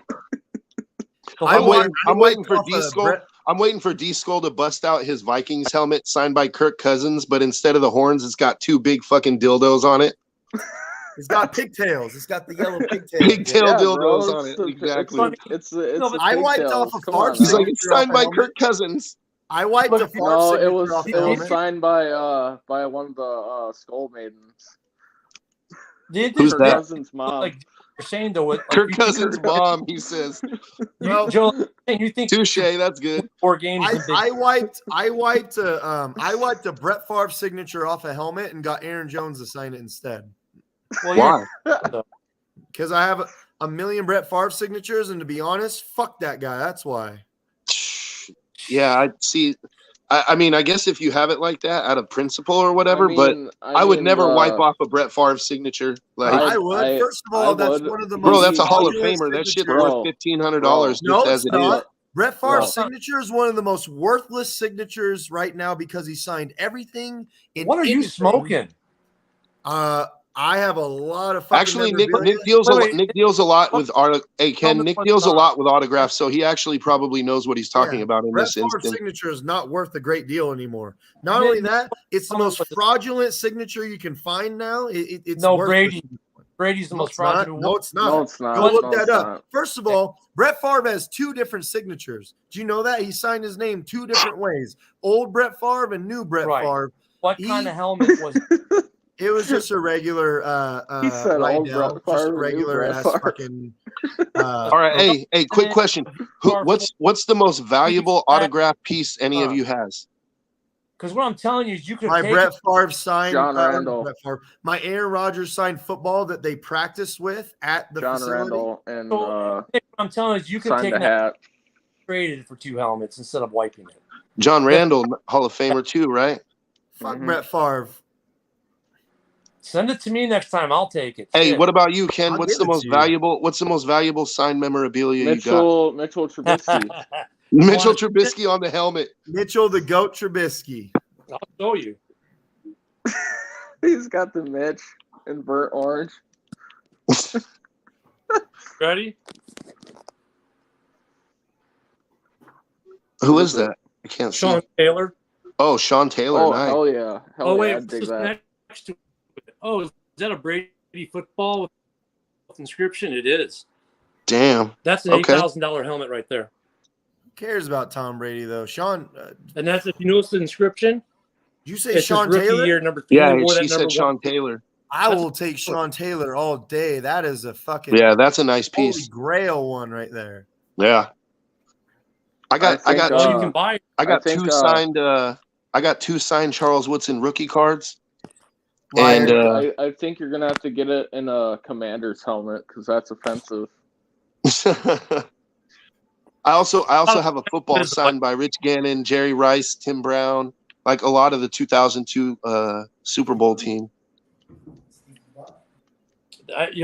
I'm waiting for D-Skull. I'm waiting for D-Skull to bust out his Vikings helmet signed by Kirk Cousins, but instead of the horns, it's got 2 big fucking dildos on it. It's got pigtails. It's got the yellow pigtails. Pigtail dildos on it. Exactly. I wiped off a Favre. He's like, it's signed by Kirk Cousins. I wiped a Favre. No, it was signed by one of the Skull Maidens. Who's that? Cousin's mom. Like you're saying though, Kirk Cousins' mom. He says. Joe, you think touche? That's good. 4 games. I wiped a Brett Favre signature off a helmet and got Aaron Jones to sign it instead. Well, why? Because I have a million Brett Favre signatures, and to be honest, fuck that guy. That's why. Yeah, I see. I mean, I guess if you have it like that out of principle or whatever, but I would never wipe off a Brett Favre signature. Like I would. First of all, that's one of the most. Bro, that's a Hall of Famer. That shit's worth $1,500 No, as it's not. Brett Favre's signature is one of the most worthless signatures right now because he signed everything. What are you smoking? I have a lot of fucking Actually, Nick memorabilia. deals a lot with art. Hey Ken, Nick deals a lot with autographs, so he actually probably knows what he's talking about in Brett this Favre's instance. signature is not worth a great deal anymore. Not only that, it's the most fraudulent signature you can find now. It's No, worthless. Brady's the most It's not. fraudulent. No, it's not. No, it's not. Go look No, that it's up. not. First of all, Brett Favre has 2 different signatures. Do you know that? He signed his name 2 different ways. Old Brett Favre and new Brett Favre. What kind of helmet was it? It was just a regular He said old Brett just Favre, a new regular Brett ass Favre. fucking All right, hey, quick question: what's the most valuable autograph piece any of you has? Because what I'm telling you is you could my take Brett Favre signed John Randall. Brett Favre, my Aaron Rodgers signed football that they practice with at the John facility. Randall and what I'm telling you is you could signed take a that hat. traded for 2 helmets instead of wiping it. John Randall, Hall of Famer too, right? Fuck Brett Favre. Send it to me next time. I'll take it. Hey, Shit. what about you, Ken? I'll What's give the it most to you. valuable? What's the most valuable signed memorabilia Mitchell Trubisky. you got? Mitchell Trubisky on the helmet. Mitchell the Goat Trubisky. I'll show you. He's got the Mitch in burnt orange. Ready? Who is that? I can't Sean see. Taylor. Oh, Sean Taylor. Oh, nice. hell yeah. Hell Oh, yeah, wait. I'd dig What's that. next to it? Oh, is that a Brady football with inscription? It is. Damn. That's an $8,000 helmet right there. Who cares about Tom Brady though? Sean, And that's, if you notice the inscription, did you say it's Sean his rookie Taylor? year, number 3. Yeah, wore that she said number Sean 1. Taylor. I will take Sean Taylor all day. That is a fucking Yeah, that's a nice holy piece. grail one right there. Yeah. I got you can buy it. I got I think, 2 signed I got 2 signed Charles Woodson rookie cards. Liar. And I think you're gonna have to get it in a Commander's helmet because that's offensive. I also have a football signed by Rich Gannon, Jerry Rice, Tim Brown, like a lot of the 2002 Super Bowl team.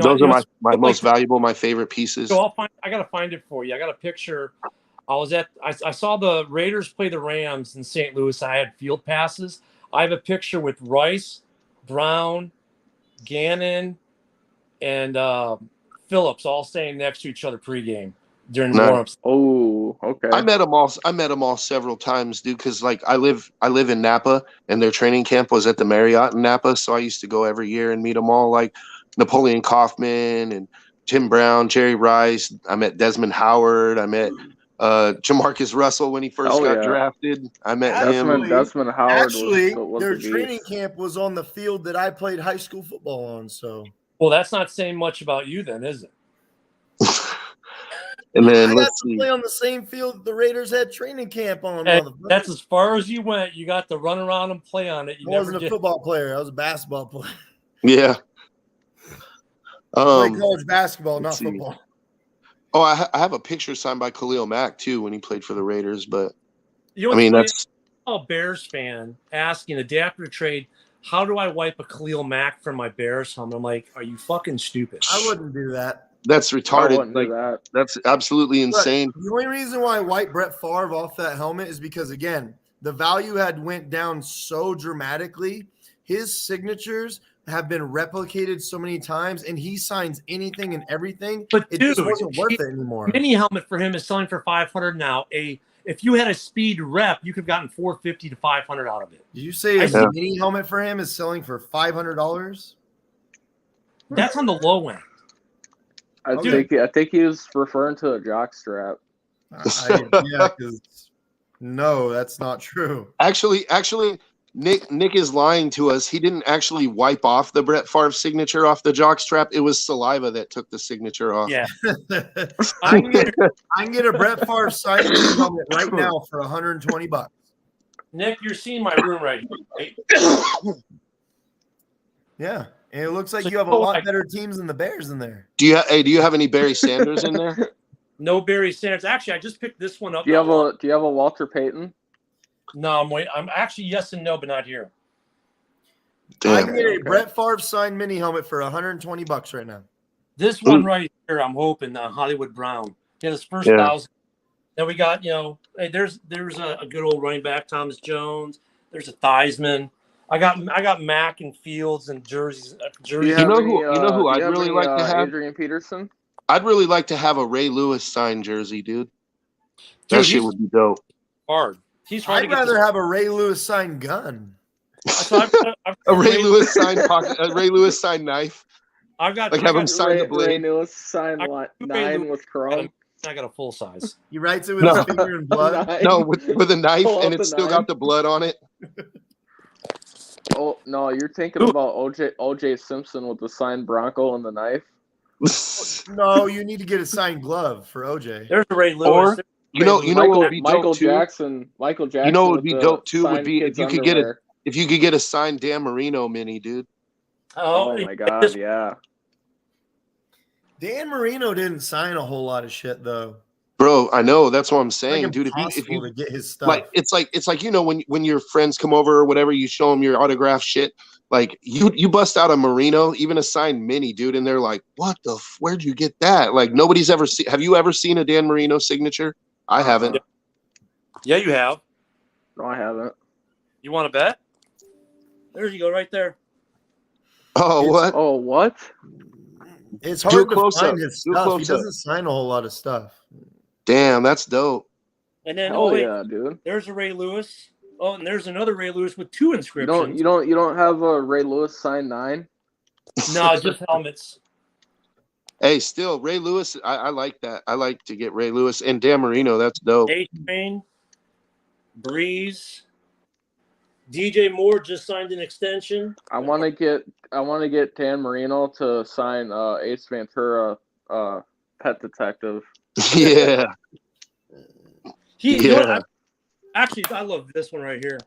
Those are my most valuable, my favorite pieces. So I gotta find it for you. I got a picture. I saw the Raiders play the Rams in St. Louis. I had field passes. I have a picture with Rice, Brown, Gannon, and Phillips all standing next to each other pregame during warm-ups. Oh, okay. I met them all several times, dude. Because like I live in Napa, and their training camp was at the Marriott in Napa, so I used to go every year and meet them all. Like Napoleon Kaufman and Tim Brown, Jerry Rice. I met Desmond Howard. I met Jamarcus Russell when he first got drafted. I met him. Desmond Howard. Actually, was their the beast. training camp was on the field that I played high school football on. So, Well, that's not saying much about you, then, is it? And then I got let's to see. play on the same field that the Raiders had training camp on. Hey, motherfucker. that's as far as you went. You got to run around and play on it. You I never wasn't a did. football player. I was a basketball player. Yeah. I played college basketball, not let's see. football. Oh, I have a picture signed by Khalil Mack too when he played for the Raiders. But You know I mean, what's that's funny? A Bears fan asking the day after the trade, how do I wipe a Khalil Mack from my Bears helmet? I'm like, are you fucking stupid? I wouldn't do that. retarded. do Like that. that's absolutely Look, insane. the only reason why I wiped Brett Favre off that helmet is because, again, the value had went down so dramatically. His signatures have been replicated so many times, and he signs anything and everything. But it dude, just wasn't worth it anymore. Mini helmet for him is selling for $500 now. If you had a speed rep, you could have gotten $450 to $500 out of it. Did you say a mini helmet for him is selling for $500? That's on the low end. I think he was referring to a jock strap. Yeah, because no, that's not true. Actually, Nick is lying to us. He didn't actually wipe off the Brett Favre signature off the jockstrap. It was saliva that took the signature off. Yeah. I can get a Brett Favre signed helmet right now for $120. Nick, you're seeing my room right here. Right? Yeah, and it looks like you have a lot better teams than the Bears in there. Do you have any Barry Sanders in there? No Barry Sanders. Actually, I just picked this one up. Do you have a Walter Payton? No, I'm actually yes and no, but not here. I can get a Brett Favre signed mini helmet for $120 right now. This one right here, I'm hoping Hollywood Brown. He had his first 1,000 Then we got, hey, there's a good old running back, Thomas Jones. There's a Theismann. I got Mack and Fields and jerseys. Do you know who I'd really like to have? Adrian Peterson. I'd really like to have a Ray Lewis signed jersey, dude. That shit would be dope. Hard. He's hard. I'd rather have a Ray Lewis signed gun. A Ray Lewis signed pocket, a Ray Lewis signed knife. I've got have him sign the blade. Ray Lewis signed 9 with chrome. I got a full size. He writes it with his finger and blood. No, with a knife, and it's still got the blood on it. Oh no, you're thinking about OJ Simpson with the signed Bronco and the knife. No, you need to get a signed glove for OJ. There's a Ray Lewis. Or what would be Michael dope too? Jackson. You know what would be dope too would be if you could get a signed Dan Marino mini, dude. Oh my god, yeah. Dan Marino didn't sign a whole lot of shit though. Bro, I know. That's what I'm saying, like dude. If you to get his stuff, like, it's like when your friends come over or whatever, you show them your autograph shit. Like you bust out a Marino, even a signed mini, dude, and they're like, "What the? Where'd you get that?" Like nobody's ever seen. Have you ever seen a Dan Marino signature? I haven't. Yeah, you have. No, I haven't. You want to bet? There you go, right there. What? Oh, what? It's hard to find his stuff. He doesn't sign a whole lot of stuff. Damn, that's dope. And then, yeah, dude. There's a Ray Lewis. Oh, and there's another Ray Lewis with 2 inscriptions. You don't have a Ray Lewis signed 9? No, just helmets. Hey, still Ray Lewis. I like that. I like to get Ray Lewis and Dan Marino. That's dope. A-Train, Breeze, DJ Moore just signed an extension. I want to get Dan Marino to sign Ace Ventura, Pet Detective. Yeah. Actually, I love this one right here.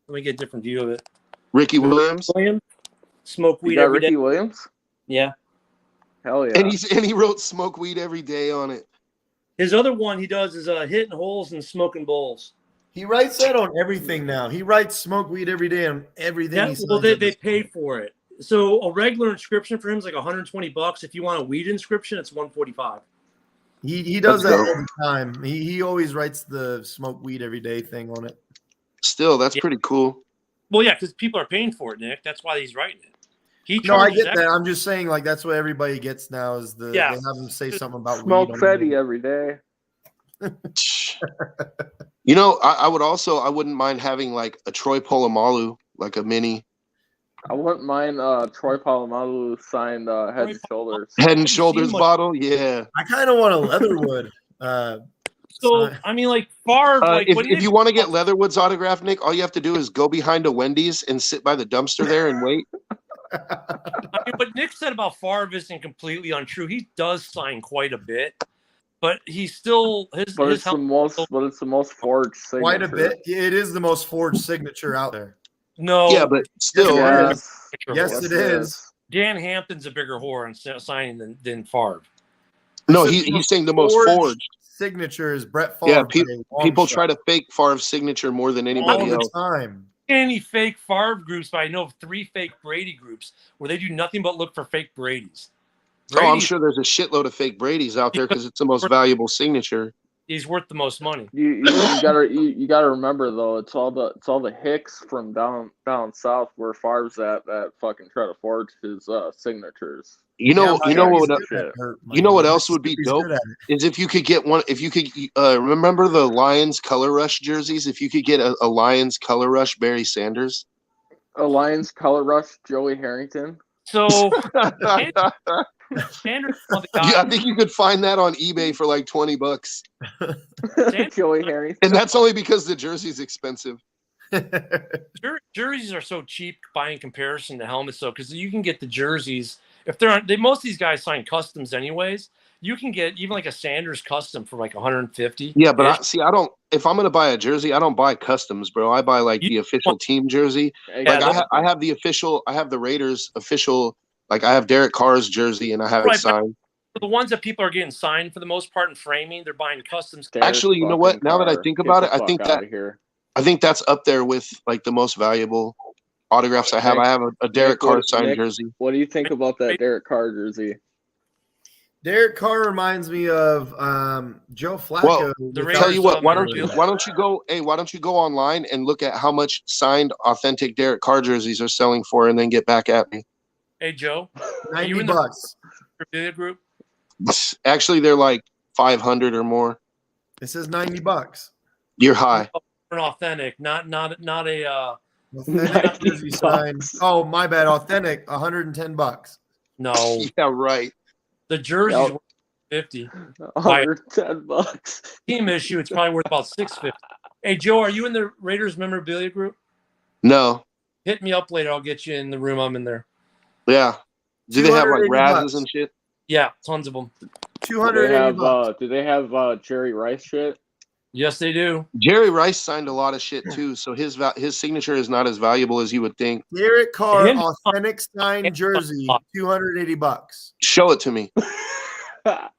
Let me get a different view of it. Ricky Williams. Smoke weed You got every Ricky day. Williams? Yeah. Hell yeah. And he wrote "smoke weed every day" on it. His other one he does is hitting holes and smoking bowls. He writes that on everything now. He writes "smoke weed every day" on everything. Yeah, well, they pay for it. So a regular inscription for him is like $120. If you want a weed inscription, it's $145. He does that all the time. He always writes the "smoke weed every day" thing on it. Still, that's pretty cool. Well, yeah, because people are paying for it, Nick. That's why he's writing it. I get that. I'm just saying, like, that's what everybody gets now is they have him say something about Smoke weed. Fetty every day. You know, I wouldn't mind having like a Troy Polamalu, like a mini. I wouldn't mind Troy Polamalu signed Head and Shoulders. Head and Shoulders bottle, yeah. I kind of want a Leatherwood. So I mean, like Favre. If you want to get Leatherwood's autograph, Nick, all you have to do is go behind a Wendy's and sit by the dumpster there and wait. I mean, what Nick said about Favre isn't completely untrue. He does sign quite a bit, but he's still it's the most forged signature. Quite a bit. It is the most forged signature out there. No. Yeah, but still. Yes, it is. Dan Hampton's a bigger whore on signing than Favre. No, he's saying the most forged signature is Brett Favre. Yeah, people try to fake Favre's signature more than anybody else. Time. Any fake Favre groups, but I know of 3 fake Brady groups where they do nothing but look for fake Bradys. I'm sure there's a shitload of fake Bradys out there because it's the most valuable signature. He's worth the most money. You gotta remember though, it's all the Hicks from down south where Favre's at that fucking try to forge his signatures. You know what else would be dope is if you could get one. If you could remember the Lions Color Rush jerseys. If you could get a Lions Color Rush Barry Sanders, a Lions Color Rush Joey Harrington. So Sanders, I think you could find that on eBay for like $20. Joey Harrington, and that's only because the jersey's expensive. Jerseys are so cheap by in comparison to helmets, though, because you can get the jerseys. If most of these guys sign customs anyways, you can get even like a Sanders custom for like $150. Yeah, but I don't. If I'm gonna buy a jersey, I don't buy customs, bro. I buy like the official team jersey. Like I have the official. I have the Raiders official. Like I have Derek Carr's jersey, and I have it signed. The ones that people are getting signed for the most part in framing, they're buying customs. Actually, you know what? Now that I think about it, I think that's up there with like the most valuable autographs I have. I have a Derek Carr signed jersey. What do you think about that Derek Carr jersey? Derek Carr reminds me of Joe Flacco. Well, tell you what, why don't you go? Hey, why don't you go online and look at how much signed authentic Derek Carr jerseys are selling for, and then get back at me. Hey Joe, are $90 you in the memorabilia group? Actually, they're like 500 or more. It says $90. You're high. An authentic, not a. Authentic jersey sign. Oh, my bad. Authentic, $110. No. Yeah, right. The jersey's worth $50. $110. Team issue, it's probably worth about $650. Hey Joe, are you in the Raiders memorabilia group? No. Hit me up later. I'll get you in the room. I'm in there. Yeah. Do they have like Razes and shit? Yeah, tons of them. $280. Do they have Jerry Rice shit? Yes, they do. Jerry Rice signed a lot of shit too, so his signature is not as valuable as you would think. Derek Carr authentic signed jersey, $280. Show it to me. I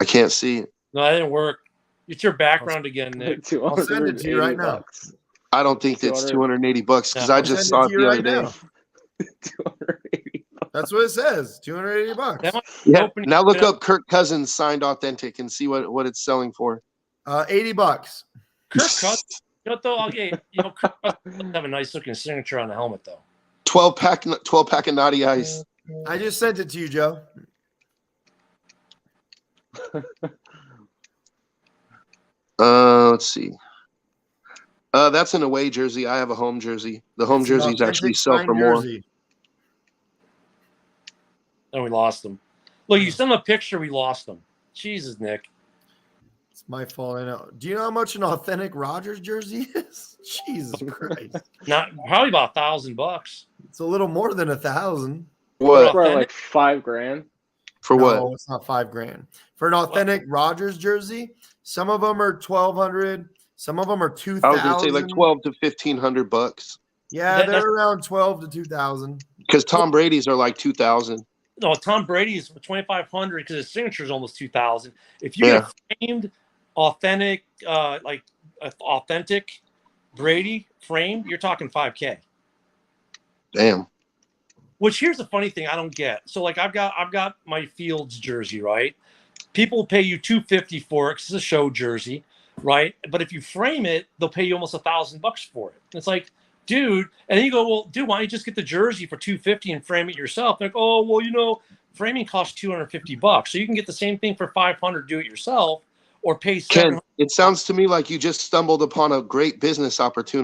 can't see it. No, that didn't work. It's your background again, Nick. I'll send it to you right now. I don't think that's $280 because I just saw it the other day. That's what it says. $280. Yeah. Now look up Kirk Cousins signed authentic and see what it's selling for. $80. Kirk Cousins. Kirk Cousins have a nice looking signature on the helmet though. 12 pack of Naughty Ice. I just sent it to you, Joe. Let's see. That's an away jersey. I have a home jersey. The home jerseys actually sell for more. And we lost them. Look, you sent them a picture. We lost them. Jesus, Nick. It's my fault. I know. Do you know how much an authentic Rodgers jersey is? Jesus Christ. Not probably about $1,000. It's a little more than 1,000. What? For like $5,000. For what? No, it's not $5,000. For an authentic Rodgers jersey, some of them are $1,200. Some of them are $2,000. I was gonna say like $1,200 to $1,500. Yeah, they're around $1,200 to $2,000. Because Tom Brady's are like $2,000. No, Tom Brady's for $2,500 because his signature is almost $2,000. If you get a framed, authentic, authentic Brady framed, you're talking $5,000. Damn. Which here's the funny thing I don't get. So like I've got my Fields jersey, right? People will pay you $250 for it because it's a show jersey, right? But if you frame it, they'll pay you almost $1,000 for it. It's like, dude, and then you go, well, dude, why don't you just get the jersey for $250 and frame it yourself? They're like, oh, well, framing costs $250, so you can get the same thing for $500, do it yourself, or pay $700. Ken, it sounds to me like you just stumbled upon a great business opportunity.